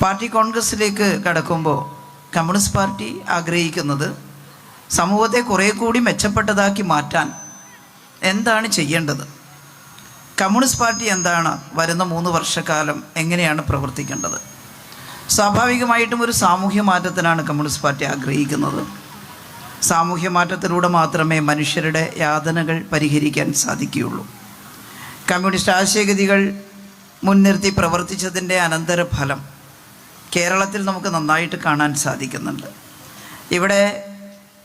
Party കോൺഗ്രസ്സിലേക്ക് കടക്കുമ്പോൾ communist party ആഗ്രഹിക്കുന്നത് സമൂഹത്തെ കുറേ കൂടി മെച്ചപ്പെട്ടതാക്കി മാറ്റാൻ എന്താണ് ചെയ്യേണ്ടത്, കമ്മ്യൂണിസ്റ്റ് പാർട്ടി എന്താണ് വരുന്ന 3 വർഷക്കാലം എങ്ങനെയാണ് പ്രവർത്തിക്കേണ്ടത്. സ്വാഭാവികമായിട്ടും ഒരു സാമൂഹ്യ മാറ്റത്തിനാണ് കമ്മ്യൂണിസ്റ്റ് പാർട്ടി ആഗ്രഹിക്കുന്നത്. സാമൂഹ്യ മാറ്റത്തിലൂടെ മാത്രമേ മനുഷ്യരുടെ യാതനകൾ പരിഹരിക്കാൻ സാധിക്കുകയുള്ളൂ. കമ്മ്യൂണിസ്റ്റ് ആശയഗതികൾ മുൻനിർത്തി പ്രവർത്തിച്ചതിൻ്റെ അനന്തരഫലം കേരളത്തിൽ നമുക്ക് നന്നായിട്ട് കാണാൻ സാധിക്കുന്നുണ്ട്. ഇവിടെ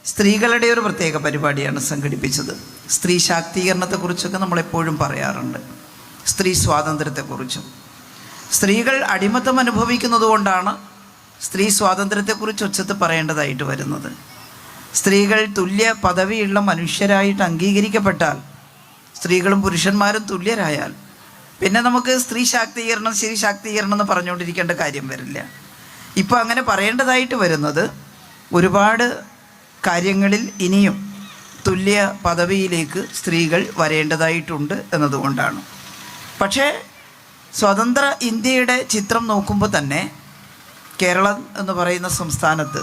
സ്ത്രീകളുടെ ഒരു പ്രത്യേക പരിപാടിയാണ് സംഘടിപ്പിച്ചത്. സ്ത്രീ ശാക്തീകരണത്തെക്കുറിച്ചൊക്കെ നമ്മളെപ്പോഴും പറയാറുണ്ട്, സ്ത്രീ സ്വാതന്ത്ര്യത്തെക്കുറിച്ചും. സ്ത്രീകൾ അടിമത്തം അനുഭവിക്കുന്നത് കൊണ്ടാണ് സ്ത്രീ സ്വാതന്ത്ര്യത്തെക്കുറിച്ച് ഉച്ചത്ത് പറയേണ്ടതായിട്ട് വരുന്നത്. സ്ത്രീകൾ തുല്യ പദവിയുള്ള മനുഷ്യരായിട്ട് അംഗീകരിക്കപ്പെട്ടാൽ, സ്ത്രീകളും പുരുഷന്മാരും തുല്യരായാൽ, പിന്നെ നമുക്ക് സ്ത്രീ ശാക്തീകരണം ശരി ശാക്തീകരണം എന്ന് പറഞ്ഞുകൊണ്ടിരിക്കേണ്ട കാര്യം വരില്ല. ഇപ്പോൾ അങ്ങനെ പറയേണ്ടതായിട്ട് വരുന്നത് ഒരുപാട് കാര്യങ്ങളിൽ ഇനിയും തുല്യ പദവിയിലേക്ക് സ്ത്രീകൾ വരേണ്ടതായിട്ടുണ്ട് എന്നതുകൊണ്ടാണ്. പക്ഷേ സ്വതന്ത്ര ഇന്ത്യയുടെ ചിത്രം നോക്കുമ്പോൾ തന്നെ കേരളം എന്ന് പറയുന്ന സംസ്ഥാനത്ത്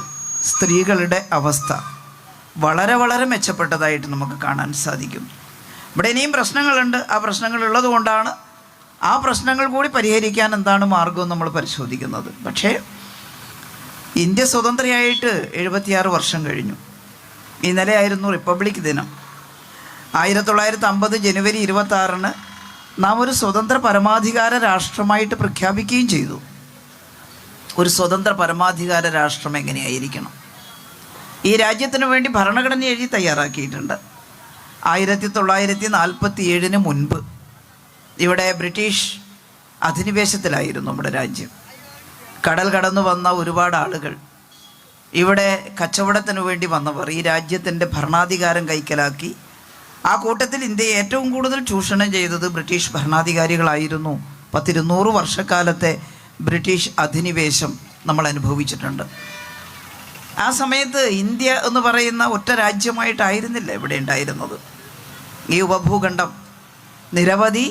സ്ത്രീകളുടെ അവസ്ഥ വളരെ വളരെ മെച്ചപ്പെട്ടതായിട്ട് നമുക്ക് കാണാൻ സാധിക്കും. ഇവിടെ ഇനിയും പ്രശ്നങ്ങളുണ്ട്. ആ പ്രശ്നങ്ങളുള്ളത് കൊണ്ടാണ് ആ പ്രശ്നങ്ങൾ കൂടി പരിഹരിക്കാൻ എന്താണ് മാർഗം നമ്മൾ പരിശോധിക്കുന്നത്. പക്ഷേ ഇന്ത്യ സ്വതന്ത്രയായിട്ട് 76 വർഷം കഴിഞ്ഞു. ഇന്നലെയായിരുന്നു റിപ്പബ്ലിക് ദിനം. 1950 ജനുവരി 26 നാം ഒരു സ്വതന്ത്ര പരമാധികാര രാഷ്ട്രമായിട്ട് പ്രഖ്യാപിക്കുകയും ചെയ്തു. ഒരു സ്വതന്ത്ര പരമാധികാര രാഷ്ട്രം എങ്ങനെയായിരിക്കണം, ഈ രാജ്യത്തിന് വേണ്ടി ഭരണഘടന എഴുതി തയ്യാറാക്കിയിട്ടുണ്ട്. 1947 മുൻപ് ഇവിടെ ബ്രിട്ടീഷ് അധിനിവേശത്തിലായിരുന്നു നമ്മുടെ രാജ്യം. കടൽ കടന്നു വന്ന ഒരുപാട് ആളുകൾ, ഇവിടെ കച്ചവടത്തിന് വേണ്ടി വന്നവർ ഈ രാജ്യത്തിൻ്റെ ഭരണാധികാരം കൈക്കലാക്കി. ആ കൂട്ടത്തിൽ ഇന്ത്യയെ ഏറ്റവും കൂടുതൽ ചൂഷണം ചെയ്തത് ബ്രിട്ടീഷ് ഭരണാധികാരികളായിരുന്നു. 200 വർഷക്കാലത്തെ ബ്രിട്ടീഷ് അധിനിവേശം നമ്മൾ അനുഭവിച്ചിട്ടുണ്ട്. ആ സമയത്ത് ഇന്ത്യ എന്ന് പറയുന്ന ഒറ്റ രാജ്യമായിട്ടായിരുന്നില്ല ഇവിടെ ഉണ്ടായിരുന്നത്. ഈ ഉപഭൂഖണ്ഡം നിരവധി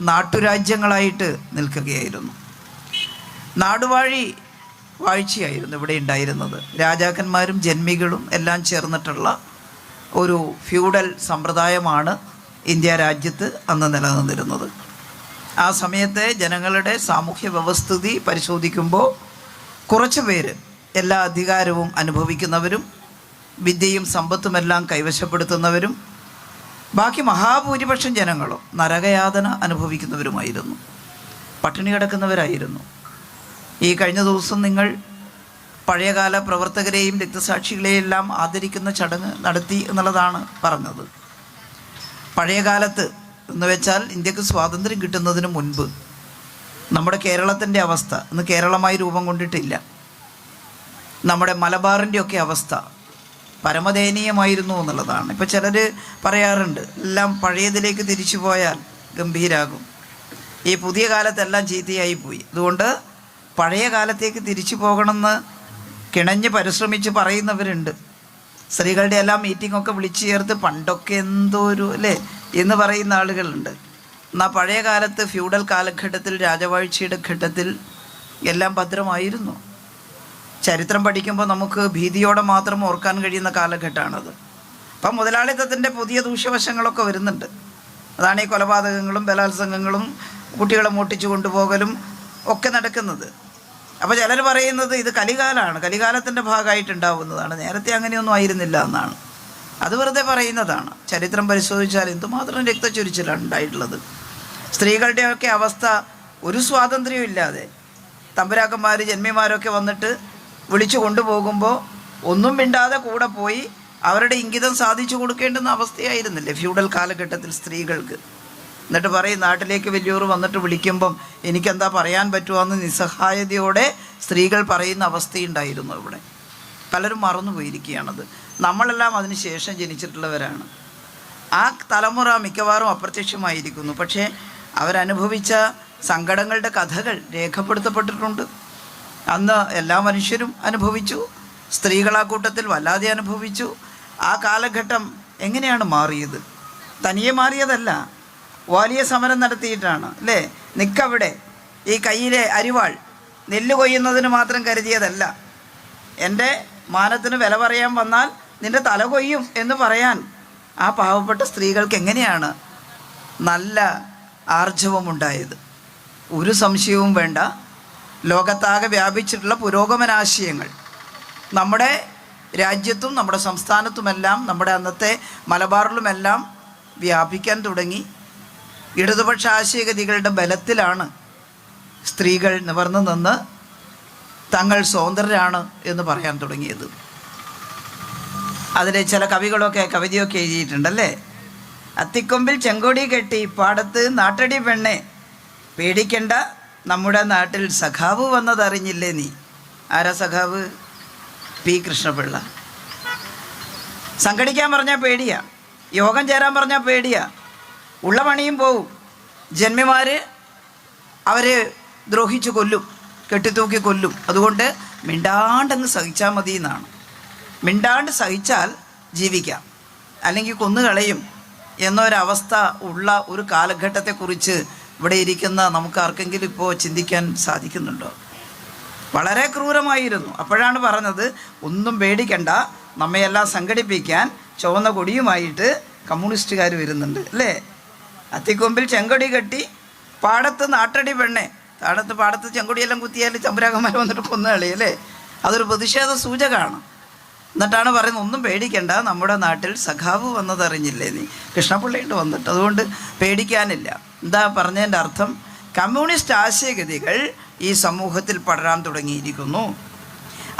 നാട്ടുരാജ്യങ്ങളായിട്ട് നിൽക്കുകയായിരുന്നു. നാടുവാഴി വാഴ്ചയായിരുന്നു ഇവിടെ ഉണ്ടായിരുന്നത്. രാജാക്കന്മാരും ജന്മികളും എല്ലാം ചേർന്നിട്ടുള്ള ഒരു ഫ്യൂഡൽ സമ്പ്രദായമാണ് ഇന്ത്യ രാജ്യത്ത് അന്ന് നിലനിന്നിരുന്നത്. ആ സമയത്തെ ജനങ്ങളുടെ സാമൂഹ്യ വ്യവസ്ഥിതി പരിശോധിക്കുമ്പോൾ കുറച്ച് പേര് എല്ലാ അധികാരവും അനുഭവിക്കുന്നവരും വിദ്യയും സമ്പത്തുമെല്ലാം കൈവശപ്പെടുത്തുന്നവരും, ബാക്കി മഹാഭൂരിപക്ഷം ജനങ്ങളും നരകയാതന അനുഭവിക്കുന്നവരുമായിരുന്നു, പട്ടിണി കിടക്കുന്നവരായിരുന്നു. ഈ കഴിഞ്ഞ ദിവസം നിങ്ങൾ പഴയകാല പ്രവർത്തകരെയും രക്തസാക്ഷികളെയും എല്ലാം ആദരിക്കുന്ന ചടങ്ങ് നടത്തി എന്നുള്ളതാണ് പറഞ്ഞത്. പഴയകാലത്ത് എന്ന് വെച്ചാൽ ഇന്ത്യക്ക് സ്വാതന്ത്ര്യം കിട്ടുന്നതിന് മുൻപ് നമ്മുടെ കേരളത്തിൻ്റെ അവസ്ഥ ഇന്ന് കേരളമായി രൂപം കൊണ്ടിട്ടില്ല. നമ്മുടെ മലബാറിൻ്റെയൊക്കെ അവസ്ഥ പരമദയനീയമായിരുന്നു എന്നുള്ളതാണ്. ഇപ്പോൾ ചിലർ പറയാറുണ്ട്, എല്ലാം പഴയതിലേക്ക് തിരിച്ചു പോയാൽ ഗംഭീരാകും, ഈ പുതിയ കാലത്തെല്ലാം ചീത്തയായി പോയി, അതുകൊണ്ട് പഴയ കാലത്തേക്ക് തിരിച്ചു പോകണമെന്ന് കിണഞ്ഞ് പരിശ്രമിച്ച് പറയുന്നവരുണ്ട്. സ്ത്രീകളുടെ എല്ലാം മീറ്റിങ്ങൊക്കെ വിളിച്ചു ചേർത്ത് പണ്ടൊക്കെ എന്തോ ഒരു അല്ലേ എന്ന് പറയുന്ന ആളുകളുണ്ട്. എന്നാൽ പഴയ കാലത്ത് ഫ്യൂഡൽ കാലഘട്ടത്തിൽ, രാജവാഴ്ചയുടെ ഘട്ടത്തിൽ എല്ലാം ഭദ്രമായിരുന്നു. ചരിത്രം പഠിക്കുമ്പോൾ നമുക്ക് ഭീതിയോടെ മാത്രം ഓർക്കാൻ കഴിയുന്ന കാലഘട്ടമാണത്. അപ്പം മുതലാളിത്തത്തിൻ്റെ പുതിയ ദൂഷ്യവശങ്ങളൊക്കെ വരുന്നുണ്ട്. അതാണ് ഈ കൊലപാതകങ്ങളും ബലാത്സംഗങ്ങളും കുട്ടികളെ മോട്ടിച്ചു കൊണ്ടുപോകലും ഒക്കെ നടക്കുന്നത്. അപ്പോൾ ചിലർ പറയുന്നത് ഇത് കലികാലമാണ്, കലികാലത്തിൻ്റെ ഭാഗമായിട്ടുണ്ടാവുന്നതാണ്, നേരത്തെ അങ്ങനെയൊന്നും ആയിരുന്നില്ല എന്നാണ്. അത് വെറുതെ പറയുന്നതാണ്. ചരിത്രം പരിശോധിച്ചാൽ എന്തുമാത്രം രക്തച്ചൊരിച്ചിലാണ് ഉണ്ടായിട്ടുള്ളത്. സ്ത്രീകളുടെയൊക്കെ അവസ്ഥ ഒരു സ്വാതന്ത്ര്യവും ഇല്ലാതെ തമ്പുരാക്കന്മാർ ജന്മിമാരൊക്കെ വന്നിട്ട് വിളിച്ചു കൊണ്ടുപോകുമ്പോൾ ഒന്നും മിണ്ടാതെ കൂടെ പോയി അവരുടെ ഇംഗിതം സാധിച്ചു കൊടുക്കേണ്ടുന്ന അവസ്ഥയായിരുന്നില്ലേ ഫ്യൂഡൽ കാലഘട്ടത്തിൽ സ്ത്രീകൾക്ക്. എന്നിട്ട് പറയും, നാട്ടിലേക്ക് വലിയോർ വന്നിട്ട് വിളിക്കുമ്പം എനിക്കെന്താ പറയാൻ പറ്റുമെന്ന് നിസ്സഹായതയോടെ സ്ത്രീകൾ പറയുന്ന അവസ്ഥയുണ്ടായിരുന്നു ഇവിടെ. പലരും മറന്നുപോയിരിക്കുകയാണത്. നമ്മളെല്ലാം അതിന് ശേഷം ജനിച്ചിട്ടുള്ളവരാണ്. ആ തലമുറ മിക്കവാറും അപ്രത്യക്ഷമായിരിക്കുന്നു. പക്ഷേ അവരനുഭവിച്ച സങ്കടങ്ങളുടെ കഥകൾ രേഖപ്പെടുത്തപ്പെട്ടിട്ടുണ്ട്. അന്ന് എല്ലാ മനുഷ്യരും അനുഭവിച്ചു, സ്ത്രീകൾ ആ കൂട്ടത്തിൽ വല്ലാതെ അനുഭവിച്ചു. ആ കാലഘട്ടം എങ്ങനെയാണ് മാറിയത്? തനിയെ മാറിയതല്ല, വലിയ സമരം നടത്തിയിട്ടാണ് അല്ലേ. നിക്കവിടെ, ഈ കയ്യിലെ അരിവാൾ നെല്ല് കൊയ്യുന്നതിന് മാത്രം കരുതിയതല്ല. എൻ്റെ മാനത്തിന് വില പറയാൻ വന്നാൽ നിൻ്റെ തല കൊയ്യും എന്ന് പറയാൻ ആ പാവപ്പെട്ട സ്ത്രീകൾക്ക് എങ്ങനെയാണ് നല്ല ആർജവമുണ്ടായത്? ഒരു സംശയവും വേണ്ട, ലോകത്താകെ വ്യാപിച്ചിട്ടുള്ള പുരോഗമനാശയങ്ങൾ നമ്മുടെ രാജ്യത്തും നമ്മുടെ സംസ്ഥാനത്തുമെല്ലാം നമ്മുടെ അന്നത്തെ മലബാറിലുമെല്ലാം വ്യാപിക്കാൻ തുടങ്ങി. ഇടതുപക്ഷ ആശയഗതികളുടെ ബലത്തിലാണ് സ്ത്രീകൾ നിവർന്നു നിന്ന് തങ്ങൾ സ്വതന്ത്രരാണ് എന്ന് പറയാൻ തുടങ്ങിയത്. അതിൽ ചില കവിതയൊക്കെ എഴുതിയിട്ടുണ്ടല്ലേ. അത്തിക്കൊമ്പിൽ ചെങ്കോടി കെട്ടി പാടത്ത് നാട്ടടി പെണ്ണെ, പേടിക്കണ്ട നമ്മുടെ നാട്ടിൽ സഖാവ് വന്നതറിഞ്ഞില്ലേ നീ. ആരാ സഖാവ്? പി കൃഷ്ണപിള്ള. സംഘടിക്കാൻ പറഞ്ഞാൽ പേടിയാ, യോഗം ചേരാൻ പറഞ്ഞാൽ പേടിയാ, ഉള്ള പണിയും പോവും. ജന്മിമാർ അവർ ദ്രോഹിച്ച് കൊല്ലും, കെട്ടിത്തൂക്കി കൊല്ലും. അതുകൊണ്ട് മിണ്ടാണ്ടങ്ങ് സഹിച്ചാൽ മതി എന്നാണ്. മിണ്ടാണ്ട് സഹിച്ചാൽ ജീവിക്കാം, അല്ലെങ്കിൽ കൊന്നുകളയും എന്നൊരവസ്ഥ ഉള്ള ഒരു കാലഘട്ടത്തെക്കുറിച്ച് ഇവിടെ ഇരിക്കുന്ന നമുക്ക് ആർക്കെങ്കിലും ഇപ്പോൾ ചിന്തിക്കാൻ സാധിക്കുന്നുണ്ടോ? വളരെ ക്രൂരമായിരുന്നു. അപ്പോഴാണ് പറഞ്ഞത്, ഒന്നും പേടിക്കണ്ട, നമ്മയെല്ലാം സംഘടിപ്പിക്കാൻ ചുവന്ന കൊടിയുമായിട്ട് കമ്മ്യൂണിസ്റ്റുകാർ വരുന്നുണ്ട് അല്ലേ. അത്തിക്കൊമ്പിൽ ചെങ്കൊടി കെട്ടി പാടത്ത് നാട്ടടി പെണ്ണെ, പാടത്ത് ചെങ്കൊടിയെല്ലാം കുത്തിയാൽ ചമ്പരാകന്മാർ വന്നിട്ട് കൊന്നുകളി അല്ലേ. അതൊരു പ്രതിഷേധ സൂചകമാണ്. എന്നിട്ടാണ് പറയുന്നത്, ഒന്നും പേടിക്കണ്ട നമ്മുടെ നാട്ടിൽ സഖാവ് വന്നതറിഞ്ഞില്ലേ നീ. കൃഷ്ണപിള്ളയുണ്ട് വന്നിട്ട്, അതുകൊണ്ട് പേടിക്കാനില്ല. എന്താ പറഞ്ഞതിൻ്റെ അർത്ഥം? കമ്മ്യൂണിസ്റ്റ് ആശയഗതികൾ ഈ സമൂഹത്തിൽ പടരാൻ തുടങ്ങിയിരിക്കുന്നു.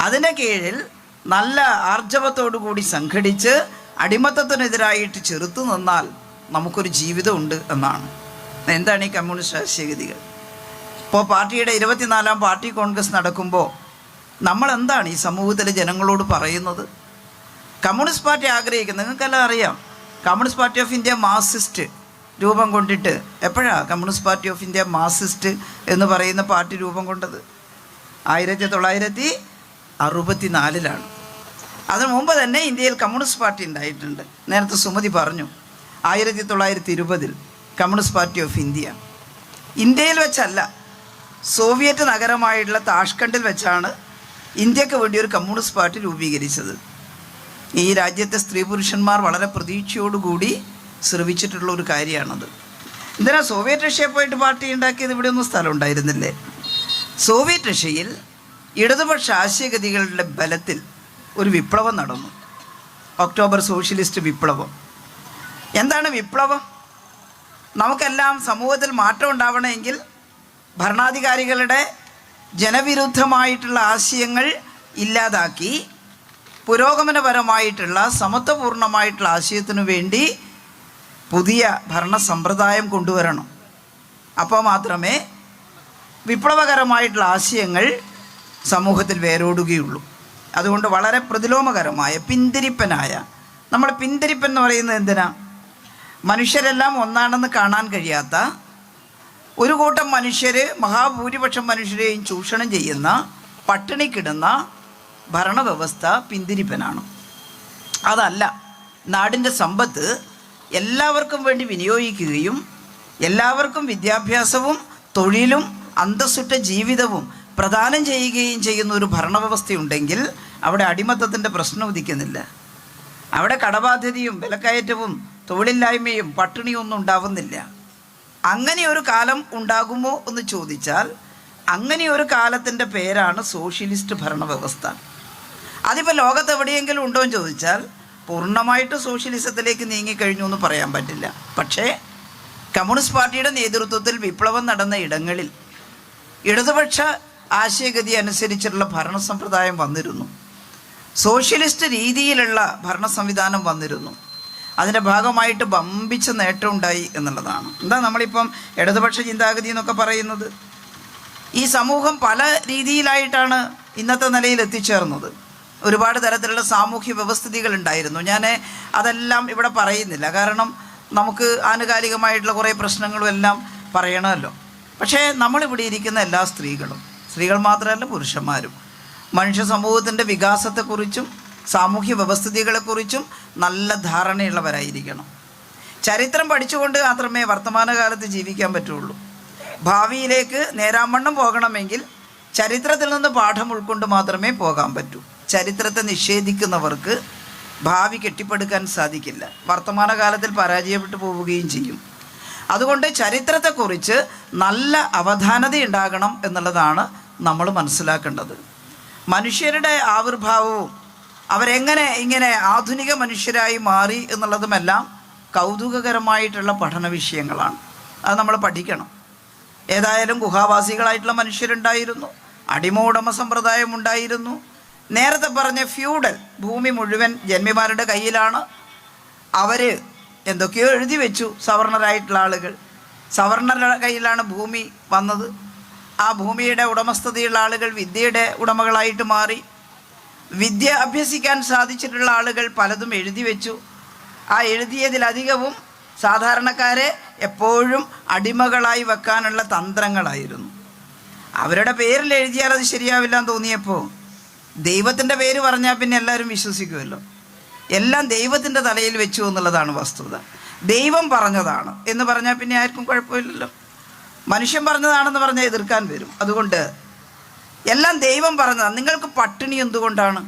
അതിൻ്റെ കീഴിൽ നല്ല ആർജവത്തോടു കൂടി സംഘടിച്ച് അടിമത്തത്തിനെതിരായിട്ട് ചെറുത്തു നിന്നാൽ നമുക്കൊരു ജീവിതമുണ്ട് എന്നാണ്. എന്താണ് ഈ കമ്മ്യൂണിസ്റ്റ് ആശയഗതികൾ? ഇപ്പോൾ പാർട്ടിയുടെ 24ാം പാർട്ടി കോൺഗ്രസ് നടക്കുമ്പോൾ നമ്മൾ എന്താണ് ഈ സമൂഹത്തിലെ ജനങ്ങളോട് പറയുന്നത്? കമ്മ്യൂണിസ്റ്റ് പാർട്ടി ആഗ്രഹിക്കുന്നത്, നിങ്ങൾക്കെല്ലാം അറിയാം, communist party of India Marxist രൂപം കൊണ്ടിട്ട് എപ്പോഴാണ് communist party of India Marxist എന്ന് പറയുന്ന പാർട്ടി രൂപം കൊണ്ടത്? 1964 അതിനു മുമ്പ് തന്നെ ഇന്ത്യയിൽ കമ്മ്യൂണിസ്റ്റ് പാർട്ടി ഉണ്ടായിട്ടുണ്ട്. നേരത്തെ സുമതി പറഞ്ഞു, 1920 കമ്മ്യൂണിസ്റ്റ് പാർട്ടി ഓഫ് ഇന്ത്യ. ഇന്ത്യയിൽ വെച്ചല്ല, സോവിയറ്റ് നഗരമായിട്ടുള്ള താഷ്കണ്ടിൽ വെച്ചാണ് ഇന്ത്യക്ക് വേണ്ടി ഒരു കമ്മ്യൂണിസ്റ്റ് പാർട്ടി രൂപീകരിച്ചത്. ഈ രാജ്യത്തെ സ്ത്രീ പുരുഷന്മാർ വളരെ പ്രതീക്ഷയോടുകൂടി ശ്രമിച്ചിട്ടുള്ള ഒരു കാര്യമാണത്. എന്തിനാ സോവിയറ്റ് റഷ്യയിൽ പോയിട്ട് പാർട്ടി ഉണ്ടാക്കിയത്? ഇവിടെ ഒന്നും സ്ഥലം ഉണ്ടായിരുന്നില്ലേ? സോവിയറ്റ് റഷ്യയിൽ ഇടതുപക്ഷ ആശയഗതികളുടെ ബലത്തിൽ ഒരു വിപ്ലവം നടന്നു, ഒക്ടോബർ സോഷ്യലിസ്റ്റ് വിപ്ലവം. എന്താണ് വിപ്ലവം? നമുക്കെല്ലാം സമൂഹത്തിൽ മാറ്റം ഉണ്ടാവണമെങ്കിൽ ഭരണാധികാരികളുടെ ജനവിരുദ്ധമായിട്ടുള്ള ആശയങ്ങൾ ഇല്ലാതാക്കി പുരോഗമനപരമായിട്ടുള്ള സമത്വപൂർണമായിട്ടുള്ള ആശയത്തിനു വേണ്ടി പുതിയ ഭരണ സമ്പ്രദായം കൊണ്ടുവരണം. അപ്പോൾ മാത്രമേ വിപ്ലവകരമായിട്ടുള്ള ആശയങ്ങൾ സമൂഹത്തിൽ വേരോടുകയുള്ളൂ. അതുകൊണ്ട് വളരെ പ്രതിലോമകരമായ പിന്തിരിപ്പനായ, നമ്മൾ പിന്തിരിപ്പൻ എന്ന് പറയുന്നത് എന്തിനാ? മനുഷ്യരെല്ലാം ഒന്നാണെന്ന് കാണാൻ കഴിയാത്ത ഒരു കൂട്ടം മനുഷ്യർ, മഹാഭൂരിപക്ഷം മനുഷ്യരെയും ചൂഷണം ചെയ്യുന്ന, പട്ടിണിക്കിടുന്ന ഭരണവ്യവസ്ഥ പിന്തിരിപ്പനാണ്. അതല്ല, നാടിൻ്റെ സമ്പത്ത് എല്ലാവർക്കും വേണ്ടി വിനിയോഗിക്കുകയും എല്ലാവർക്കും വിദ്യാഭ്യാസവും തൊഴിലും അന്തസ്സുറ്റ ജീവിതവും പ്രദാനം ചെയ്യുകയും ചെയ്യുന്ന ഒരു ഭരണവ്യവസ്ഥയുണ്ടെങ്കിൽ അവിടെ അടിമത്തത്തിൻ്റെ പ്രശ്നം ഉദിക്കുന്നില്ല. അവിടെ കടബാധ്യതയും വിലക്കയറ്റവും തൊഴിലില്ലായ്മയും പട്ടിണിയും ഒന്നും ഉണ്ടാവുന്നില്ല. അങ്ങനെ ഒരു കാലം ഉണ്ടാകുമോ എന്ന് ചോദിച്ചാൽ അങ്ങനെ ഒരു കാലത്തിൻ്റെ പേരാണ് സോഷ്യലിസ്റ്റ് ഭരണവ്യവസ്ഥ. അതിപ്പോൾ ലോകത്ത് എവിടെയെങ്കിലും ഉണ്ടോ എന്ന് ചോദിച്ചാൽ പൂർണ്ണമായിട്ട് സോഷ്യലിസത്തിലേക്ക് നീങ്ങിക്കഴിഞ്ഞു എന്ന് പറയാൻ പറ്റില്ല. പക്ഷേ കമ്മ്യൂണിസ്റ്റ് പാർട്ടിയുടെ നേതൃത്വത്തിൽ വിപ്ലവം നടന്ന ഇടങ്ങളിൽ ഇടതുപക്ഷ ആശയഗതി അനുസരിച്ചുള്ള ഭരണ സമ്പ്രദായം വന്നിരുന്നു, സോഷ്യലിസ്റ്റ് രീതിയിലുള്ള ഭരണ സംവിധാനം വന്നിരുന്നു. അതിൻ്റെ ഭാഗമായിട്ട് വമ്പിച്ച നേട്ടം ഉണ്ടായി എന്നുള്ളതാണ്. എന്താ നമ്മളിപ്പം ഇടതുപക്ഷ ചിന്താഗതി എന്നൊക്കെ പറയുന്നത്? ഈ സമൂഹം പല രീതിയിലായിട്ടാണ് ഇന്നത്തെ നിലയിൽ എത്തിച്ചേർന്നത്. ഒരുപാട് തരത്തിലുള്ള സാമൂഹ്യ വ്യവസ്ഥിതികൾ ഉണ്ടായിരുന്നു. ഞാൻ അതെല്ലാം ഇവിടെ പറയുന്നില്ല, കാരണം നമുക്ക് ആനുകാലികമായിട്ടുള്ള കുറേ പ്രശ്നങ്ങളും എല്ലാം പറയണമല്ലോ. പക്ഷേ നമ്മളിവിടെ ഇരിക്കുന്ന എല്ലാ സ്ത്രീകളും, സ്ത്രീകൾ മാത്രമല്ല പുരുഷന്മാരും, മനുഷ്യ സമൂഹത്തിൻ്റെ വികാസത്തെക്കുറിച്ചും സാമൂഹ്യ വ്യവസ്ഥിതികളെക്കുറിച്ചും നല്ല ധാരണയുള്ളവരായിരിക്കണം. ചരിത്രം പഠിച്ചുകൊണ്ട് മാത്രമേ വർത്തമാനകാലത്ത് ജീവിക്കാൻ പറ്റുള്ളൂ. ഭാവിയിലേക്ക് നേരാവണ്ണം പോകണമെങ്കിൽ ചരിത്രത്തിൽ നിന്ന് പാഠം ഉൾക്കൊണ്ട് മാത്രമേ പോകാൻ പറ്റൂ. ചരിത്രത്തെ നിഷേധിക്കുന്നവർക്ക് ഭാവി കെട്ടിപ്പടുക്കാൻ സാധിക്കില്ല, വർത്തമാനകാലത്തിൽ പരാജയപ്പെട്ടു പോവുകയും ചെയ്യും. അതുകൊണ്ട് ചരിത്രത്തെക്കുറിച്ച് നല്ല അവധാനത ഉണ്ടാകണം എന്നുള്ളതാണ് നമ്മൾ മനസ്സിലാക്കേണ്ടത്. മനുഷ്യരുടെ ആവിർഭാവവും അവരെങ്ങനെ ഇങ്ങനെ ആധുനിക മനുഷ്യരായി മാറി എന്നുള്ളതുമെല്ലാം കൗതുകകരമായിട്ടുള്ള പഠന വിഷയങ്ങളാണ്. അത് നമ്മൾ പഠിക്കണം. ഏതായാലും ഗുഹാവാസികളായിട്ടുള്ള മനുഷ്യരുണ്ടായിരുന്നു, അടിമ ഉടമ സമ്പ്രദായം ഉണ്ടായിരുന്നു. നേരത്തെ പറഞ്ഞ ഫ്യൂഡൽ ഭൂമി മുഴുവൻ ജന്മിമാരുടെ കയ്യിലാണ്. അവർ എന്തൊക്കെയോ എഴുതി വെച്ചു. സവർണരായിട്ടുള്ള ആളുകൾ, സവർണരുടെ കയ്യിലാണ് ഭൂമി വന്നത്. ആ ഭൂമിയുടെ ഉടമസ്ഥതയുള്ള ആളുകൾ വിദ്യയുടെ ഉടമകളായിട്ട് മാറി. വിദ്യ അഭ്യസിക്കാൻ സാധിച്ചിട്ടുള്ള ആളുകൾ പലതും എഴുതി വെച്ചു. ആ എഴുതിയതിലധികവും സാധാരണക്കാരെ എപ്പോഴും അടിമകളായി വെക്കാനുള്ള തന്ത്രങ്ങളായിരുന്നു. അവരുടെ പേരിൽ എഴുതിയാൽ അത് ശരിയാവില്ല എന്ന് തോന്നിയപ്പോൾ ദൈവത്തിൻ്റെ പേര് പറഞ്ഞാൽ പിന്നെ എല്ലാവരും വിശ്വസിക്കുമല്ലോ. എല്ലാം ദൈവത്തിൻ്റെ തലയിൽ വെച്ചു എന്നുള്ളതാണ് വസ്തുത. ദൈവം പറഞ്ഞതാണ് എന്ന് പറഞ്ഞാൽ പിന്നെ ആർക്കും കുഴപ്പമില്ലല്ലോ. മനുഷ്യൻ പറഞ്ഞതാണെന്ന് പറഞ്ഞാൽ എതിർക്കാൻ വരും. അതുകൊണ്ട് എല്ലാം ദൈവം പറഞ്ഞതാണ്. നിങ്ങൾക്ക് പട്ടിണി എന്തുകൊണ്ടാണ്?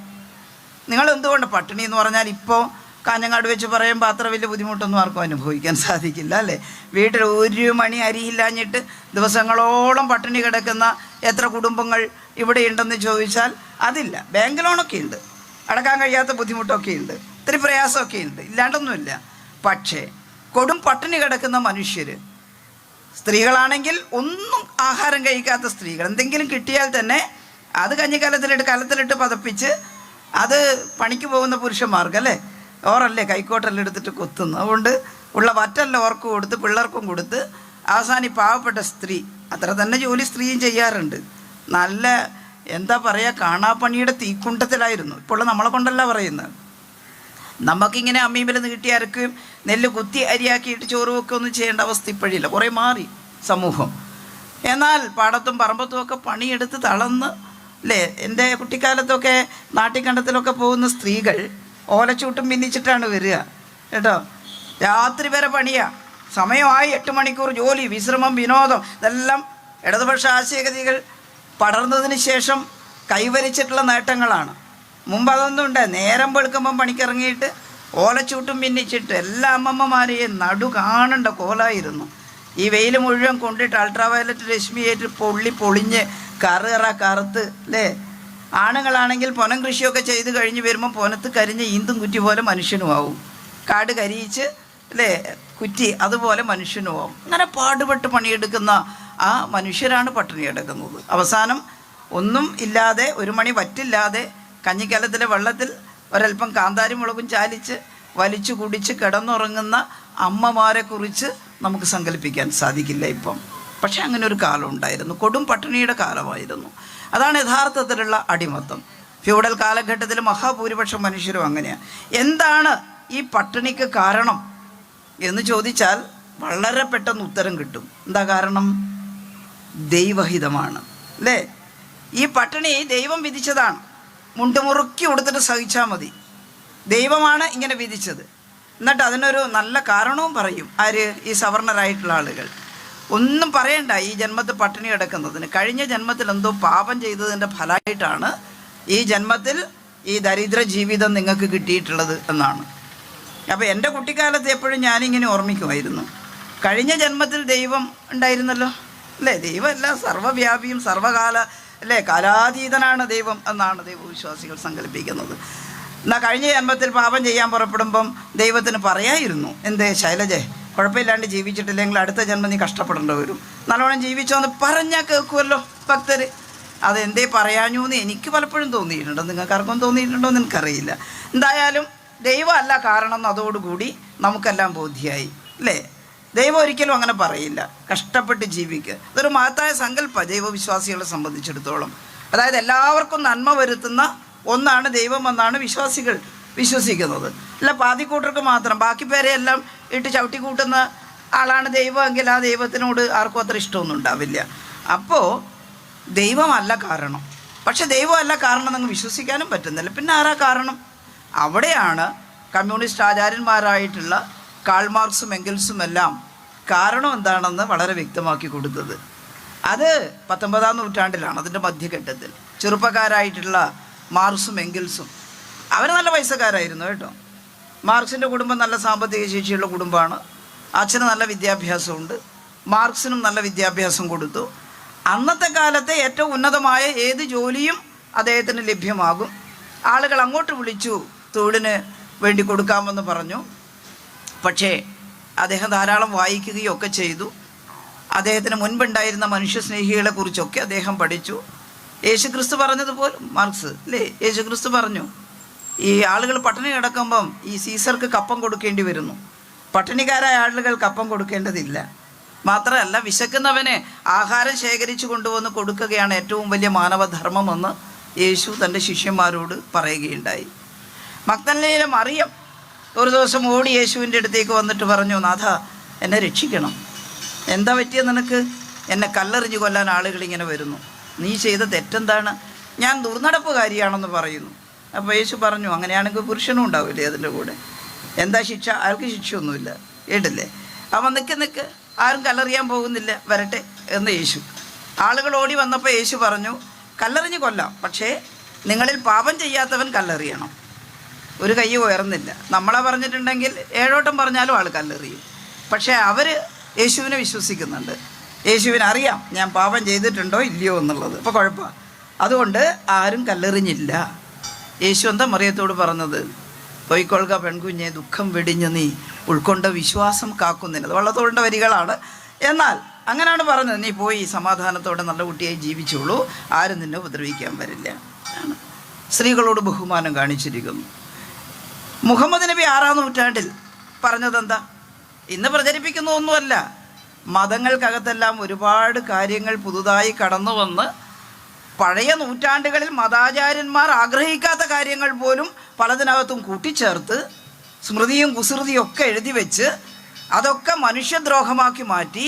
നിങ്ങൾ എന്തുകൊണ്ട് പട്ടിണി എന്ന് പറഞ്ഞാൽ ഇപ്പോൾ കാഞ്ഞങ്ങാട് വെച്ച് പറയുമ്പോൾ അത്ര വലിയ ബുദ്ധിമുട്ടൊന്നും ആർക്കും അനുഭവിക്കാൻ സാധിക്കില്ല, അല്ലേ? വീട്ടിൽ ഒരു മണി അരിയില്ലാഞ്ഞിട്ട് ദിവസങ്ങളോളം പട്ടിണി കിടക്കുന്ന എത്ര കുടുംബങ്ങൾ ഇവിടെ ഉണ്ടെന്ന് ചോദിച്ചാൽ അതില്ല. ബാങ്ക് ലോണൊക്കെ ഉണ്ട്, അടക്കാൻ കഴിയാത്ത ബുദ്ധിമുട്ടൊക്കെ ഉണ്ട്, ഇത്തിരി പ്രയാസമൊക്കെ ഉണ്ട്, ഇല്ലാണ്ടൊന്നുമില്ല. പക്ഷേ കൊടും പട്ടിണി കിടക്കുന്ന മനുഷ്യർ, സ്ത്രീകളാണെങ്കിൽ ഒന്നും ആഹാരം കഴിക്കാത്ത സ്ത്രീകൾ, എന്തെങ്കിലും കിട്ടിയാൽ തന്നെ അത് കലത്തിലിട്ട് പതപ്പിച്ച് അത് പണിക്ക് പോകുന്ന പുരുഷന്മാർക്ക്, അല്ലേ, ഓറല്ലേ കൈക്കോട്ടെല്ലാം എടുത്തിട്ട് കൊത്തുന്നു. അതുകൊണ്ട് ഉള്ള വറ്റെല്ലാം ഓർക്ക് കൊടുത്ത് പിള്ളേർക്കും കൊടുത്ത് അവസാനം പാവപ്പെട്ട സ്ത്രീ, അത്ര തന്നെ ജോലി സ്ത്രീയും ചെയ്യാറുണ്ട്. നല്ല എന്താ പറയുക, കാണാപ്പണിയുടെ തീക്കുണ്ടത്തിലായിരുന്നു. ഇപ്പോൾ നമ്മളെ കൊണ്ടല്ല പറയുന്നത്. നമുക്കിങ്ങനെ അമ്മീമിലെന്ന് കിട്ടി അരക്കുകയും നെല്ല് കുത്തി അരിയാക്കിയിട്ട് ചോറ് വെക്കുകയൊന്നും ചെയ്യേണ്ട അവസ്ഥ ഇപ്പോഴില്ല, കുറേ മാറി സമൂഹം. എന്നാൽ പാടത്തും പറമ്പത്തും ഒക്കെ പണിയെടുത്ത് തളർന്ന്, അല്ലേ, എൻ്റെ കുട്ടിക്കാലത്തൊക്കെ നാട്ടിക്കണ്ടത്തിലൊക്കെ പോകുന്ന സ്ത്രീകൾ ഓലച്ചൂട്ടും പിന്നിച്ചിട്ടാണ് വരിക കേട്ടോ. രാത്രി വരെ പണിയാണ്, സമയമായി 8 മണിക്കൂർ ജോലി, വിശ്രമം, വിനോദം, ഇതെല്ലാം ഇടതുപക്ഷ ആശയഗതികൾ പടർന്നതിന് ശേഷം കൈവരിച്ചിട്ടുള്ള നേട്ടങ്ങളാണ്. മുമ്പ് അതൊന്നും ഉണ്ട്. നേരം വെളുക്കുമ്പം പണിക്കിറങ്ങിയിട്ട് ഓലച്ചൂട്ടും പിന്നിച്ചിട്ട് എല്ലാ അമ്മമ്മമാരെയും നടു കാണേണ്ട കോലായിരുന്നു. ഈ വെയിൽ മുഴുവൻ കൊണ്ടിട്ട് അൾട്രാവയലറ്റ് രശ്മിയേറ്റ് പൊളിഞ്ഞ് കറുത്ത്, അല്ലേ? ആണുങ്ങളാണെങ്കിൽ പൊനം കൃഷിയൊക്കെ ചെയ്ത് കഴിഞ്ഞ് വരുമ്പോൾ പൊനത്ത് കരിഞ്ഞ് ഈന്തും കുറ്റി പോലെ മനുഷ്യനുമാവും. കാട് കരിയിച്ച്, അല്ലേ, കുറ്റി അതുപോലെ മനുഷ്യനുമാവും. അങ്ങനെ പാടുപെട്ട് പണിയെടുക്കുന്ന ആ മനുഷ്യരാണ് പട്ടിണി കിടക്കുന്നത്. അവസാനം ഒന്നും ഇല്ലാതെ, ഒരു മണി വറ്റില്ലാതെ കഞ്ഞിക്കലത്തിലെ വെള്ളത്തിൽ ഒരൽപ്പം കാന്താരി മുളകും ചാലിച്ച് വലിച്ചു കുടിച്ച് കിടന്നുറങ്ങുന്ന അമ്മമാരെ കുറിച്ച് നമുക്ക് സങ്കല്പിക്കാൻ സാധിക്കില്ല ഇപ്പം. പക്ഷെ അങ്ങനെ ഒരു കാലം ഉണ്ടായിരുന്നു, കൊടും പട്ടിണിയുടെ കാലമായിരുന്നു. അതാണ് യഥാർത്ഥത്തിലുള്ള അടിമത്തം. ഫ്യൂഡൽ കാലഘട്ടത്തിൽ മഹാഭൂരിപക്ഷം മനുഷ്യരും അങ്ങനെയാണ്. എന്താണ് ഈ പട്ടിണിക്ക് കാരണം എന്ന് ചോദിച്ചാൽ വളരെ പെട്ടെന്ന് ഉത്തരം കിട്ടും. എന്താ കാരണം? ദൈവഹിതമാണ്, അല്ലേ? ഈ പട്ടിണി ദൈവം വിധിച്ചതാണ്. മുണ്ടുമുറുക്കി കൊടുത്തിട്ട് സഹിച്ചാൽ മതി. ദൈവമാണ് ഇങ്ങനെ വിധിച്ചത്. എന്നിട്ട് അതിനൊരു നല്ല കാരണവും പറയും. ആര്? ഈ സവർണരായിട്ടുള്ള ആളുകൾ. ഒന്നും പറയണ്ട ഈ ജന്മത്തിൽ പട്ടിണി കിടക്കുന്നതിന്. കഴിഞ്ഞ ജന്മത്തിൽ എന്തോ പാപം ചെയ്തതിൻ്റെ ഫലമായിട്ടാണ് ഈ ജന്മത്തിൽ ഈ ദരിദ്ര ജീവിതം നിങ്ങൾക്ക് കിട്ടിയിട്ടുള്ളത് എന്നാണ്. അപ്പോൾ എൻ്റെ കുട്ടിക്കാലത്ത് എപ്പോഴും ഞാനിങ്ങനെ ഓർമ്മിക്കുമായിരുന്നു, കഴിഞ്ഞ ജന്മത്തിൽ ദൈവം ഉണ്ടായിരുന്നല്ലോ, അല്ലേ? ദൈവം എല്ലാം സർവ്വവ്യാപിയും സർവ്വകാല, അല്ലേ, കാലാതീതനാണ് ദൈവം എന്നാണ് ദൈവവിശ്വാസികൾ സങ്കല്പിക്കുന്നത്. എന്നാൽ കഴിഞ്ഞ ജന്മത്തിൽ പാപം ചെയ്യാൻ പുറപ്പെടുമ്പം ദൈവത്തിന് പറയായിരുന്നു, എന്തേ ശൈലജേ, കുഴപ്പമില്ലാണ്ട് ജീവിച്ചിട്ടില്ലെങ്കിൽ അടുത്ത ജന്മം നീ കഷ്ടപ്പെടേണ്ടി വരും, നല്ലോണം ജീവിച്ചോന്ന് പറഞ്ഞാൽ കേൾക്കുമല്ലോ ഭക്തർ. അതെന്തേ പറയാഞ്ഞു എന്ന് എനിക്ക് പലപ്പോഴും തോന്നിയിട്ടുണ്ടോ, നിങ്ങൾക്കാർക്കും തോന്നിയിട്ടുണ്ടോ എന്ന് എനിക്കറിയില്ല. എന്തായാലും ദൈവമല്ല കാരണം അതോടുകൂടി നമുക്കെല്ലാം ബോധ്യമായി, അല്ലേ? ദൈവം ഒരിക്കലും അങ്ങനെ പറയില്ല. കഷ്ടപ്പെട്ട് ജീവിക്കുക, ഇതൊരു മഹത്തായ സങ്കല്പം ദൈവവിശ്വാസികളെ സംബന്ധിച്ചിടത്തോളം. അതായത് എല്ലാവർക്കും നന്മ വരുത്തുന്ന ഒന്നാണ് ദൈവം എന്നാണ് വിശ്വാസികൾ വിശ്വസിക്കുന്നത്. അല്ല പാതിക്കൂട്ടർക്ക് മാത്രം, ബാക്കി പേരെ എല്ലാം ഇട്ട് ചവിട്ടി കൂട്ടുന്ന ആളാണ് ദൈവം എങ്കിൽ ആ ദൈവത്തിനോട് ആർക്കും അത്ര ഇഷ്ടമൊന്നും ഉണ്ടാവില്ല. അപ്പോൾ ദൈവമല്ല കാരണം. പക്ഷെ ദൈവമല്ല കാരണം നിങ്ങൾ വിശ്വസിക്കാനും പറ്റുന്നില്ല. പിന്നെ ആരാ കാരണം? അവിടെയാണ് കമ്മ്യൂണിസ്റ്റ് ആചാര്യന്മാരായിട്ടുള്ള കാൾ മാർക്സും എംഗൽസും എല്ലാം കാരണം എന്താണെന്ന് വളരെ വ്യക്തമാക്കി കൊടുത്തത്. അത് 19-ാം നൂറ്റാണ്ടിലാണ്, അതിൻ്റെ മധ്യഘട്ടത്തിൽ. ചെറുപ്പക്കാരായിട്ടുള്ള മാർക്സും എങ്കിൽസും അവർ നല്ല പൈസക്കാരായിരുന്നു കേട്ടോ. മാർക്സിൻ്റെ കുടുംബം നല്ല സാമ്പത്തിക ശേഷിയുള്ള കുടുംബമാണ്. അച്ഛന് നല്ല വിദ്യാഭ്യാസമുണ്ട്. മാർക്സിനും നല്ല വിദ്യാഭ്യാസം കൊടുത്തു. അന്നത്തെ കാലത്തെ ഏറ്റവും ഉന്നതമായ ഏത് ജോലിയും അദ്ദേഹത്തിന് ലഭ്യമാകും. ആളുകൾ അങ്ങോട്ട് വിളിച്ചു തൊഴിലിന് വേണ്ടി കൊടുക്കാമെന്ന് പറഞ്ഞു. പക്ഷേ അദ്ദേഹം ധാരാളം വായിക്കുകയും ഒക്കെ ചെയ്തു. അദ്ദേഹത്തിന് മുൻപുണ്ടായിരുന്ന മനുഷ്യസ്നേഹികളെ കുറിച്ചൊക്കെ അദ്ദേഹം പഠിച്ചു. യേശുക്രിസ്തു പറഞ്ഞതുപോലും മാർക്സ് അല്ലേ, യേശുക്രിസ്തു പറഞ്ഞു, ഈ ആളുകൾ പട്ടിണി കിടക്കുമ്പം ഈ സീസർക്ക് കപ്പം കൊടുക്കേണ്ടി വരുന്നു, പട്ടിണിക്കാരായ ആളുകൾക്ക് കപ്പം കൊടുക്കേണ്ടതില്ല. മാത്രമല്ല വിശക്കുന്നവന് ആഹാരം ശേഖരിച്ചു കൊണ്ടുവന്ന് കൊടുക്കുകയാണ് ഏറ്റവും വലിയ മാനവധർമ്മമെന്ന് യേശു തൻ്റെ ശിഷ്യന്മാരോട് പറയുകയുണ്ടായി. മഗ്ദലേയിലെ മറിയം ഒരു ദിവസം ഓടി യേശുവിൻ്റെ അടുത്തേക്ക് വന്നിട്ട് പറഞ്ഞു, നാഥ എന്നെ രക്ഷിക്കണം, എന്താ പറ്റിയത് നിനക്ക്? എന്നെ കല്ലെറിഞ്ഞു കൊല്ലാൻ ആളുകളിങ്ങനെ വരുന്നു, നീ ചെയ്ത തെറ്റെന്താണ്? ഞാൻ ദുർനടപ്പുകാരിയാണെന്ന് പറയുന്നു. അപ്പോൾ യേശു പറഞ്ഞു, അങ്ങനെയാണെങ്കിൽ പുരുഷനും ഉണ്ടാവില്ലേ അതിൻ്റെ കൂടെ, എന്താ ശിക്ഷ? അയാൾക്ക് ശിക്ഷയൊന്നുമില്ല, കേട്ടില്ലേ? അവൻ നിൽക്ക് ആരും കല്ലെറിയാൻ പോകുന്നില്ല, വരട്ടെ എന്ന് യേശു. ആളുകൾ ഓടി വന്നപ്പോൾ യേശു പറഞ്ഞു, കല്ലെറിഞ്ഞ് കൊല്ലാം, പക്ഷേ നിങ്ങളിൽ പാപം ചെയ്യാത്തവൻ കല്ലെറിയണം. ഒരു കൈ ഉയർന്നില്ല. നമ്മളെ പറഞ്ഞിട്ടുണ്ടെങ്കിൽ 7 വട്ടം പറഞ്ഞാലും ആൾ കല്ലെറിയും. പക്ഷേ അവർ യേശുവിനെ വിശ്വസിക്കുന്നുണ്ട്. യേശുവിന് അറിയാം ഞാൻ പാപം ചെയ്തിട്ടുണ്ടോ ഇല്ലയോ എന്നുള്ളത്. അപ്പോൾ കുഴപ്പമില്ല. അതുകൊണ്ട് ആരും കല്ലെറിഞ്ഞില്ല. യേശു എന്താ മറിയത്തോട് പറഞ്ഞത്? പൊയ്ക്കൊള്ളുക പെൺകുഞ്ഞെ, ദുഃഖം വെടിഞ്ഞ് നീ ഉൾക്കൊണ്ട വിശ്വാസം കാക്കുന്നില്ല. അത് വള്ളത്തോളിൻ്റെ വരികളാണ്. എന്നാൽ അങ്ങനെയാണ് പറഞ്ഞത്, നീ പോയി സമാധാനത്തോടെ നല്ല കുട്ടിയായി ജീവിച്ചോളൂ, ആരും നിന്നെ ഉപദ്രവിക്കാൻ വരില്ല. സ്ത്രീകളോട് ബഹുമാനം കാണിച്ചിരിക്കുന്നു. മുഹമ്മദ് നബി 6-ാം നൂറ്റാണ്ടിൽ പറഞ്ഞതെന്താ? ഇന്ന് പ്രചരിപ്പിക്കുന്നതൊന്നുമല്ല. മതങ്ങൾക്കകത്തെല്ലാം ഒരുപാട് കാര്യങ്ങൾ പുതുതായി കടന്നു വന്ന് പഴയ നൂറ്റാണ്ടുകളിൽ മതാചാര്യന്മാർ ആഗ്രഹിക്കാത്ത കാര്യങ്ങൾ പോലും പലതിനകത്തും കൂട്ടിച്ചേർത്ത് സ്മൃതിയും കുസൃതിയും ഒക്കെ എഴുതി വെച്ച് അതൊക്കെ മനുഷ്യദ്രോഹമാക്കി മാറ്റി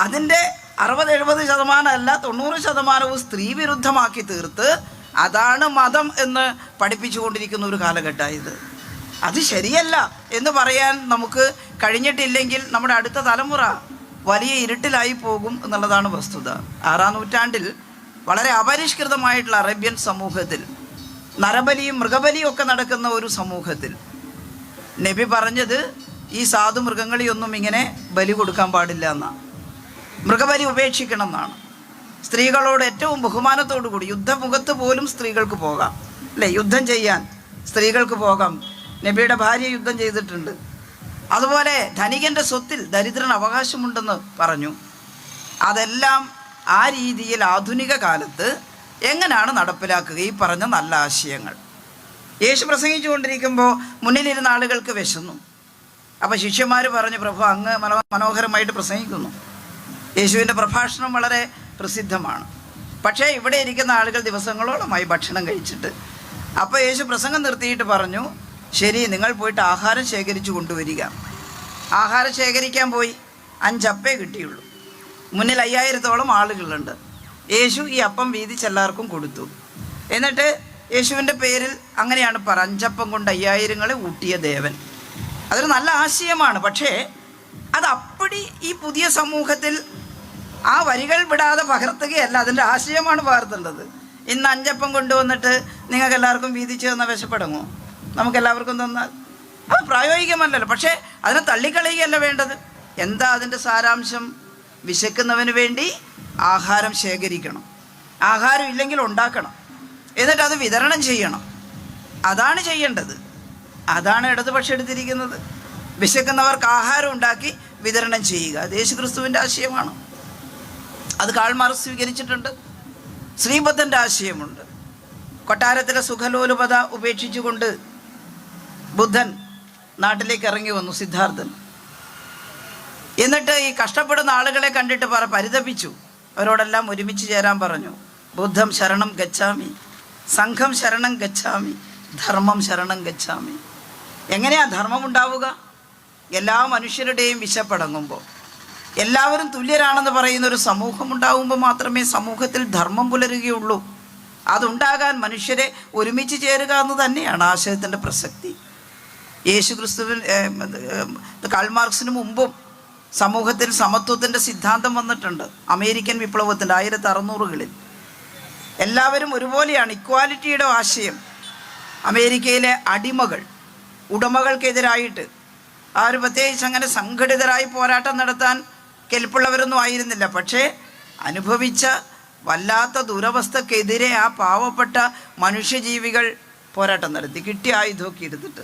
അതിൻ്റെ 60-70% അല്ല 90% സ്ത്രീ വിരുദ്ധമാക്കി തീർത്ത് അതാണ് മതം എന്ന് പഠിപ്പിച്ചുകൊണ്ടിരിക്കുന്ന ഒരു കാലഘട്ടമായത്. അത് ശരിയല്ല എന്ന് പറയാൻ നമുക്ക് കഴിഞ്ഞിട്ടില്ലെങ്കിൽ നമ്മുടെ അടുത്ത തലമുറ വലിയ ഇരുട്ടിലായി പോകും എന്നുള്ളതാണ് വസ്തുത. 6-ാം നൂറ്റാണ്ടിൽ വളരെ അപരിഷ്കൃതമായിട്ടുള്ള അറേബ്യൻ സമൂഹത്തിൽ നരബലിയും മൃഗബലിയും ഒക്കെ നടക്കുന്ന ഒരു സമൂഹത്തിൽ നബി പറഞ്ഞത് ഈ സാധു മൃഗങ്ങളെയൊന്നും ഇങ്ങനെ ബലി കൊടുക്കാൻ പാടില്ല എന്നാണ്. മൃഗബലി ഉപേക്ഷിക്കണം എന്നാണ്. സ്ത്രീകളോട് ഏറ്റവും ബഹുമാനത്തോടു കൂടി യുദ്ധമുഖത്ത് പോലും സ്ത്രീകൾക്ക് പോകാം, അല്ലേ? യുദ്ധം ചെയ്യാൻ സ്ത്രീകൾക്ക് പോകാം. നബിയുടെ ഭാര്യ യുദ്ധം ചെയ്തിട്ടുണ്ട്. അതുപോലെ ധനികൻ്റെ സ്വത്തിൽ ദരിദ്രന് അവകാശമുണ്ടെന്ന് പറഞ്ഞു. അതെല്ലാം ആ രീതിയിൽ ആധുനിക കാലത്ത് എങ്ങനെയാണ് നടപ്പിലാക്കുക? ഈ പറഞ്ഞ നല്ല ആശയങ്ങൾ യേശു പ്രസംഗിച്ചു കൊണ്ടിരിക്കുമ്പോൾ മുന്നിലിരുന്ന ആളുകൾക്ക് വിശന്നു. അപ്പോൾ ശിഷ്യന്മാർ പറഞ്ഞു, പ്രഭു അങ്ങ് മനോഹരമായിട്ട് പ്രസംഗിക്കുന്നു. യേശുവിൻ്റെ പ്രഭാഷണം വളരെ പ്രസിദ്ധമാണ്. പക്ഷേ ഇവിടെ ഇരിക്കുന്ന ആളുകൾ ദിവസങ്ങളോളമായി ഭക്ഷണം കഴിച്ചിട്ട്. അപ്പോൾ യേശു പ്രസംഗം നിർത്തിയിട്ട് പറഞ്ഞു, ശരി, നിങ്ങൾ പോയിട്ട് ആഹാരം ശേഖരിച്ചു കൊണ്ടുവരിക. ആഹാരം ശേഖരിക്കാൻ പോയി. 5 അപ്പേ കിട്ടിയുള്ളൂ. മുന്നിൽ 5000-ഓളം ആളുകളുണ്ട്. യേശു ഈ അപ്പം വീതിച്ച് എല്ലാവർക്കും കൊടുത്തു. എന്നിട്ട് യേശുവിൻ്റെ പേരിൽ അങ്ങനെയാണ് 5 അപ്പം കൊണ്ട് 5000-ങ്ങളെ ഊട്ടിയ ദേവൻ. അതൊരു നല്ല ആശയമാണ്. പക്ഷേ അത് അപ്പടി ഈ പുതിയ സമൂഹത്തിൽ ആ വരികൾ വിടാതെ പകർത്തുകയല്ല, അതിൻ്റെ ആശയമാണ് പകർത്തേണ്ടത്. ഇന്ന് 5 അപ്പം കൊണ്ടുവന്നിട്ട് നിങ്ങൾക്ക് എല്ലാവർക്കും വീതിച്ച് തന്നാൽ വിശപ്പടങ്ങുമോ? നമുക്കെല്ലാവർക്കും തന്നാൽ അത് പ്രായോഗികമല്ലല്ലോ. പക്ഷേ അതിനെ തള്ളിക്കളയുകയല്ല വേണ്ടത്. എന്താ അതിൻ്റെ സാരാംശം? വിശക്കുന്നവന് വേണ്ടി ആഹാരം ശേഖരിക്കണം, ആഹാരം ഇല്ലെങ്കിൽ ഉണ്ടാക്കണം, എന്നിട്ട് അത് വിതരണം ചെയ്യണം. അതാണ് ചെയ്യേണ്ടത്. അതാണ് ഇടതുപക്ഷം എടുത്തിരിക്കുന്നത്. വിശക്കുന്നവർക്ക് ആഹാരം ഉണ്ടാക്കി വിതരണം ചെയ്യുക. അത് യേശുക്രിസ്തുവിൻ്റെ ആശയമാണ്. അത് കാൾ മാർക്സ് സ്വീകരിച്ചിട്ടുണ്ട്. ശ്രീബുദ്ധൻ്റെ ആശയമുണ്ട്. കൊട്ടാരത്തിലെ സുഖലോലുപത ഉപേക്ഷിച്ചുകൊണ്ട് ബുദ്ധൻ നാട്ടിലേക്ക് ഇറങ്ങി വന്നു, സിദ്ധാർത്ഥൻ. എന്നിട്ട് ഈ കഷ്ടപ്പെടുന്ന ആളുകളെ കണ്ടിട്ട് പരിതപിച്ചു. അവരോടെല്ലാം ഒരുമിച്ച് ചേരാൻ പറഞ്ഞു. ബുദ്ധം ശരണം ഗച്ഛാമി, സംഘം ശരണം ഗച്ഛാമി, ധർമ്മം ശരണം ഗച്ഛാമി. എങ്ങനെയാ ധർമ്മം ഉണ്ടാവുക? എല്ലാ മനുഷ്യരുടെയും വിശപ്പടങ്ങുമ്പോൾ, എല്ലാവരും തുല്യരാണെന്ന് പറയുന്ന ഒരു സമൂഹം ഉണ്ടാകുമ്പോൾ മാത്രമേ സമൂഹത്തിൽ ധർമ്മം പുലരുകയുള്ളൂ. അതുണ്ടാകാൻ മനുഷ്യരെ ഒരുമിച്ച് ചേരുക എന്ന് തന്നെയാണ് ആശയത്തിൻ്റെ പ്രസക്തി. യേശുക്രിസ്തുവിൻ കാൾ മാർക്സിന് മുമ്പും സമൂഹത്തിൽ സമത്വത്തിൻ്റെ സിദ്ധാന്തം വന്നിട്ടുണ്ട്. അമേരിക്കൻ വിപ്ലവത്തിൻ്റെ 1600കളിൽ എല്ലാവരും ഒരുപോലെയാണ്, ഇക്വാലിറ്റിയുടെ ആശയം. അമേരിക്കയിലെ അടിമകൾ ഉടമകൾക്കെതിരായിട്ട് അവർ പ്രത്യേകിച്ച് അങ്ങനെ സംഘടിതരായി പോരാട്ടം നടത്താൻ കെൽപ്പുള്ളവരൊന്നും ആയിരുന്നില്ല. പക്ഷേ അനുഭവിച്ച വല്ലാത്ത ദുരവസ്ഥക്കെതിരെ ആ പാവപ്പെട്ട മനുഷ്യജീവികൾ പോരാട്ടം നടത്തി, കിട്ടിയ ആയുധമൊക്കെ എടുത്തിട്ട്.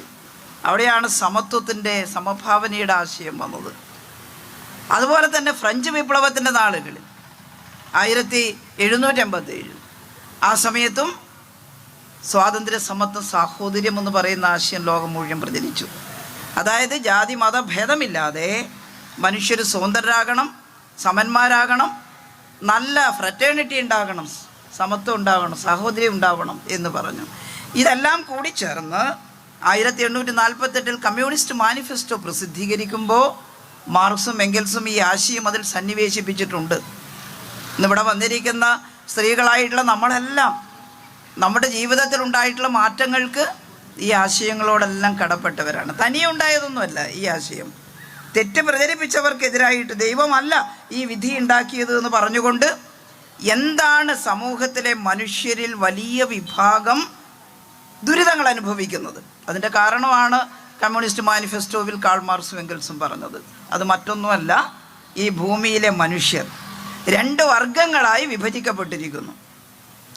അവിടെയാണ് സമത്വത്തിൻ്റെ, സമഭാവനയുടെ ആശയം വന്നത്. അതുപോലെ തന്നെ ഫ്രഞ്ച് വിപ്ലവത്തിൻ്റെ നാളുകളിൽ 1787 ആ സമയത്തും സ്വാതന്ത്ര്യ, സമത്വം, സാഹോദര്യം എന്ന് പറയുന്ന ആശയം ലോകം മുഴുവൻ പ്രചരിച്ചു. അതായത് ജാതി മത ഭേദമില്ലാതെ മനുഷ്യർ സ്വതന്ത്രരാകണം, സമന്മാരാകണം, നല്ല ഫ്രറ്റേണിറ്റി ഉണ്ടാകണം, സമത്വം ഉണ്ടാകണം, സാഹോദര്യം ഉണ്ടാവണം എന്ന് പറഞ്ഞു. ഇതെല്ലാം കൂടി ചേർന്ന് 1848 കമ്മ്യൂണിസ്റ്റ് മാനിഫെസ്റ്റോ പ്രസിദ്ധീകരിക്കുമ്പോൾ മാർക്സും എംഗൽസും ഈ ആശയം അതിൽ സന്നിവേശിപ്പിച്ചിട്ടുണ്ട്. ഇന്നിവിടെ വന്നിരിക്കുന്ന സ്ത്രീകളായിട്ടുള്ള നമ്മളെല്ലാം നമ്മുടെ ജീവിതത്തിൽ ഉണ്ടായിട്ടുള്ള മാറ്റങ്ങൾക്ക് ഈ ആശയങ്ങളോടെല്ലാം കടപ്പെട്ടവരാണ്. തനിയെ ഉണ്ടായതൊന്നുമല്ല ഈ ആശയം. തെറ്റ് പ്രചരിപ്പിച്ചവർക്കെതിരായിട്ട് ദൈവമല്ല ഈ വിധി ഉണ്ടാക്കിയത് എന്ന് പറഞ്ഞുകൊണ്ട് എന്താണ് സമൂഹത്തിലെ മനുഷ്യരിൽ വലിയ വിഭാഗം ദുരിതങ്ങൾ അനുഭവിക്കുന്നത്, അതിൻ്റെ കാരണമാണ് കമ്മ്യൂണിസ്റ്റ് മാനിഫെസ്റ്റോവിൽ കാൾ മാർക്സും എംഗൽസും പറഞ്ഞത്. അത് മറ്റൊന്നുമല്ല, ഈ ഭൂമിയിലെ മനുഷ്യർ 2 വർഗങ്ങളായി വിഭജിക്കപ്പെട്ടിരിക്കുന്നു.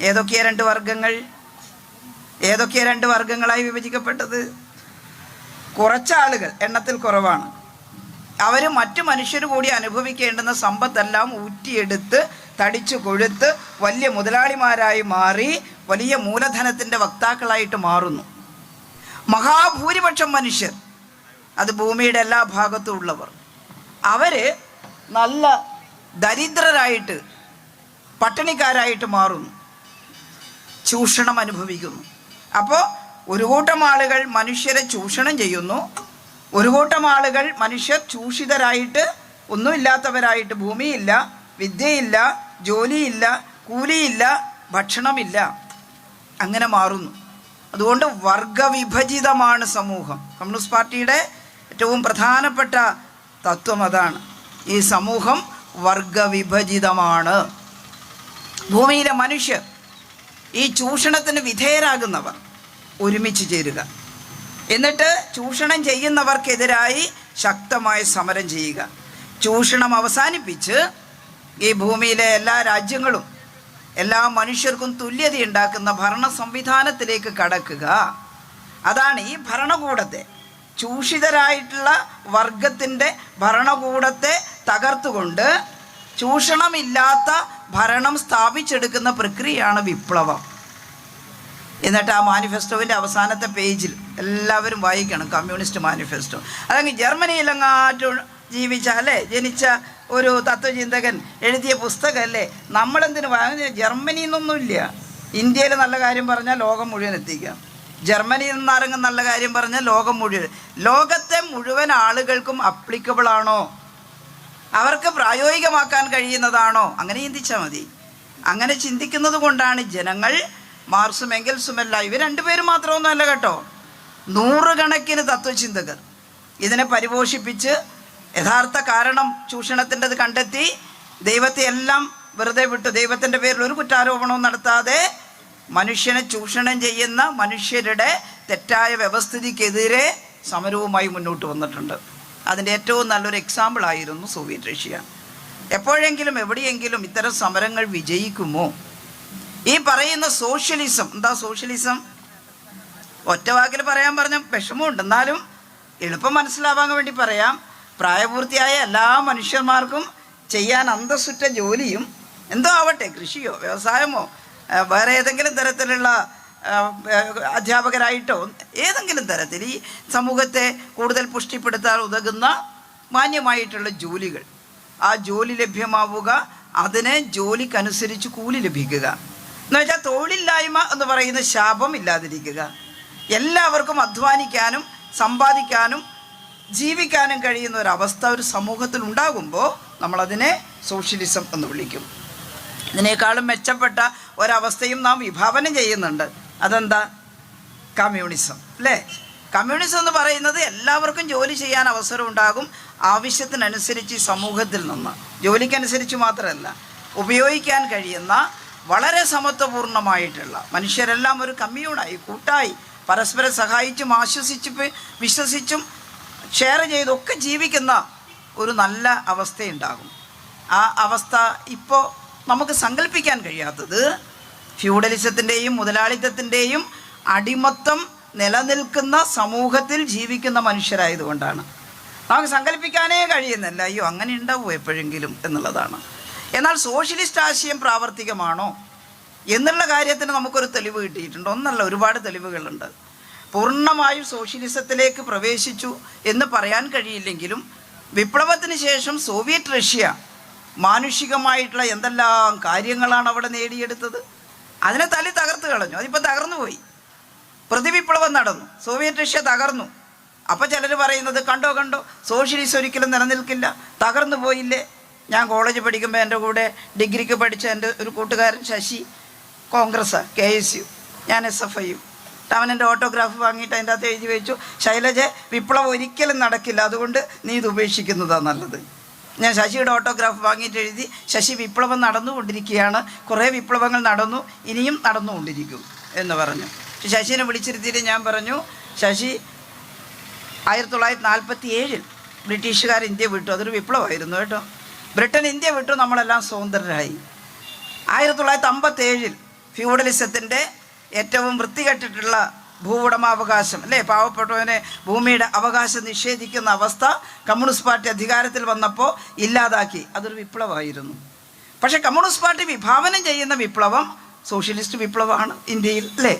ഏതൊക്കെയാണ് 2 വർഗങ്ങൾ? ഏതൊക്കെയാണ് 2 വർഗങ്ങളായി വിഭജിക്കപ്പെട്ടത്? കുറച്ചാളുകൾ, എണ്ണത്തിൽ കുറവാണ്, അവർ മറ്റു മനുഷ്യർ കൂടി അനുഭവിക്കേണ്ടുന്ന സമ്പത്തെല്ലാം ഊറ്റിയെടുത്ത് തടിച്ചു കൊഴുത്ത് വലിയ മുതലാളിമാരായി മാറി വലിയ മൂലധനത്തിൻ്റെ വക്താക്കളായിട്ട് മാറുന്നു. മഹാഭൂരിപക്ഷം മനുഷ്യർ, അത് ഭൂമിയുടെ എല്ലാ ഭാഗത്തും ഉള്ളവർ, അവർ നല്ല ദരിദ്രരായിട്ട്, പട്ടിണിക്കാരായിട്ട് മാറുന്നു, ചൂഷണം അനുഭവിക്കുന്നു. അപ്പോൾ ഒരു കൂട്ടം ആളുകൾ മനുഷ്യരെ ചൂഷണം ചെയ്യുന്നു, ഒരു കൂട്ടം ആളുകൾ മനുഷ്യർ ചൂഷിതരായിട്ട്, ഒന്നുമില്ലാത്തവരായിട്ട്, ഭൂമിയില്ല, വിദ്യയില്ല, ജോലിയില്ല, കൂലിയില്ല, ഭക്ഷണമില്ല, അങ്ങനെ മാറുന്നു. അതുകൊണ്ട് വർഗവിഭജിതമാണ് സമൂഹം. കമ്മ്യൂണിസ്റ്റ് പാർട്ടിയുടെ ഏറ്റവും പ്രധാനപ്പെട്ട തത്വം അതാണ്. ഈ സമൂഹം വർഗവിഭജിതമാണ്. ഭൂമിയിലെ മനുഷ്യർ, ഈ ചൂഷണത്തിന് വിധേയരാകുന്നവർ ഒരുമിച്ച് ചേരുക, എന്നിട്ട് ചൂഷണം ചെയ്യുന്നവർക്കെതിരായി ശക്തമായ സമരം ചെയ്യുക, ചൂഷണം അവസാനിപ്പിച്ച് ഈ ഭൂമിയിലെ എല്ലാ രാജ്യങ്ങളും എല്ലാ മനുഷ്യർക്കും തുല്യതയുണ്ടാക്കുന്ന ഭരണ സംവിധാനത്തിലേക്ക് കടക്കുക. അതാണ് ഈ ഭരണകൂടത്തെ, ചൂഷിതരായിട്ടുള്ള വർഗത്തിൻ്റെ ഭരണകൂടത്തെ തകർത്തുകൊണ്ട് ചൂഷണമില്ലാത്ത ഭരണം സ്ഥാപിച്ചെടുക്കുന്ന പ്രക്രിയയാണ് വിപ്ലവം. എന്നിട്ട് ആ മാനിഫെസ്റ്റോവിൻ്റെ അവസാനത്തെ പേജിൽ എല്ലാവരും വായിക്കണം കമ്മ്യൂണിസ്റ്റ് മാനിഫെസ്റ്റോ. അതങ്ങ് ജർമ്മനിയിലെങ്ങാറ്റും ജനിച്ച ഒരു തത്വചിന്തകൻ എഴുതിയ പുസ്തകമല്ലേ. നമ്മളെന്തിനു വാങ്ങുന്ന? ജർമ്മനിയിൽ നിന്നൊന്നുമില്ല. ഇന്ത്യയിൽ നല്ല കാര്യം പറഞ്ഞാൽ ലോകം മുഴുവൻ എത്തിക്കാം, ജർമ്മനിയിൽ നിന്നാരെങ്കിലും നല്ല കാര്യം പറഞ്ഞാൽ ലോകം മുഴുവൻ. ലോകത്തെ മുഴുവൻ ആളുകൾക്കും അപ്ലിക്കബിൾ ആണോ, അവർക്ക് പ്രായോഗികമാക്കാൻ കഴിയുന്നതാണോ, അങ്ങനെ ചിന്തിച്ചാൽ മതി. അങ്ങനെ ചിന്തിക്കുന്നത് കൊണ്ടാണ് ജനങ്ങൾ, മാർക്സും എംഗൽസുമല്ല, ഇവർ 2 പേരും മാത്രമൊന്നുമല്ല കേട്ടോ, 100 കണക്കിന് തത്വചിന്തകർ ഇതിനെ പരിപോഷിപ്പിച്ച് യഥാർത്ഥ കാരണം ചൂഷണത്തിൻ്റെത് കണ്ടെത്തി ദൈവത്തെ എല്ലാം വെറുതെ വിട്ടു, ദൈവത്തിൻ്റെ പേരിൽ ഒരു കുറ്റാരോപണവും നടത്താതെ മനുഷ്യനെ ചൂഷണം ചെയ്യുന്ന മനുഷ്യരുടെ തെറ്റായ വ്യവസ്ഥിതിക്കെതിരെ സമരവുമായി മുന്നോട്ട് വന്നിട്ടുണ്ട്. അതിൻ്റെ ഏറ്റവും നല്ലൊരു എക്സാമ്പിളായിരുന്നു സോവിയറ്റ് റഷ്യ. എപ്പോഴെങ്കിലും എവിടെയെങ്കിലും ഇത്തരം സമരങ്ങൾ വിജയിക്കുമോ? ഈ പറയുന്ന സോഷ്യലിസം, എന്താ സോഷ്യലിസം? ഒറ്റ വാക്കിൽ പറയാൻ പറഞ്ഞ വിഷമമുണ്ട്, എന്നാലും എളുപ്പം മനസ്സിലാവാൻ വേണ്ടി പറയാം. പ്രായപൂർത്തിയായ എല്ലാ മനുഷ്യന്മാർക്കും ചെയ്യാൻ അന്തസ്സുറ്റ ജോലിയും എന്തോ ആവട്ടെ, കൃഷിയോ വ്യവസായമോ വേറെ ഏതെങ്കിലും തരത്തിലുള്ള അധ്യാപകരായിട്ടോ ഏതെങ്കിലും തരത്തിൽ ഈ സമൂഹത്തെ കൂടുതൽ പുഷ്ടിപ്പെടുത്താൻ ഉതകുന്ന മാന്യമായിട്ടുള്ള ജോലികൾ, ആ ജോലി ലഭ്യമാവുക, അതിന് ജോലിക്കനുസരിച്ച് കൂലി ലഭിക്കുക. എന്ന് വെച്ചാൽ തൊഴിലില്ലായ്മ എന്ന് പറയുന്ന ശാപം ഇല്ലാതിരിക്കുക. എല്ലാവർക്കും അധ്വാനിക്കാനും സമ്പാദിക്കാനും ജീവിക്കാനും കഴിയുന്ന ഒരവസ്ഥ ഒരു സമൂഹത്തിൽ ഉണ്ടാകുമ്പോൾ നമ്മളതിനെ സോഷ്യലിസം എന്ന് വിളിക്കും. ഇതിനേക്കാളും മെച്ചപ്പെട്ട ഒരവസ്ഥയും നാം വിഭാവനം ചെയ്യുന്നുണ്ട്. അതെന്താ? കമ്മ്യൂണിസം അല്ലേ? കമ്മ്യൂണിസം എന്ന് പറയുന്നത് എല്ലാവർക്കും ജോലി ചെയ്യാൻ അവസരം ഉണ്ടാകും, ആവശ്യത്തിനനുസരിച്ച് സമൂഹത്തിൽ നിന്ന്, ജോലിക്കനുസരിച്ച് മാത്രമല്ല, ഉപയോഗിക്കാൻ കഴിയുന്ന വളരെ സമത്വപൂർണ്ണമായിട്ടുള്ള മനുഷ്യരെല്ലാം ഒരു കമ്മ്യൂണായി, കൂട്ടായി, പരസ്പരം സഹായിച്ചും വിശ്വസിച്ചും ഷെയർ ചെയ്തൊക്കെ ജീവിക്കുന്ന ഒരു നല്ല അവസ്ഥയുണ്ടാകും. ആ അവസ്ഥ ഇപ്പോൾ നമുക്ക് സങ്കല്പിക്കാൻ കഴിയാത്തത് ഫ്യൂഡലിസത്തിൻ്റെയും മുതലാളിത്തത്തിൻ്റെയും അടിമത്തം നിലനിൽക്കുന്ന സമൂഹത്തിൽ ജീവിക്കുന്ന മനുഷ്യരായതുകൊണ്ടാണ്. നമുക്ക് സങ്കല്പിക്കാനേ കഴിയുന്നില്ല, അയ്യോ അങ്ങനെ ഉണ്ടാവുമോ എപ്പോഴെങ്കിലും എന്നുള്ളതാണ്. എന്നാൽ സോഷ്യലിസ്റ്റ് ആശയം പ്രാവർത്തികമാണോ എന്നുള്ള കാര്യത്തിന് നമുക്കൊരു തെളിവ് കിട്ടിയിട്ടുണ്ട്. ഒന്നല്ല, ഒരുപാട് തെളിവുകളുണ്ട്. പൂർണ്ണമായും സോഷ്യലിസത്തിലേക്ക് പ്രവേശിച്ചു എന്ന് പറയാൻ കഴിയില്ലെങ്കിലും വിപ്ലവത്തിന് ശേഷം സോവിയറ്റ് റഷ്യ മാനുഷികമായിട്ടുള്ള എന്തെല്ലാം കാര്യങ്ങളാണ് അവിടെ നേടിയെടുത്തത്. അതിനെ തകർത്ത് കളഞ്ഞു. അതിപ്പോൾ തകർന്നു പോയി. പ്രതിവിപ്ലവം നടന്നു, സോവിയറ്റ് റഷ്യ തകർന്നു. അപ്പോൾ ചിലർ പറയുന്നത് കണ്ടോ സോഷ്യലിസം ഒരിക്കലും നിലനിൽക്കില്ല, തകർന്നു പോയില്ലേ. ഞാൻ കോളേജ് പഠിക്കുമ്പോൾ എൻ്റെ കൂടെ ഡിഗ്രിക്ക് പഠിച്ച എൻ്റെ ഒരു കൂട്ടുകാരൻ ശശി കോൺഗ്രസ്, KSU, ഞാൻ SFI. അവൻ എൻ്റെ ഓട്ടോഗ്രാഫ് വാങ്ങിയിട്ട് അതിൻ്റെ അകത്ത് എഴുതി വെച്ചു, ശൈലജ വിപ്ലവം ഒരിക്കലും നടക്കില്ല, അതുകൊണ്ട് നീ ഇത് ഉപേക്ഷിക്കുന്നതാണ് നല്ലത്. ഞാൻ ശശിയുടെ ഓട്ടോഗ്രാഫ് വാങ്ങിയിട്ട് എഴുതി, ശശി വിപ്ലവം നടന്നുകൊണ്ടിരിക്കുകയാണ്, കുറേ വിപ്ലവങ്ങൾ നടന്നു, ഇനിയും നടന്നുകൊണ്ടിരിക്കും എന്ന് പറഞ്ഞു. ശശിനെ വിളിച്ചിരുത്തിയിട്ട് ഞാൻ പറഞ്ഞു, ശശി 1947 ബ്രിട്ടീഷുകാർ ഇന്ത്യ വിട്ടു, അതൊരു വിപ്ലവമായിരുന്നു കേട്ടോ. ബ്രിട്ടൻ ഇന്ത്യ വിട്ടു, നമ്മളെല്ലാം സ്വതന്ത്രരായി. 1957 ഫ്യൂഡലിസത്തിൻ്റെ ഏറ്റവും വൃത്തികെട്ടിട്ടുള്ള ഭൂവുടമാവകാശം അല്ലേ, പാവപ്പെട്ടവനെ ഭൂമിയുടെ അവകാശം നിഷേധിക്കുന്ന അവസ്ഥ കമ്മ്യൂണിസ്റ്റ് പാർട്ടി അധികാരത്തിൽ വന്നപ്പോൾ ഇല്ലാതാക്കി. അതൊരു വിപ്ലവമായിരുന്നു. പക്ഷേ കമ്മ്യൂണിസ്റ്റ് പാർട്ടി വിഭാവനം ചെയ്യുന്ന വിപ്ലവം സോഷ്യലിസ്റ്റ് വിപ്ലവമാണ് ഇന്ത്യയിൽ അല്ലേ.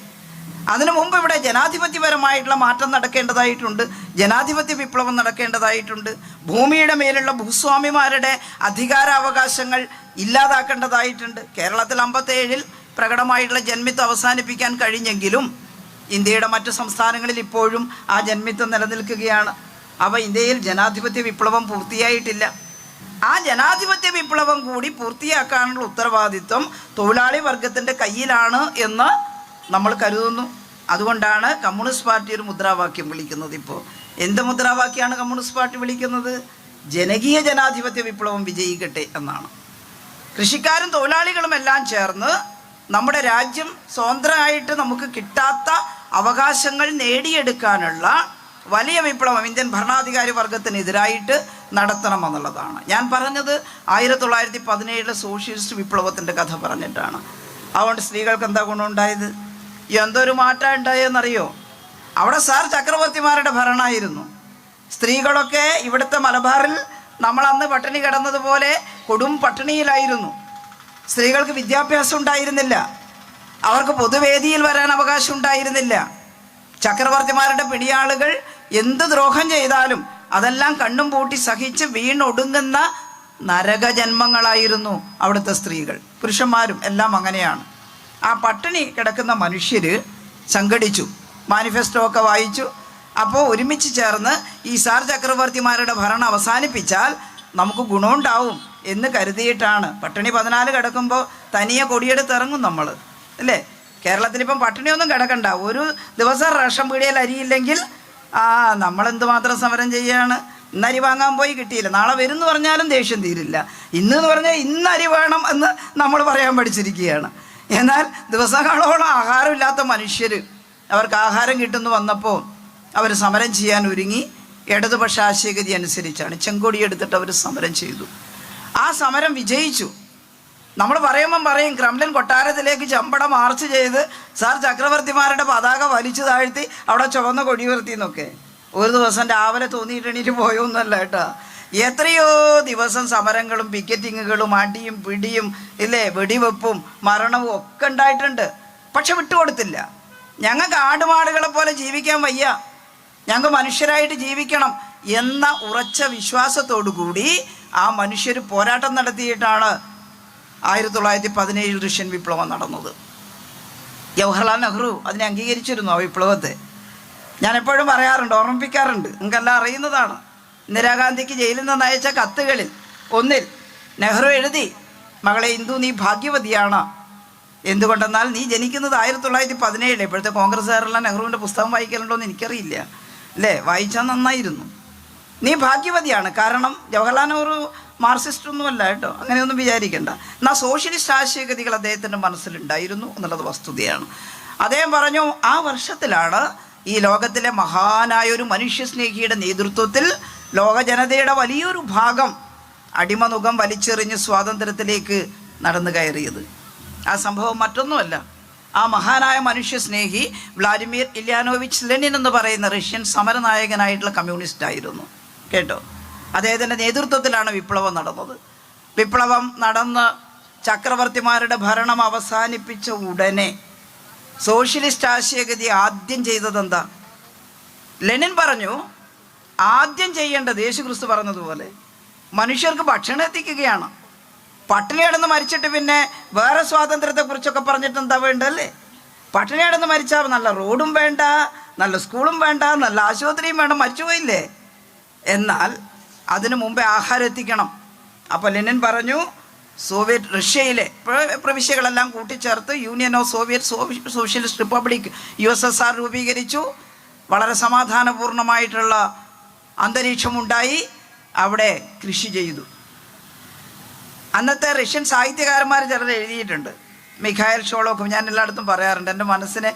അതിനു മുമ്പ് ഇവിടെ ജനാധിപത്യപരമായിട്ടുള്ള മാറ്റം നടക്കേണ്ടതായിട്ടുണ്ട്, ജനാധിപത്യ വിപ്ലവം നടക്കേണ്ടതായിട്ടുണ്ട്, ഭൂമിയുടെ മേലുള്ള ഭൂസ്വാമിമാരുടെ അധികാരാവകാശങ്ങൾ ഇല്ലാതാക്കേണ്ടതായിട്ടുണ്ട്. കേരളത്തിൽ 57 പ്രകടമായിട്ടുള്ള ജന്മിത്വം അവസാനിപ്പിക്കാൻ കഴിഞ്ഞെങ്കിലും ഇന്ത്യയുടെ മറ്റു സംസ്ഥാനങ്ങളിൽ ഇപ്പോഴും ആ ജന്മിത്വം നിലനിൽക്കുകയാണ്. അപ്പോൾ ഇന്ത്യയിൽ ജനാധിപത്യ വിപ്ലവം പൂർത്തിയായിട്ടില്ല. ആ ജനാധിപത്യ വിപ്ലവം കൂടി പൂർത്തിയാക്കാനുള്ള ഉത്തരവാദിത്വം തൊഴിലാളി വർഗത്തിൻ്റെ കയ്യിലാണ് എന്ന് നമ്മൾ കരുതുന്നു. അതുകൊണ്ടാണ് കമ്മ്യൂണിസ്റ്റ് പാർട്ടി ഒരു മുദ്രാവാക്യം വിളിക്കുന്നത്. ഇപ്പോൾ എന്ത് മുദ്രാവാക്യമാണ് കമ്മ്യൂണിസ്റ്റ് പാർട്ടി വിളിക്കുന്നത്? ജനകീയ ജനാധിപത്യ വിപ്ലവം വിജയിക്കട്ടെ എന്നാണ്. കൃഷിക്കാരും തൊഴിലാളികളും എല്ലാം ചേർന്ന് നമ്മുടെ രാജ്യം സ്വതന്ത്രമായിട്ട് നമുക്ക് കിട്ടാത്ത അവകാശങ്ങൾ നേടിയെടുക്കാനുള്ള വലിയ വിപ്ലവം ഇന്ത്യൻ ഭരണാധികാരി വർഗത്തിനെതിരായിട്ട് നടത്തണമെന്നുള്ളതാണ്. ഞാൻ പറഞ്ഞത് 1917 സോഷ്യലിസ്റ്റ് വിപ്ലവത്തിൻ്റെ കഥ പറഞ്ഞിട്ടാണ്. അതുകൊണ്ട് സ്ത്രീകൾക്ക് എന്താ ഗുണമുണ്ടായത്? എന്തൊരു മാറ്റം ഉണ്ടായെന്നറിയോ? അവിടെ സാർ ചക്രവർത്തിമാരുടെ ഭരണമായിരുന്നു. സ്ത്രീകളൊക്കെ ഇവിടുത്തെ മലബാറിൽ നമ്മൾ അന്ന് പട്ടിണി കിടന്നതുപോലെ കൊടും പട്ടിണിയിലായിരുന്നു. സ്ത്രീകൾക്ക് വിദ്യാഭ്യാസം ഉണ്ടായിരുന്നില്ല, അവർക്ക് പൊതുവേദിയിൽ വരാൻ അവകാശം ഉണ്ടായിരുന്നില്ല. ചക്രവർത്തിമാരുടെ പിടിയാളുകൾ എന്ത് ദ്രോഹം ചെയ്താലും അതെല്ലാം കണ്ണും പൂട്ടി സഹിച്ച് വീണൊടുങ്ങുന്ന നരകജന്മങ്ങളായിരുന്നു അവിടുത്തെ സ്ത്രീകൾ. പുരുഷന്മാരും എല്ലാം അങ്ങനെയാണ്. ആ പട്ടിണി കിടക്കുന്ന മനുഷ്യർ സംഘടിച്ചു, മാനിഫെസ്റ്റോ ഒക്കെ വായിച്ചു. അപ്പോൾ ഒരുമിച്ച് ചേർന്ന് ഈ സാർ ചക്രവർത്തിമാരുടെ ഭരണം അവസാനിപ്പിച്ചാൽ നമുക്ക് ഗുണമുണ്ടാവും എന്ന് കരുതിയിട്ടാണ്. പട്ടിണി 14 കിടക്കുമ്പോൾ തനിയെ കൊടിയെടുത്തിറങ്ങും നമ്മൾ അല്ലേ. കേരളത്തിലിപ്പം പട്ടിണിയൊന്നും കിടക്കണ്ട, ഒരു ദിവസം റേഷൻ പീടികയിൽ അരിയില്ലെങ്കിൽ നമ്മളെന്തുമാത്രം സമരം ചെയ്യുകയാണ്. ഇന്ന് അരി വാങ്ങാൻ പോയി കിട്ടിയില്ല, നാളെ വരും എന്ന് പറഞ്ഞാലും ദേഷ്യം തീരില്ല. എന്ന് പറഞ്ഞാൽ ഇന്ന് അരി വേണം എന്ന് നമ്മൾ പറയാൻ പഠിച്ചിരിക്കുകയാണ്. എന്നാൽ ദിവസങ്ങളോളം ആഹാരമില്ലാത്ത മനുഷ്യർ, അവർക്ക് ആഹാരം കിട്ടുന്നു വന്നപ്പോൾ അവർ സമരം ചെയ്യാൻ ഒരുങ്ങി. ഇടതുപക്ഷ ആശയഗതി അനുസരിച്ചാണ് ചെങ്കൊടി എടുത്തിട്ട് അവർ സമരം ചെയ്തു. ആ സമരം വിജയിച്ചു. നമ്മൾ പറയുമ്പം പറയും ക്രെംലിൻ കൊട്ടാരത്തിലേക്ക് ചമ്പട മാർച്ച് ചെയ്ത് സാർ ചക്രവർത്തിമാരുടെ പതാക വലിച്ചു താഴ്ത്തി അവിടെ ചുവന്ന കൊടി ഉയർത്തി എന്നൊക്കെ. ഒരു ദിവസം രാവിലെ തോന്നിയിട്ട് എണീറ്റ് പോയൊന്നുമല്ല കേട്ടോ. എത്രയോ ദിവസം സമരങ്ങളും പിക്കറ്റിങ്ങുകളും അടിയും പിടിയും ഇല്ലേ, വെടിവെപ്പും മരണവും ഒക്കെ ഉണ്ടായിട്ടുണ്ട്. പക്ഷെ വിട്ടുകൊടുത്തില്ല. ഞങ്ങൾക്ക് ആടുമാടുകളെ പോലെ ജീവിക്കാൻ വയ്യ, ഞങ്ങൾക്ക് മനുഷ്യരായിട്ട് ജീവിക്കണം എന്ന ഉറച്ച വിശ്വാസത്തോടു കൂടി ആ മനുഷ്യർ പോരാട്ടം നടത്തിയിട്ടാണ് 1917 റഷ്യൻ വിപ്ലവം നടന്നത്. ജവഹർലാൽ നെഹ്റു അതിനെ അംഗീകരിച്ചിരുന്നു, ആ വിപ്ലവത്തെ. ഞാൻ എപ്പോഴും പറയാറുണ്ട്, ഓർമ്മിപ്പിക്കാറുണ്ട്, നിങ്ങൾക്കെല്ലാം അറിയുന്നതാണ്. ഇന്ദിരാഗാന്ധിക്ക് ജയിലിൽ നിന്ന് അയച്ച കത്തുകളിൽ ഒന്നിൽ നെഹ്റു എഴുതി, മകളെ ഇന്ദു നീ ഭാഗ്യവതിയാണ്. എന്തുകൊണ്ടെന്നാൽ നീ ജനിക്കുന്നത് 1917. ഇപ്പോഴത്തെ കോൺഗ്രസ്സുകാരെല്ലാം നെഹ്റുവിൻ്റെ പുസ്തകം വായിക്കലുണ്ടോ എന്ന് എനിക്കറിയില്ല. അല്ലേ? വായിച്ചാൽ നന്നായിരുന്നു. നീ ഭാഗ്യവതിയാണ്. കാരണം ജവഹർലാൽ നെഹ്റു മാർക്സിസ്റ്റ് ഒന്നുമല്ല കേട്ടോ, അങ്ങനെയൊന്നും വിചാരിക്കണ്ട. എന്നാൽ സോഷ്യലിസ്റ്റ് ആശയഗതികൾ അദ്ദേഹത്തിൻ്റെ മനസ്സിലുണ്ടായിരുന്നു എന്നുള്ളത് വസ്തുതയാണ്. അദ്ദേഹം പറഞ്ഞു, ആ വർഷത്തിലാണ് ഈ ലോകത്തിലെ മഹാനായ ഒരു മനുഷ്യസ്നേഹിയുടെ നേതൃത്വത്തിൽ ലോക ജനതയുടെ വലിയൊരു ഭാഗം അടിമനുഖം വലിച്ചെറിഞ്ഞ് സ്വാതന്ത്ര്യത്തിലേക്ക് നടന്നു കയറിയത്. ആ സംഭവം മറ്റൊന്നുമല്ല, ആ മഹാനായ മനുഷ്യസ്നേഹി വ്ളാഡിമിർ ഇല്യാനോവിച്ച് ലെനിൻ എന്ന് പറയുന്ന റഷ്യൻ സമരനായകനായിട്ടുള്ള കമ്മ്യൂണിസ്റ്റ് ആയിരുന്നു കേട്ടോ. അദ്ദേഹത്തിൻ്റെ നേതൃത്വത്തിലാണ് വിപ്ലവം നടന്നത്. വിപ്ലവം നടന്ന് ചക്രവർത്തിമാരുടെ ഭരണം അവസാനിപ്പിച്ച ഉടനെ സോഷ്യലിസ്റ്റ് ആശയഗതി ആദ്യം ചെയ്തതെന്താ? ലെനിൻ പറഞ്ഞു, ആദ്യം ചെയ്യേണ്ടത് യേശുക്രിസ്തു പറഞ്ഞതുപോലെ മനുഷ്യർക്ക് ഭക്ഷണം എത്തിക്കുകയാണ്. പട്ടിണി കിടന്ന് മരിച്ചിട്ട് പിന്നെ വേറെ സ്വാതന്ത്ര്യത്തെക്കുറിച്ചൊക്കെ പറഞ്ഞിട്ട് എന്താ വേണ്ടല്ലേ? പട്ടിണി കിടന്ന് മരിച്ചാൽ നല്ല റോഡും വേണ്ട, നല്ല സ്കൂളും വേണ്ട, നല്ല ആശുപത്രിയും വേണ്ട, മരിച്ചുപോയില്ലേ? എന്നാൽ അതിനു മുമ്പേ ആഹാരം എത്തിക്കണം. അപ്പോൾ ലെനിൻ പറഞ്ഞു, സോവിയറ്റ് റഷ്യയിലെ പ്രവിശ്യകളെല്ലാം കൂട്ടിച്ചേർത്ത് union of Soviet socialist republic USSR രൂപീകരിച്ചു. വളരെ സമാധാനപൂർണമായിട്ടുള്ള അന്തരീക്ഷമുണ്ടായി. അവിടെ കൃഷി ചെയ്തു. അന്നത്തെ റഷ്യൻ സാഹിത്യകാരന്മാർ ചിലർ എഴുതിയിട്ടുണ്ട്. മിഖായൽ ഷോളോക്കും ഞാൻ എല്ലായിടത്തും പറയാറുണ്ട്, എൻ്റെ മനസ്സിനെ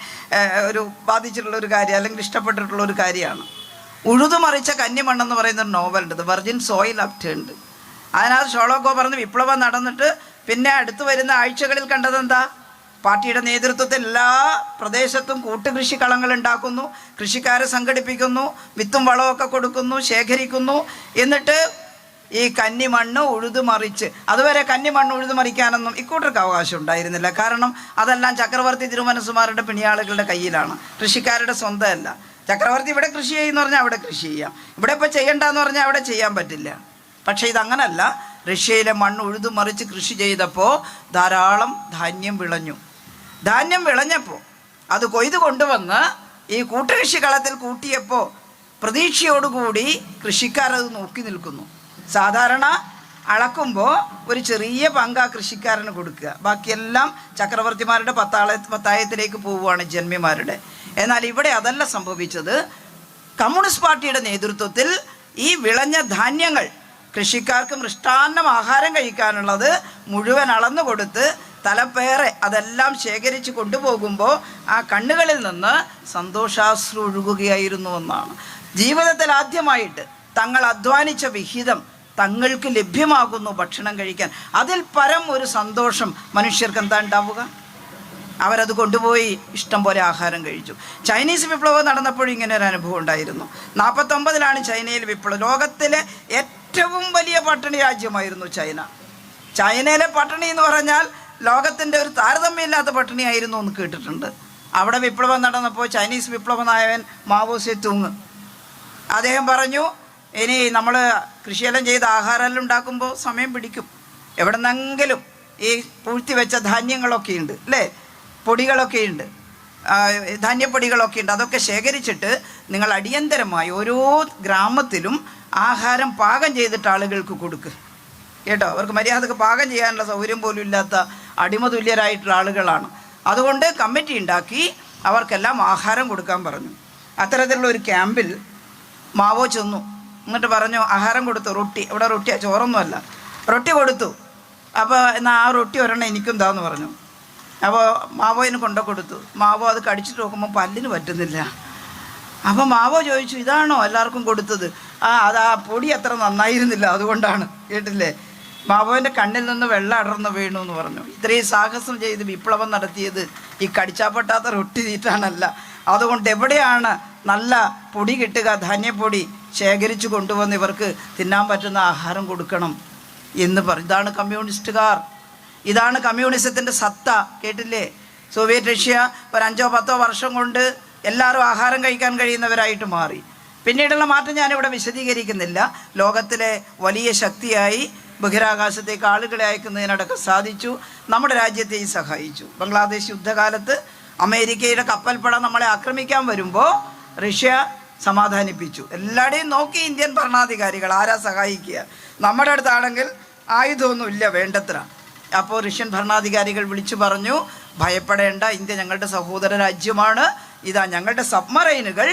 ഒരു ബാധിച്ചിട്ടുള്ളൊരു കാര്യം, അല്ലെങ്കിൽ ഇഷ്ടപ്പെട്ടിട്ടുള്ളൊരു കാര്യമാണ്. ഉഴുതുമറിച്ച കന്നിമണ്ണെന്ന് പറയുന്നൊരു നോവലുണ്ട്, ദ വെർജിൻ സോയിൽ അപ്റ്റേൺഡ്. അതിനകത്ത് ഷോളോക്കോ പറഞ്ഞ് വിപ്ലവം നടന്നിട്ട് പിന്നെ അടുത്ത് വരുന്ന ആഴ്ചകളിൽ കണ്ടതെന്താ? പാർട്ടിയുടെ നേതൃത്വത്തിൽ എല്ലാ പ്രദേശത്തും കൂട്ടുകൃഷി കളങ്ങൾ ഉണ്ടാക്കുന്നു, കൃഷിക്കാരെ സംഘടിപ്പിക്കുന്നു, വിത്തും വളമൊക്കെ കൊടുക്കുന്നു, ശേഖരിക്കുന്നു. എന്നിട്ട് ഈ കന്നിമണ്ണ് ഉഴുതുമറിച്ച്, അതുവരെ കന്നിമണ്ണ് ഉഴുതുമറിക്കാനൊന്നും ഇക്കൂട്ടർക്ക് അവകാശം ഉണ്ടായിരുന്നില്ല. കാരണം അതെല്ലാം ചക്രവർത്തി തിരുമനസ്സുമാരുടെ പിണിയാളുകളുടെ കയ്യിലാണ്, കൃഷിക്കാരുടെ സ്വന്തമല്ല. ചക്രവർത്തി ഇവിടെ കൃഷി ചെയ്യുമെന്ന് പറഞ്ഞാൽ അവിടെ കൃഷി ചെയ്യാം, ഇവിടെ ഇപ്പോൾ ചെയ്യണ്ടെന്ന് പറഞ്ഞാൽ അവിടെ ചെയ്യാൻ പറ്റില്ല. പക്ഷേ ഇതങ്ങനല്ല. റഷ്യയിലെ മണ്ണ് ഉഴുതുമറിച്ച് കൃഷി ചെയ്തപ്പോൾ ധാരാളം ധാന്യം വിളഞ്ഞു. ധാന്യം വിളഞ്ഞപ്പോൾ അത് കൊയ്ത് കൊണ്ടുവന്ന് ഈ കൂട്ടുകൃഷി കളത്തിൽ കൂട്ടിയപ്പോൾ പ്രതീക്ഷയോടുകൂടി കൃഷിക്കാരത് നോക്കി നിൽക്കുന്നു. സാധാരണ അളക്കുമ്പോൾ ഒരു ചെറിയ പങ്ക് ആ കൃഷിക്കാരന് കൊടുക്കുക, ബാക്കിയെല്ലാം ചക്രവർത്തിമാരുടെ പത്തായത്തിലേക്ക് പോവുകയാണ്, ജന്മിമാരുടെ. എന്നാൽ ഇവിടെ അതല്ല സംഭവിച്ചത്. കമ്മ്യൂണിസ്റ്റ് പാർട്ടിയുടെ നേതൃത്വത്തിൽ ഈ വിളഞ്ഞ ധാന്യങ്ങൾ കൃഷിക്കാർക്ക് മൃഷ്ടാന്നം ആഹാരം കഴിക്കാനുള്ളത് മുഴുവൻ അളന്നു കൊടുത്ത് തലപ്പേറെ അതെല്ലാം ശേഖരിച്ച് കൊണ്ടുപോകുമ്പോൾ ആ കണ്ണുകളിൽ നിന്ന് സന്തോഷാശ്രു ഒഴുകുകയായിരുന്നു എന്നാണ്. ജീവിതത്തിൽ ആദ്യമായിട്ട് തങ്ങൾ അധ്വാനിച്ച വിഹിതം തങ്ങൾക്ക് ലഭ്യമാകുന്നു ഭക്ഷണം കഴിക്കാൻ. അതിൽ പരം ഒരു സന്തോഷം മനുഷ്യർക്ക് എന്താ ഉണ്ടാവുക? അവരത് കൊണ്ടുപോയി ഇഷ്ടം പോലെ ആഹാരം കഴിച്ചു. ചൈനീസ് വിപ്ലവം നടന്നപ്പോഴും ഇങ്ങനെ ഒരു അനുഭവം ഉണ്ടായിരുന്നു. 49-ലാണ് ചൈനയിൽ വിപ്ലവം. ലോകത്തിലെ ഏറ്റവും വലിയ പട്ടിണി രാജ്യമായിരുന്നു ചൈന. ചൈനയിലെ പട്ടിണി എന്ന് പറഞ്ഞാൽ ലോകത്തിൻ്റെ ഒരു താരതമ്യമില്ലാത്ത പട്ടിണിയായിരുന്നു എന്ന് കേട്ടിട്ടുണ്ട്. അവിടെ വിപ്ലവം നടന്നപ്പോൾ ചൈനീസ് വിപ്ലവ നായകൻ മാവോ സേതുങ് അദ്ദേഹം പറഞ്ഞു, ഇനി നമ്മൾ കൃഷിയെല്ലാം ചെയ്ത് ആഹാരമെല്ലാം ഉണ്ടാക്കുമ്പോൾ സമയം പിടിക്കും, എവിടെ നിന്നെങ്കിലും ഈ പൂഴ്ത്തി വെച്ച ധാന്യങ്ങളൊക്കെ ഉണ്ട് അല്ലേ, പൊടികളൊക്കെ ഉണ്ട്, ധാന്യപ്പൊടികളൊക്കെ ഉണ്ട്, അതൊക്കെ ശേഖരിച്ചിട്ട് നിങ്ങൾ അടിയന്തരമായി ഓരോ ഗ്രാമത്തിലും ആഹാരം പാകം ചെയ്തിട്ട് ആളുകൾക്ക് കൊടുക്കുക കേട്ടോ. അവർക്ക് മര്യാദക്ക് പാകം ചെയ്യാനുള്ള സൗകര്യം പോലും ഇല്ലാത്ത അടിമതുല്യരായിട്ടുള്ള ആളുകളാണ്. അതുകൊണ്ട് കമ്മിറ്റി ഉണ്ടാക്കി അവർക്കെല്ലാം ആഹാരം കൊടുക്കാൻ പറഞ്ഞു. അത്തരത്തിലുള്ള ഒരു ക്യാമ്പിൽ മാവോ ചെന്നു. എന്നിട്ട് പറഞ്ഞു, ആഹാരം കൊടുത്തു, റൊട്ടി, ഇവിടെ റൊട്ടി ചോറൊന്നുമല്ല, റൊട്ടി കൊടുത്തു. അപ്പോൾ എന്നാൽ ആ റൊട്ടി ഒരെണ്ണം എനിക്കും താന്ന് പറഞ്ഞു. അപ്പോൾ മാവോയിന് കൊണ്ടു കൊടുത്തു. മാവോ അത് കടിച്ചിട്ട് നോക്കുമ്പോൾ പല്ലിന് പറ്റുന്നില്ല. അപ്പോൾ മാവോ ചോദിച്ചു, ഇതാണോ എല്ലാവർക്കും കൊടുത്തത്? അത് ആ പൊടി അത്ര നന്നായിരുന്നില്ല, അതുകൊണ്ടാണ്. കേട്ടില്ലേ? മാവോൻ്റെ കണ്ണിൽ നിന്ന് വെള്ളം അടർന്ന് വീണു എന്ന് പറഞ്ഞു. ഇത്രയും സാഹസം ചെയ്ത് വിപ്ലവം നടത്തിയത് ഈ കടിച്ചാപ്പൊട്ടാത്ത റൊട്ടി തീറ്റാണല്ല. അതുകൊണ്ട് എവിടെയാണ് നല്ല പൊടി കിട്ടുക, ധാന്യപ്പൊടി ശേഖരിച്ചു കൊണ്ടുവന്ന് ഇവർക്ക് തിന്നാൻ പറ്റുന്ന ആഹാരം കൊടുക്കണം എന്ന് പറഞ്ഞു. ഇതാണ് കമ്മ്യൂണിസ്റ്റുകാർ, ഇതാണ് കമ്മ്യൂണിസത്തിൻ്റെ സത്ത. കേട്ടില്ലേ? സോവിയറ്റ് റഷ്യ ഒരു 5-10 വർഷം കൊണ്ട് എല്ലാവരും ആഹാരം കഴിക്കാൻ കഴിയുന്നവരായിട്ട് മാറി. പിന്നീടുള്ള മാറ്റം ഞാനിവിടെ വിശദീകരിക്കുന്നില്ല. ലോകത്തിലെ വലിയ ശക്തിയായി ബഹിരാകാശത്തേക്ക് ആളുകളെ അയക്കുന്നതിനടക്കം സാധിച്ചു. നമ്മുടെ രാജ്യത്തെയും സഹായിച്ചു. ബംഗ്ലാദേശ് യുദ്ധകാലത്ത് അമേരിക്കയുടെ കപ്പൽപ്പട നമ്മളെ ആക്രമിക്കാൻ വരുമ്പോൾ റഷ്യ സമാധാനിപ്പിച്ചു. എല്ലാവരുടെയും നോക്കി ഇന്ത്യൻ ഭരണാധികാരികൾ ആരാ സഹായിക്കുക? നമ്മുടെ അടുത്താണെങ്കിൽ ആയുധമൊന്നും ഇല്ല വേണ്ടത്ര. അപ്പോൾ റഷ്യൻ ഭരണാധികാരികൾ വിളിച്ചു പറഞ്ഞു, ഭയപ്പെടേണ്ട, ഇന്ത്യ ഞങ്ങളുടെ സഹോദര രാജ്യമാണ്, ഇതാ ഞങ്ങളുടെ സബ്മറൈനുകൾ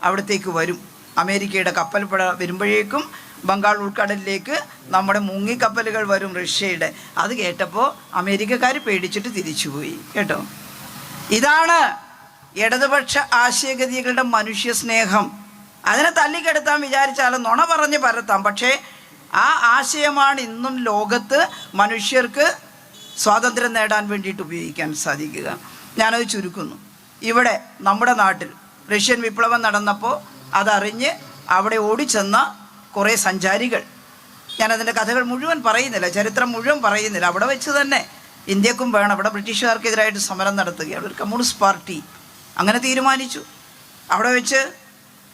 അവിടത്തേക്ക് വരും. അമേരിക്കയുടെ കപ്പൽപ്പട വരുമ്പോഴേക്കും ബംഗാൾ ഉൾക്കടലിലേക്ക് നമ്മുടെ മുങ്ങിക്കപ്പലുകൾ വരും റഷ്യയുടെ. അത് കേട്ടപ്പോൾ അമേരിക്കക്കാർ പേടിച്ചിട്ട് തിരിച്ചുപോയി കേട്ടോ. ഇതാണ് ഇടതുപക്ഷ ആശയഗതികളുടെ മനുഷ്യ സ്നേഹം. അതിനെ തല്ലിക്കെടുത്താൻ വിചാരിച്ചാലും നുണ പറഞ്ഞ് പരത്താം. പക്ഷേ ആ ആശയമാണ് ഇന്നും ലോകത്ത് മനുഷ്യർക്ക് സ്വാതന്ത്ര്യം നേടാൻ വേണ്ടിയിട്ട് ഉപയോഗിക്കാൻ സാധിക്കുക. ഞാനത് ചുരുക്കുന്നു. ഇവിടെ നമ്മുടെ നാട്ടിൽ റഷ്യൻ വിപ്ലവം നടന്നപ്പോൾ അതറിഞ്ഞ് അവിടെ ഓടിച്ചെന്ന കുറേ സഞ്ചാരികൾ, ഞാനതിൻ്റെ കഥകൾ മുഴുവൻ പറയുന്നില്ല, ചരിത്രം മുഴുവൻ പറയുന്നില്ല. അവിടെ വെച്ച് തന്നെ ഇന്ത്യക്കും വേണം, അവിടെ ബ്രിട്ടീഷുകാർക്കെതിരായിട്ട് സമരം നടത്തുകയാണ് ഒരു കമ്മ്യൂണിസ്റ്റ് പാർട്ടി അങ്ങനെ തീരുമാനിച്ചു. അവിടെ വെച്ച്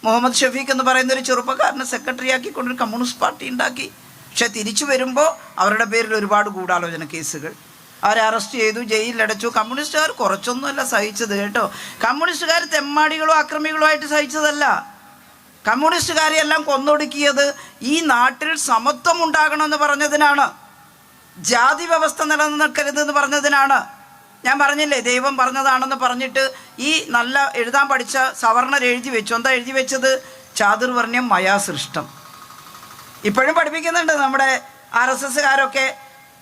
മുഹമ്മദ് ഷഫീഖ് എന്ന് പറയുന്നൊരു ചെറുപ്പക്കാരനെ സെക്രട്ടറി ആക്കിക്കൊണ്ടൊരു കമ്മ്യൂണിസ്റ്റ് പാർട്ടി ഉണ്ടാക്കി. പക്ഷെ തിരിച്ചു വരുമ്പോൾ അവരുടെ പേരിൽ ഒരുപാട് ഗൂഢാലോചന കേസുകൾ, അവരെ അറസ്റ്റ് ചെയ്തു, ജയിലിലടച്ചു. കമ്മ്യൂണിസ്റ്റുകാർ കുറച്ചൊന്നുമല്ല സഹിച്ചത് കേട്ടോ. കമ്മ്യൂണിസ്റ്റുകാർ തെമ്മാടികളോ അക്രമികളോ ആയിട്ട് സഹിച്ചതല്ല. കമ്മ്യൂണിസ്റ്റുകാരെ എല്ലാം കൊന്നൊടുക്കിയത് ഈ നാട്ടിൽ സമത്വം ഉണ്ടാകണമെന്ന് പറഞ്ഞതിനാണ്, ജാതി വ്യവസ്ഥ നിലനിൽക്കരുതെന്ന് പറഞ്ഞതിനാണ്. ഞാൻ പറഞ്ഞില്ലേ, ദൈവം പറഞ്ഞതാണെന്ന് പറഞ്ഞിട്ട് ഈ നല്ല എഴുതാൻ പഠിച്ച സവർണർ എഴുതി വെച്ചു. എന്താ എഴുതി വെച്ചത്? ചാതുർവർണ്ണ്യം മയാ സൃഷ്ടം. ഇപ്പോഴും പഠിപ്പിക്കുന്നുണ്ട് നമ്മുടെ RSSകാരൊക്കെ.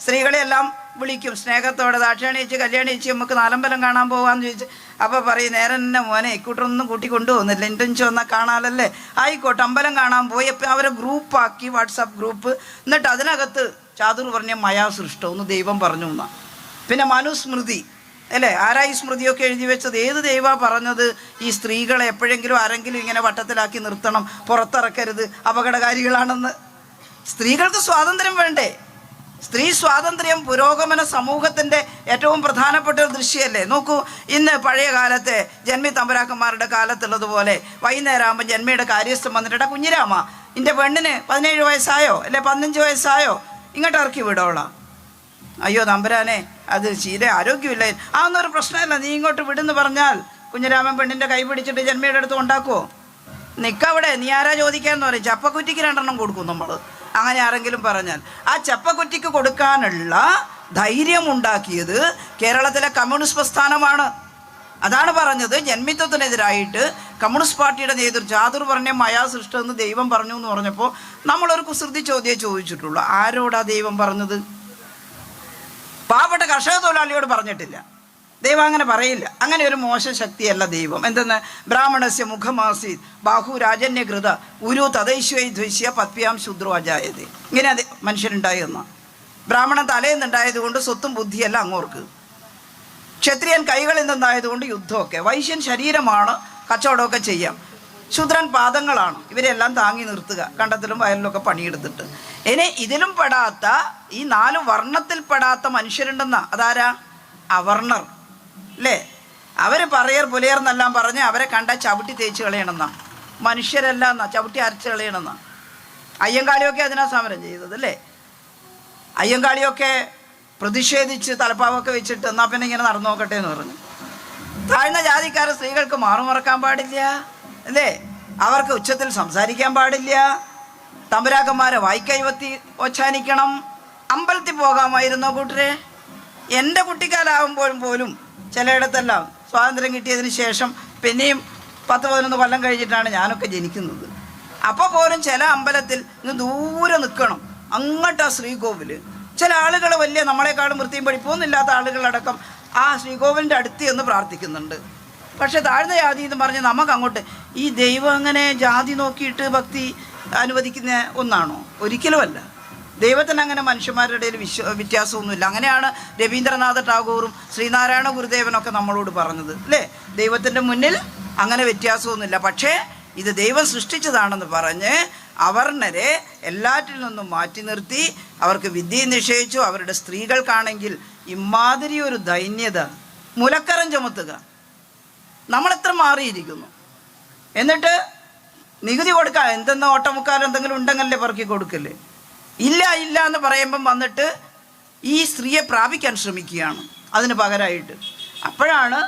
സ്ത്രീകളെയെല്ലാം വിളിക്കും സ്നേഹത്തോടെ, ദാക്ഷാണി ചേച്ചി, കല്യാണി ചേച്ചി, നമുക്ക് നാലമ്പലം കാണാൻ പോകാമെന്ന് ചോദിച്ചു. അപ്പോൾ പറയും, നേരെ തന്നെ മോനെ ഇക്കൂട്ടൊന്നും കൂട്ടി കൊണ്ടുപോകുന്നില്ല, ഇൻറ്റൻഷൻ വന്നാൽ കാണാമല്ലേ, ആയിക്കോട്ടെ അമ്പലം കാണാൻ പോയി. അപ്പം അവരെ ഗ്രൂപ്പാക്കി, വാട്സാപ്പ് ഗ്രൂപ്പ്. എന്നിട്ട് അതിനകത്ത് ചാതുർവർണ്ണ്യം മയാ സൃഷ്ടം എന്ന് ദൈവം പറഞ്ഞു എന്നാ. പിന്നെ മനുസ്മൃതി അല്ലേ, ആരാ ഈ സ്മൃതിയൊക്കെ എഴുതി വെച്ചത്? ഏത് ദൈവമാണ് പറഞ്ഞത് ഈ സ്ത്രീകളെ എപ്പോഴെങ്കിലും ആരെങ്കിലും ഇങ്ങനെ വട്ടത്തിലാക്കി നിർത്തണം, പുറത്തിറക്കരുത്, അപകടകാരികളാണെന്ന്? സ്ത്രീകൾക്ക് സ്വാതന്ത്ര്യം വേണ്ടേ? സ്ത്രീ സ്വാതന്ത്ര്യം പുരോഗമന സമൂഹത്തിൻ്റെ ഏറ്റവും പ്രധാനപ്പെട്ട ഒരു ദൃശ്യമല്ലേ. നോക്കൂ, ഇന്ന് പഴയ കാലത്തെ ജന്മി തമ്പുരാക്കന്മാരുടെ കാലത്തുള്ളതുപോലെ വൈകുന്നേരം ആകുമ്പോൾ ജന്മിയുടെ കാര്യസ്ഥം വന്നിട്ട്, കുഞ്ഞിരാമ എൻ്റെ പെണ്ണിന് 17 വയസ്സായോ അല്ലെ 15 വയസ്സായോ, ഇങ്ങോട്ട് ഇറക്കി വിടോളാം. അയ്യോ തമ്പുരാനെ, അത് ശീല ആരോഗ്യമില്ല, അതൊന്നൊരു പ്രശ്നമല്ല, നീ ഇങ്ങോട്ട് വിടുന്ന് പറഞ്ഞാൽ കുഞ്ഞിരാമൻ പെണ്ണിൻ്റെ കൈ പിടിച്ചിട്ട് ജന്മിയുടെ അടുത്ത് ഉണ്ടാക്കുമോ? നിൽക്കവിടെ, നീ ആരാ ചോദിക്കാമെന്ന് പറയും. ചപ്പക്കുറ്റിക്ക് 2 എണ്ണം കൊടുക്കും നമ്മൾ, അങ്ങനെ ആരെങ്കിലും പറഞ്ഞാൽ. ആ ചപ്പക്കുറ്റിക്ക് കൊടുക്കാനുള്ള ധൈര്യം ഉണ്ടാക്കിയത് കേരളത്തിലെ കമ്മ്യൂണിസ്റ്റ് പ്രസ്ഥാനമാണ്. അതാണ് പറഞ്ഞത്, ജന്മിത്വത്തിനെതിരായിട്ട് കമ്മ്യൂണിസ്റ്റ് പാർട്ടിയുടെ നേതൃത്വം ചാതുർവർണ്ണ്യം മയാ സൃഷ്ടം എന്ന് ദൈവം പറഞ്ഞു എന്ന് പറഞ്ഞപ്പോൾ നമ്മളൊരു കുസൃതി ചോദ്യം ചോദിച്ചിട്ടുള്ളൂ. ആരോടാ ദൈവം പറഞ്ഞത്? പാവപ്പെട്ട കർഷക തൊഴിലാളിയോട് പറഞ്ഞിട്ടില്ല. ദൈവം അങ്ങനെ പറയില്ല. അങ്ങനെ ഒരു മോശം ശക്തിയല്ല ദൈവം. എന്തെന്ന്? ബ്രാഹ്മണസ്യ മുഖമാസി ബാഹു രാജന്യകൃത ഉരു തദൈശ്വൈ ദ്വൈശ്യ പത്പ്യാം ശൂദ്രോ അജായതേ. ഇങ്ങനെ അത് മനുഷ്യനുണ്ടായെന്ന. ബ്രാഹ്മണൻ തലേന്നുണ്ടായത് കൊണ്ട് സ്വത്തും ബുദ്ധിയല്ല അങ്ങോർക്ക്. ക്ഷത്രിയൻ കൈകളിൽ നിന്നായതുകൊണ്ട് യുദ്ധമൊക്കെ. വൈശ്യൻ ശരീരമാണ്, കച്ചവടമൊക്കെ ചെയ്യാം. ശൂദ്രൻ പാദങ്ങളാണ്, ഇവരെല്ലാം താങ്ങി നിർത്തുക, കണ്ടത്തിലും വയലിലൊക്കെ പണിയെടുത്തിട്ട്. ഇനി ഇതിലും പെടാത്ത ഈ 4 വർണ്ണത്തിൽ പെടാത്ത മനുഷ്യരുണ്ടെന്ന. അതാരാ? അവർണർ അല്ലേ? അവർ പറയർ പുലയർന്നെല്ലാം പറഞ്ഞ് അവരെ കണ്ട ചവിട്ടി തേച്ച് കളയണമെന്നാ. മനുഷ്യരല്ല എന്നാ, ചവിട്ടി അരച്ച് കളയണമെന്നാ. അയ്യങ്കാളിയൊക്കെ അതിനാ സമരം ചെയ്തത് അല്ലേ? അയ്യങ്കാളിയൊക്കെ പ്രതിഷേധിച്ച് തലപ്പാവൊക്കെ വെച്ചിട്ട് എന്നാൽ പിന്നെ ഇങ്ങനെ നടന്നു നോക്കട്ടെ എന്ന് പറഞ്ഞു. താഴ്ന്ന ജാതിക്കാരെ സ്ത്രീകൾക്ക് മാറുമറക്കാൻ പാടില്ല അല്ലേ? അവർക്ക് ഉച്ചത്തിൽ സംസാരിക്കാൻ പാടില്ല. തമ്പുരാക്കന്മാരെ വായിക്കൈവത്തി ഓച്ചാനിക്കണം. അമ്പലത്തിൽ പോകാമായിരുന്നോ കൂട്ടരെ? എൻ്റെ കുട്ടിക്കാലാകുമ്പോഴും പോലും ചിലയിടത്തെല്ലാം സ്വാതന്ത്ര്യം കിട്ടിയതിന് ശേഷം പിന്നെയും 10-11 കൊല്ലം കഴിഞ്ഞിട്ടാണ് ഞാനൊക്കെ ജനിക്കുന്നത്. അപ്പോൾ പോലും ചില അമ്പലത്തിൽ ഇന്ന് ദൂരെ നിൽക്കണം, അങ്ങോട്ട് ആ ശ്രീകോവിൽ. ചില ആളുകൾ വലിയ നമ്മളെക്കാളും വൃത്തിയും പഠിപ്പൊന്നും ഇല്ലാത്ത ആളുകളടക്കം ആ ശ്രീകോവിലിൻ്റെ അടുത്ത് എന്ന് പ്രാർത്ഥിക്കുന്നുണ്ട്. പക്ഷെ താഴ്ന്ന ജാതി എന്ന് പറഞ്ഞ് നമുക്ക് അങ്ങോട്ട് ഈ ദൈവം അങ്ങനെ ജാതി നോക്കിയിട്ട് ഭക്തി അനുവദിക്കുന്ന ഒന്നാണോ? ഒരിക്കലുമല്ല. ദൈവത്തിന് അങ്ങനെ മനുഷ്യന്മാരുടെ ഇടയിൽ വ്യത്യാസമൊന്നുമില്ല. അങ്ങനെയാണ് രവീന്ദ്രനാഥ ടാഗോറും ശ്രീനാരായണ ഗുരുദേവനൊക്കെ നമ്മളോട് പറഞ്ഞത് അല്ലേ? ദൈവത്തിൻ്റെ മുന്നിൽ അങ്ങനെ വ്യത്യാസമൊന്നുമില്ല. പക്ഷേ ഇത് ദൈവം സൃഷ്ടിച്ചതാണെന്ന് പറഞ്ഞ് അവർണരെ എല്ലാറ്റിൽ നിന്നും മാറ്റി നിർത്തി അവർക്ക് വിദ്യ നിഷേധിച്ചു. അവരുടെ സ്ത്രീകൾക്കാണെങ്കിൽ ഇമാതിരി ഒരു ദൈന്യത, മുലക്കരം ചുമത്തുക. നമ്മളെത്ര മാറിയിരിക്കുന്നു. എന്നിട്ട് നികുതി കൊടുക്കാൻ എന്തെന്ന് ഓട്ടമുക്കാലം എന്തെങ്കിലും ഉണ്ടെങ്കിലേ പെറുക്കി കൊടുക്കല്ലേ? ഇല്ല ഇല്ല എന്ന് പറയുമ്പം വന്നിട്ട് ഈ സ്ത്രീയെ പ്രാപിക്കാൻ ശ്രമിക്കുകയാണ് അതിന് പകരമായിട്ട്. അപ്പോഴാണ്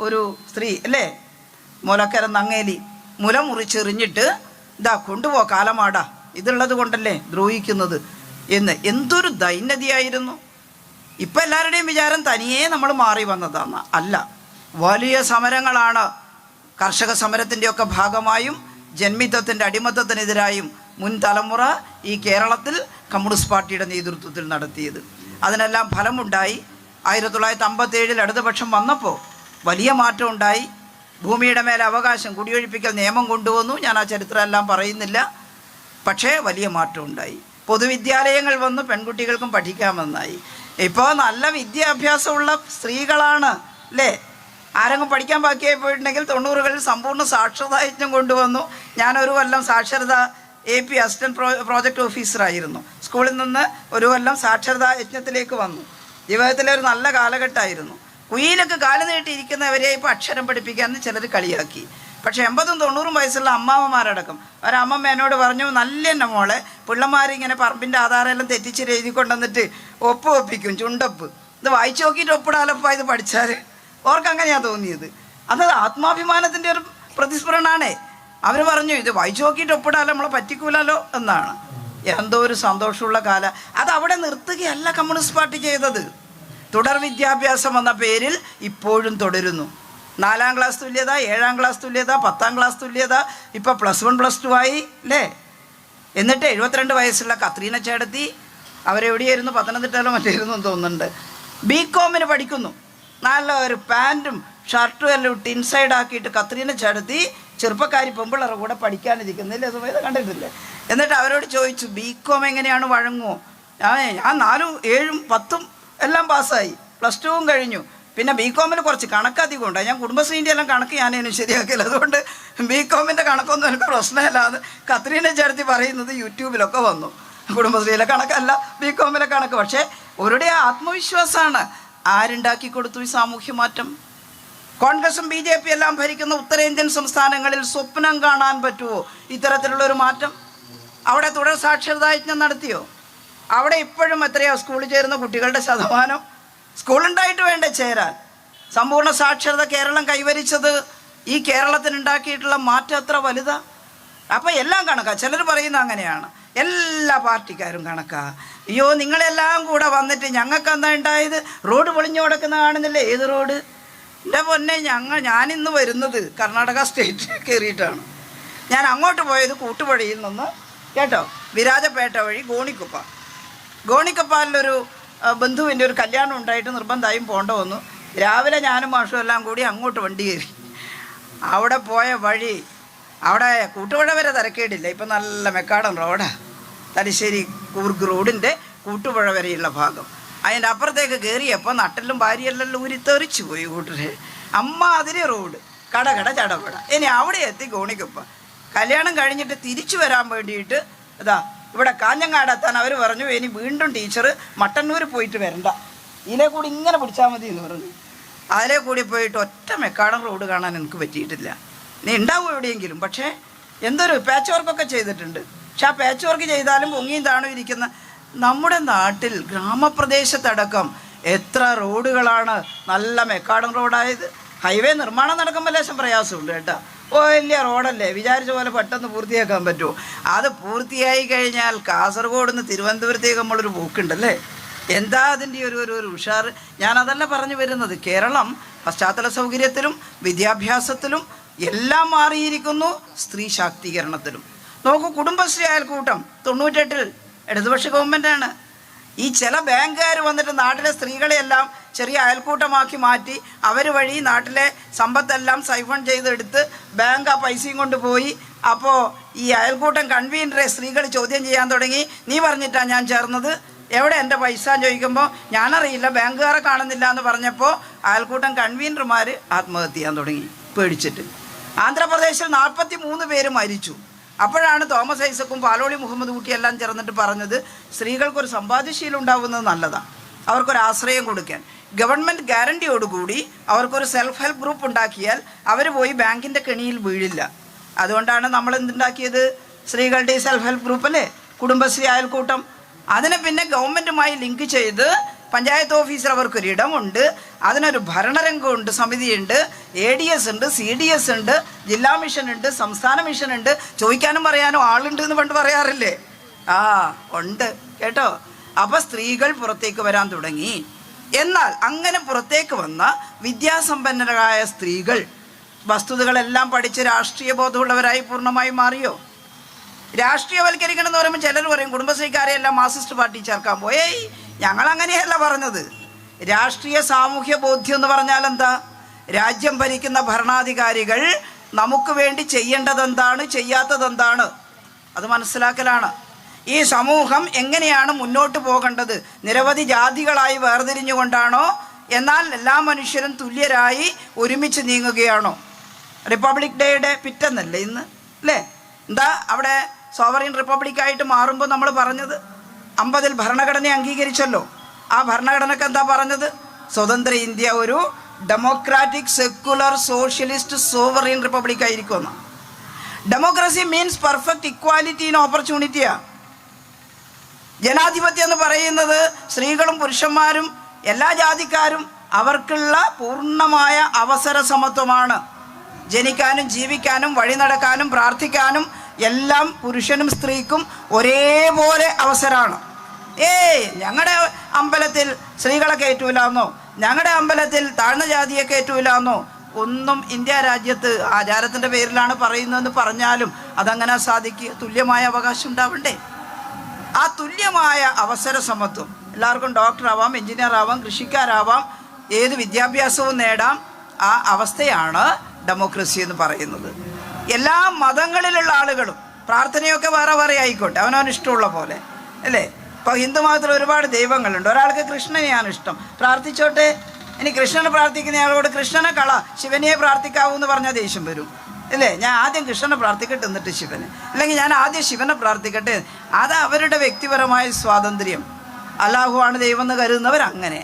ഒരു സ്ത്രീ അല്ലേ, മുലക്കരം നങ്ങേലി മുല മുറിച്ചെറിഞ്ഞിട്ട് ഇതാ കൊണ്ടുപോ കാലമാടാ, ഇതുള്ളത് കൊണ്ടല്ലേ ദ്രോഹിക്കുന്നത് എന്ന്. എന്തൊരു ദൈന്യതയായിരുന്നു. ഇപ്പം എല്ലാവരുടെയും വിചാരം തനിയേ നമ്മൾ മാറി വന്നതാണ്. അല്ല, വലിയ സമരങ്ങളാണ് കർഷക സമരത്തിൻ്റെയൊക്കെ ഭാഗമായും ജന്മിത്വത്തിൻ്റെ അടിമത്തത്തിനെതിരായും മുൻ തലമുറ ഈ കേരളത്തിൽ കമ്മ്യൂണിസ്റ്റ് പാർട്ടിയുടെ നേതൃത്വത്തിൽ നടത്തിയത്. അതിനെല്ലാം ഫലമുണ്ടായി. 1957 ഇടതുപക്ഷം വന്നപ്പോൾ വലിയ മാറ്റം ഉണ്ടായി. ഭൂമിയുടെ മേലെ അവകാശം കുടിയൊഴിപ്പിക്കൽ നിയമം കൊണ്ടുവന്നു. ഞാൻ ആ ചരിത്രമെല്ലാം പറയുന്നില്ല. പക്ഷേ വലിയ മാറ്റം ഉണ്ടായി. പൊതുവിദ്യാലയങ്ങൾ വന്നു, പെൺകുട്ടികൾക്കും പഠിക്കാമെന്നായി. ഇപ്പോൾ നല്ല വിദ്യാഭ്യാസമുള്ള സ്ത്രീകളാണ് അല്ലേ? ആരെങ്കിലും പഠിക്കാൻ ബാക്കിയായി പോയിട്ടുണ്ടെങ്കിൽ 90കളിൽ സമ്പൂർണ്ണ സാക്ഷരതാ യജ്ഞം കൊണ്ടുവന്നു. ഞാനൊരു കൊല്ലം സാക്ഷരത AP അസിസ്റ്റൻറ്റ് പ്രോജക്റ്റ് ഓഫീസറായിരുന്നു. സ്കൂളിൽ നിന്ന് ഒരു കൊല്ലം സാക്ഷരതാ യജ്ഞത്തിലേക്ക് വന്നു. ജീവിതത്തിലെ ഒരു നല്ല കാലഘട്ടമായിരുന്നു. കുയിലൊക്കെ കാല് നീട്ടിയിരിക്കുന്നവരെ ഇപ്പോൾ അക്ഷരം പഠിപ്പിക്കാമെന്ന് ചിലർ കളിയാക്കി. പക്ഷേ 80ഉം 90ഉം വയസ്സുള്ള അമ്മാമ്മമാരടക്കം ഒരമ്മമ്മ എന്നോട് പറഞ്ഞു, നല്ല എന്നെ മോളെ, പിള്ളമാരിങ്ങനെ പറമ്പിൻ്റെ ആധാരമെല്ലാം തെറ്റിച്ച് എഴുതി കൊണ്ടുവന്നിട്ട് ഒപ്പിക്കും, ചുണ്ടപ്പ്. ഇത് വായിച്ചു നോക്കിയിട്ട് ഒപ്പിടാലപ്പ ഇത് പഠിച്ചാൽ. ഓർക്കങ്ങനെയാണ് തോന്നിയത്. അത് ആത്മാഭിമാനത്തിൻ്റെ ഒരു പ്രതിസ്ഫുരണാണേ. അവർ പറഞ്ഞു, ഇത് വായിച്ചു നോക്കിയിട്ട് ഒപ്പിടാലോ, നമ്മളെ പറ്റിക്കൂലല്ലോ എന്നാണ്. എന്തോ ഒരു സന്തോഷമുള്ള കാലം. അത് അവിടെ നിർത്തുകയല്ല കമ്മ്യൂണിസ്റ്റ് പാർട്ടി ചെയ്തത്. തുടർ വിദ്യാഭ്യാസം എന്ന പേരിൽ ഇപ്പോഴും തുടരുന്നു. 4ാം ക്ലാസ് തുല്യത, 7ാം ക്ലാസ് തുല്യത, 10ാം ക്ലാസ് തുല്യത, ഇപ്പോൾ +1 +2 ആയി അല്ലേ? എന്നിട്ട് 72 വയസ്സുള്ള കത്രീന ചേട്ടത്തി, അവരെവിടെയായിരുന്നു, പത്തനംതിട്ടയിലോ മറ്റായിരുന്നു എന്ന് തോന്നുന്നുണ്ട്, BCom പഠിക്കുന്നു. നല്ല ഒരു പാൻറ്റും ഷർട്ടും എല്ലാം ഇട്ട് ഇൻസൈഡ് ആക്കിയിട്ട് കത്രീന ചേട്ടത്തി ചെറുപ്പക്കാരി പെമ്പിളറെ കൂടെ പഠിക്കാനിരിക്കുന്നില്ല. അത് കണ്ടിട്ടില്ലേ? എന്നിട്ട് അവരോട് ചോദിച്ചു, BCom എങ്ങനെയാണ് വഴങ്ങുമോ? ഞാൻ 4ഉം 7ഉം 10ഉം എല്ലാം പാസ്സായി, +2ഉം കഴിഞ്ഞു. പിന്നെ BCom കുറച്ച് കണക്കധികം ഉണ്ടായി. ഞാൻ കുടുംബശ്രീൻ്റെ എല്ലാം കണക്ക് ഞാനതിന് ശരിയാക്കില്ല. അതുകൊണ്ട് BCom കണക്കൊന്നും എനിക്ക് പ്രശ്നമില്ലാതെ കത്രീന ചേർത്തി പറയുന്നത് യൂട്യൂബിലൊക്കെ വന്നു. കുടുംബശ്രീയിലെ കണക്കല്ല, BCom കണക്ക്. പക്ഷേ അവരുടെ ആത്മവിശ്വാസമാണ്. ആരുണ്ടാക്കി കൊടുത്തു ഈ സാമൂഹ്യ മാറ്റം? കോൺഗ്രസും BJP എല്ലാം ഭരിക്കുന്ന ഉത്തരേന്ത്യൻ സംസ്ഥാനങ്ങളിൽ സ്വപ്നം കാണാൻ പറ്റുമോ ഇത്തരത്തിലുള്ളൊരു മാറ്റം? അവിടെ തുടർ സാക്ഷരതാ യജ്ഞം നടത്തിയോ? അവിടെ ഇപ്പോഴും എത്രയോ സ്കൂളിൽ ചേരുന്ന കുട്ടികളുടെ ശതമാനം? സ്കൂളുണ്ടായിട്ട് വേണ്ടേ ചേരാൻ? സമ്പൂർണ്ണ സാക്ഷരത കേരളം കൈവരിച്ചത് ഈ കേരളത്തിനുണ്ടാക്കിയിട്ടുള്ള മാറ്റം എത്ര വലുതാ. അപ്പോൾ എല്ലാം കണക്കാ. ചിലർ പറയുന്നത് അങ്ങനെയാണ്, എല്ലാ പാർട്ടിക്കാരും കണക്കാ. അയ്യോ, നിങ്ങളെല്ലാം കൂടെ വന്നിട്ട് ഞങ്ങൾക്ക് എന്താ ഉണ്ടായത്? റോഡ് പൊളിഞ്ഞു കിടക്കുന്ന കാണുന്നില്ലേ? ഏത് റോഡ്? എൻ്റെ പൊന്നെ, ഞാനിന്ന് വരുന്നത് കർണാടക സ്റ്റേറ്റ് കയറിയിട്ടാണ്. ഞാൻ അങ്ങോട്ട് പോയത് കൂട്ടുപടിയിൽ നിന്ന് കേട്ടോ, വിരാജപേട്ട വഴി ഗോണിക്കപ്പാലിലൊരു ബന്ധുവിൻ്റെ ഒരു കല്യാണം ഉണ്ടായിട്ട് നിർബന്ധമായും പോകേണ്ട വന്നു. രാവിലെ ഞാനും മാഷും എല്ലാം കൂടി അങ്ങോട്ട് വണ്ടി കയറി. അവിടെ പോയ വഴി, അവിടെ കൂട്ടുപുഴ വരെ തിരക്കേടില്ല. ഇപ്പം നല്ല മെക്കാടൻ റോഡാണ്. തലശ്ശേരി കൂർഗ് റോഡിൻ്റെ കൂട്ടുപുഴ വരെയുള്ള ഭാഗം. അതിൻ്റെ അപ്പുറത്തേക്ക് കയറിയപ്പോൾ നട്ടലും ഭാര്യയെല്ലാം ഊരിത്തെറിച്ച് പോയി കൂട്ടരെ. അതിന് റോഡ് കടകട ചടപട. ഇനി അവിടെ എത്തി ഗോണിക്കപ്പ. കല്യാണം കഴിഞ്ഞിട്ട് തിരിച്ചു വരാൻ വേണ്ടിയിട്ട് ഇവിടെ കാഞ്ഞങ്ങാടെത്താൻ അവർ പറഞ്ഞു, ഇനി വീണ്ടും ടീച്ചർ മട്ടന്നൂർ പോയിട്ട് വരണ്ട, ഇതിലെ കൂടി ഇങ്ങനെ പിടിച്ചാൽ മതി എന്ന് പറഞ്ഞു. അതിലെ കൂടി പോയിട്ട് ഒറ്റ മെക്കാടൻ റോഡ് കാണാൻ എനിക്ക് പറ്റിയിട്ടില്ല. നീ ഉണ്ടാവും എവിടെയെങ്കിലും. പക്ഷേ എന്തൊരു പാച്ച് വർക്കൊക്കെ ചെയ്തിട്ടുണ്ട്. പക്ഷെ ആ പാച്ച് വർക്ക് ചെയ്താലും പൊങ്ങിയും താണും ഇരിക്കുന്ന നമ്മുടെ നാട്ടിൽ ഗ്രാമപ്രദേശത്തടക്കം എത്ര റോഡുകളാണ് നല്ല മെക്കാടൻ റോഡായത്. ഹൈവേ നിർമ്മാണം നടക്കുമ്പോൾ ലേശം പ്രയാസമുണ്ട് കേട്ടോ. വലിയ റോഡല്ലേ, വിചാരിച്ച പോലെ പെട്ടെന്ന് പൂർത്തിയാക്കാൻ പറ്റുമോ? അത് പൂർത്തിയായി കഴിഞ്ഞാൽ കാസർഗോഡ് നിന്ന് തിരുവനന്തപുരത്തേക്ക് നമ്മളൊരു പോക്കുണ്ടല്ലേ, എന്താ അതിൻ്റെ ഒരു ഉഷാർ. ഞാനതല്ല പറഞ്ഞു വരുന്നത്. കേരളം പശ്ചാത്തല സൗകര്യത്തിലും വിദ്യാഭ്യാസത്തിലും എല്ലാം മാറിയിരിക്കുന്നു, സ്ത്രീ ശാക്തീകരണത്തിലും. നോക്കൂ, കുടുംബശ്രീ അയൽക്കൂട്ടം 98 ഇടതുപക്ഷ ഗവൺമെൻറ്റാണ്. ഈ ചില ബാങ്കുകാർ വന്നിട്ട് നാട്ടിലെ സ്ത്രീകളെയെല്ലാം ചെറിയ അയൽക്കൂട്ടമാക്കി മാറ്റി അവർ വഴി നാട്ടിലെ സമ്പത്തെല്ലാം സൈഫൺ ചെയ്തെടുത്ത് ബാങ്ക് ആ പൈസയും കൊണ്ട് പോയി. അപ്പോൾ ഈ അയൽക്കൂട്ടം കൺവീനറെ സ്ത്രീകൾ ചോദ്യം ചെയ്യാൻ തുടങ്ങി. നീ പറഞ്ഞിട്ടാണ് ഞാൻ ചേർന്നത്, എവിടെ എൻ്റെ പൈസ ചോദിക്കുമ്പോൾ ഞാനറിയില്ല, ബാങ്കുകാരെ കാണുന്നില്ല എന്ന് പറഞ്ഞപ്പോൾ അയൽക്കൂട്ടം കൺവീനർമാർ ആത്മഹത്യ ചെയ്യാൻ തുടങ്ങി പേടിച്ചിട്ട്. ആന്ധ്രാപ്രദേശിൽ 43 പേര് മരിച്ചു. അപ്പോഴാണ് തോമസ് ഐസക്കും പാലോളി മുഹമ്മദ് കുട്ടിയെല്ലാം ചേർന്നിട്ട് പറഞ്ഞത്, സ്ത്രീകൾക്കൊരു സമ്പാദ്യശീലം ഉണ്ടാവുന്നത് നല്ലതാണ്, അവർക്കൊരു ആശ്രയം കൊടുക്കാൻ. ഗവൺമെൻറ് ഗ്യാരണ്ടിയോടുകൂടി അവർക്കൊരു സെൽഫ് ഹെൽപ്പ് ഗ്രൂപ്പ് ഉണ്ടാക്കിയാൽ അവർ പോയി ബാങ്കിൻ്റെ കെണിയിൽ വീഴില്ല. അതുകൊണ്ടാണ് നമ്മൾ എന്തുണ്ടാക്കിയത്, സ്ത്രീകളുടെ സെൽഫ് ഹെൽപ്പ് ഗ്രൂപ്പ് അല്ലേ, കുടുംബശ്രീ അയൽക്കൂട്ടം. അതിനെ പിന്നെ ഗവൺമെൻറ്റുമായി ലിങ്ക് ചെയ്ത് പഞ്ചായത്ത് ഓഫീസിൽ അവർക്കൊരിടമുണ്ട്, അതിനൊരു ഭരണരംഗമുണ്ട്, സമിതിയുണ്ട്, ADS ഉണ്ട്, CDS ഉണ്ട്, ജില്ലാ മിഷൻ ഉണ്ട്, സംസ്ഥാന മിഷൻ ഉണ്ട്. ചോദിക്കാനും പറയാനും ആളുണ്ട് എന്ന് പണ്ട് പറയാറില്ലേ? ഉണ്ട് കേട്ടോ. അപ്പോൾ സ്ത്രീകൾ പുറത്തേക്ക് വരാൻ തുടങ്ങി. എന്നാൽ അങ്ങനെ പുറത്തേക്ക് വന്ന വിദ്യാസമ്പന്നരായ സ്ത്രീകൾ വസ്തുതകളെല്ലാം പഠിച്ച് രാഷ്ട്രീയ ബോധമുള്ളവരായി പൂർണ്ണമായും മാറിയോ? രാഷ്ട്രീയവൽക്കരിക്കണം എന്ന് പറയുമ്പോൾ ചിലർ പറയും കുടുംബശ്രീക്കാരെ എല്ലാം മാർക്സിസ്റ്റ് പാർട്ടി ചേർക്കാൻ പോയേ. ഞങ്ങളങ്ങനെയല്ല പറഞ്ഞത്. രാഷ്ട്രീയ സാമൂഹ്യ ബോധ്യം എന്ന് പറഞ്ഞാൽ എന്താ? രാജ്യം ഭരിക്കുന്ന ഭരണാധികാരികൾ നമുക്ക് വേണ്ടി ചെയ്യേണ്ടതെന്താണ്, ചെയ്യാത്തതെന്താണ്, അത് മനസ്സിലാക്കലാണ്. ഈ സമൂഹം എങ്ങനെയാണ് മുന്നോട്ട് പോകേണ്ടത്? നിരവധി ജാതികളായി വേർതിരിഞ്ഞുകൊണ്ടാണോ, എന്നാൽ എല്ലാ മനുഷ്യരും തുല്യരായി ഒരുമിച്ച് നീങ്ങുകയാണോ? റിപ്പബ്ലിക് ഡേയുടെ പിറ്റെന്നല്ലേ ഇന്ന്, അല്ലേ? എന്താ അവിടെ സോവറിൻ റിപ്പബ്ലിക്കായിട്ട് മാറുമ്പോൾ നമ്മൾ പറഞ്ഞത്? 50-ൽ ഭരണഘടന അംഗീകരിച്ചല്ലോ. ആ ഭരണഘടനക്ക് എന്താ പറഞ്ഞത്? സ്വതന്ത്ര ഇന്ത്യ ഒരു democratic secular socialist sovereign republic ആയിരിക്കുമെന്ന്. Democracy means perfect equality in ഓപ്പർച്യൂണിറ്റിയാ. ജനാധിപത്യം എന്ന് പറയുന്നത് സ്ത്രീകളും പുരുഷന്മാരും എല്ലാ ജാതിക്കാരും അവർക്കുള്ള പൂർണ്ണമായ അവസര സമത്വമാണ്. ജനിക്കാനും ജീവിക്കാനും വഴി നടക്കാനും പ്രാർത്ഥിക്കാനും എല്ലാം പുരുഷനും സ്ത്രീക്കും ഒരേപോലെ അവസരമാണ്. ഞങ്ങളുടെ അമ്പലത്തിൽ സ്ത്രീകളെ കയറ്റൂലെന്നോ, ഞങ്ങളുടെ അമ്പലത്തിൽ താഴ്ന്ന ജാതിയെ കയറ്റൂലെന്നോ ഒന്നും ഇന്ത്യ രാജ്യത്ത് ആചാരത്തിൻ്റെ പേരിലാണ് പറയുന്നതെന്ന് പറഞ്ഞാലും അതങ്ങനെ സാധിക്കുക? തുല്യമായ അവകാശം ഉണ്ടാവണ്ടേ? ആ തുല്യമായ അവസര സമത്വം, എല്ലാവർക്കും ഡോക്ടറാവാം, എഞ്ചിനീയർ ആവാം, കൃഷിക്കാരാവാം, ഏത് വിദ്യാഭ്യാസവും നേടാം. ആ അവസ്ഥയാണ് ഡെമോക്രസി എന്ന് പറയുന്നത്. എല്ലാ മതങ്ങളിലുള്ള ആളുകളും പ്രാർത്ഥനയൊക്കെ വേറെ വേറെ ആയിക്കോട്ടെ, അവനവന് ഇഷ്ടമുള്ള പോലെ, അല്ലേ? ഇപ്പോൾ ഹിന്ദു മതത്തിൽ ഒരുപാട് ദൈവങ്ങളുണ്ട്. ഒരാൾക്ക് കൃഷ്ണനെയാണ് ഇഷ്ടം, പ്രാർത്ഥിച്ചോട്ടെ. ഇനി കൃഷ്ണനെ പ്രാർത്ഥിക്കുന്നയാളോട് കൃഷ്ണനെ കള, ശിവനെ പ്രാർത്ഥിക്കാവൂ എന്ന് പറഞ്ഞാൽ ദേഷ്യം വരും, അല്ലേ? ഞാൻ ആദ്യം കൃഷ്ണനെ പ്രാർത്ഥിക്കട്ടെ എന്നിട്ട് ശിവനെ, അല്ലെങ്കിൽ ഞാൻ ആദ്യം ശിവനെ പ്രാർത്ഥിക്കട്ടെ. അത് അവരുടെ വ്യക്തിപരമായ സ്വാതന്ത്ര്യം. അല്ലാഹുവാണ് ദൈവം എന്ന് കരുതുന്നവർ അങ്ങനെ,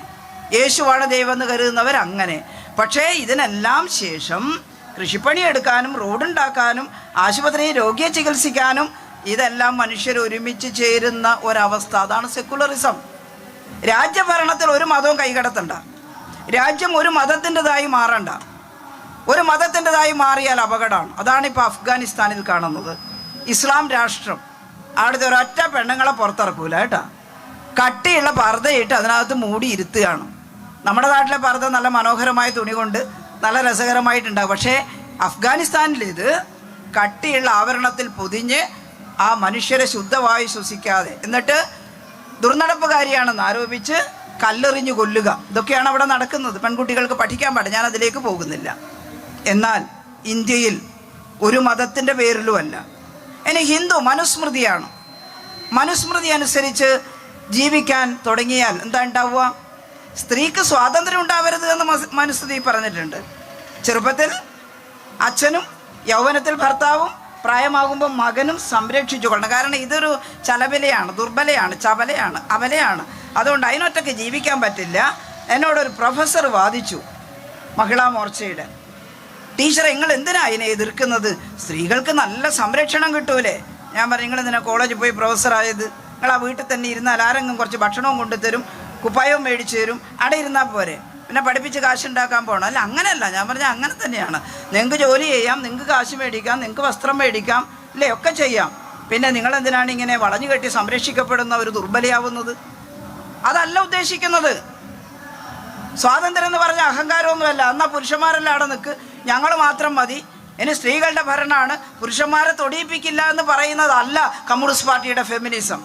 യേശുവാണ് ദൈവം എന്ന് കരുതുന്നവർ അങ്ങനെ. പക്ഷേ ഇതിനെല്ലാം ശേഷം കൃഷിപ്പണി എടുക്കാനും റോഡുണ്ടാക്കാനും ആശുപത്രിയിൽ രോഗിയെ ചികിത്സിക്കാനും ഇതെല്ലാം മനുഷ്യർ ഒരുമിച്ച് ചേരുന്ന ഒരവസ്ഥ, അതാണ് സെക്കുലറിസം. രാജ്യഭരണത്തിൽ ഒരു മതവും കൈകടത്തണ്ട. രാജ്യം ഒരു മതത്തിൻ്റെതായി മാറണ്ട. ഒരു മതത്തിൻ്റെതായി മാറിയാൽ അപകടമാണ്. അതാണിപ്പോൾ അഫ്ഗാനിസ്ഥാനിൽ കാണുന്നത്. ഇസ്ലാം രാഷ്ട്രം. അവിടുത്തെ ഒരൊറ്റ പെണ്ണുങ്ങളെ പുറത്തിറക്കൂല കേട്ടോ. കട്ടിയുള്ള പർദ്ദയിട്ട് അതിനകത്ത് മൂടി ഇരുത്തുകയാണ്. നമ്മുടെ നാട്ടിലെ പർദ്ദ നല്ല മനോഹരമായ തുണി കൊണ്ട് നല്ല രസകരമായിട്ടുണ്ടാകും. പക്ഷേ അഫ്ഗാനിസ്ഥാനിൽ ഇത് കട്ടിയുള്ള ആവരണത്തിൽ പൊതിഞ്ഞ് ആ മനുഷ്യരെ ശുദ്ധവായു ശ്വസിക്കാതെ, എന്നിട്ട് ദുർനടപ്പുകാരിയാണെന്ന് ആരോപിച്ച് കല്ലെറിഞ്ഞു കൊല്ലുക. ഇതൊക്കെയാണ് അവിടെ നടക്കുന്നത്. പെൺകുട്ടികൾക്ക് പഠിക്കാൻ പാടില്ല. ഞാൻ അതിലേക്ക് പോകുന്നില്ല. എന്നാൽ ഇന്ത്യയിൽ ഒരു മതത്തിൻ്റെ പേരിലുമല്ല. ഇനി ഹിന്ദു മനുസ്മൃതിയാണ്. മനുസ്മൃതി അനുസരിച്ച് ജീവിക്കാൻ തുടങ്ങിയാൽ എന്താ ഉണ്ടാവുക? സ്ത്രീക്ക് സ്വാതന്ത്ര്യം ഉണ്ടാവരുത് എന്ന് മനുസ്മൃതി പറഞ്ഞിട്ടുണ്ട്. ചെറുപ്പത്തിൽ അച്ഛനും യൗവനത്തിൽ ഭർത്താവും പ്രായമാകുമ്പോൾ മകനും സംരക്ഷിച്ചു കൊള്ളണം. കാരണം ഇതൊരു ചലബലയാണ്, ദുർബലയാണ്, ചപലയാണ്, അബലയാണ്. അതുകൊണ്ട് അതിനൊറ്റയ്ക്ക് ജീവിക്കാൻ പറ്റില്ല. എന്നോടൊരു പ്രൊഫസർ വാദിച്ചു, മഹിളാ മോർച്ചയുടെ ടീച്ചർ, നിങ്ങൾ എന്തിനാ അതിനെ എതിർക്കുന്നത്? സ്ത്രീകൾക്ക് നല്ല സംരക്ഷണം കിട്ടൂലേ? ഞാൻ പറഞ്ഞു, നിങ്ങൾ എന്തിനാ കോളേജിൽ പോയി പ്രൊഫസറായത്? നിങ്ങൾ ആ വീട്ടിൽ തന്നെ ഇരുന്നാൽ ആരെങ്കിലും കുറച്ച് ഭക്ഷണവും കൊണ്ടുതരും, കുപ്പായവും മേടിച്ചു തരും, അവിടെ ഇരുന്നാൽ പോരെ, പിന്നെ പഠിപ്പിച്ച് കാശുണ്ടാക്കാൻ പോകണം. അല്ല, അങ്ങനെയല്ല. ഞാൻ പറഞ്ഞാൽ അങ്ങനെ തന്നെയാണ്. നിങ്ങൾക്ക് ജോലി ചെയ്യാം, നിങ്ങൾക്ക് കാശ് മേടിക്കാം, നിങ്ങൾക്ക് വസ്ത്രം മേടിക്കാം, അല്ലേ, ഒക്കെ ചെയ്യാം. പിന്നെ നിങ്ങളെന്തിനാണ് ഇങ്ങനെ വളഞ്ഞു കെട്ടി സംരക്ഷിക്കപ്പെടുന്ന ഒരു ദുർബലയാവുന്നത്? അതല്ല ഉദ്ദേശിക്കുന്നത്. സ്വാതന്ത്ര്യം എന്ന് പറഞ്ഞാൽ അഹങ്കാരമൊന്നുമല്ല. എന്നാൽ പുരുഷന്മാരെല്ലാം അവിടെ നിൽക്ക്, ഞങ്ങൾ മാത്രം മതി, ഇനി സ്ത്രീകളുടെ ഭരണമാണ്, പുരുഷന്മാരെ തൊടിയിപ്പിക്കില്ല എന്ന് പറയുന്നതല്ല കമ്മ്യൂണിസ്റ്റ് പാർട്ടിയുടെ ഫെമിനിസം.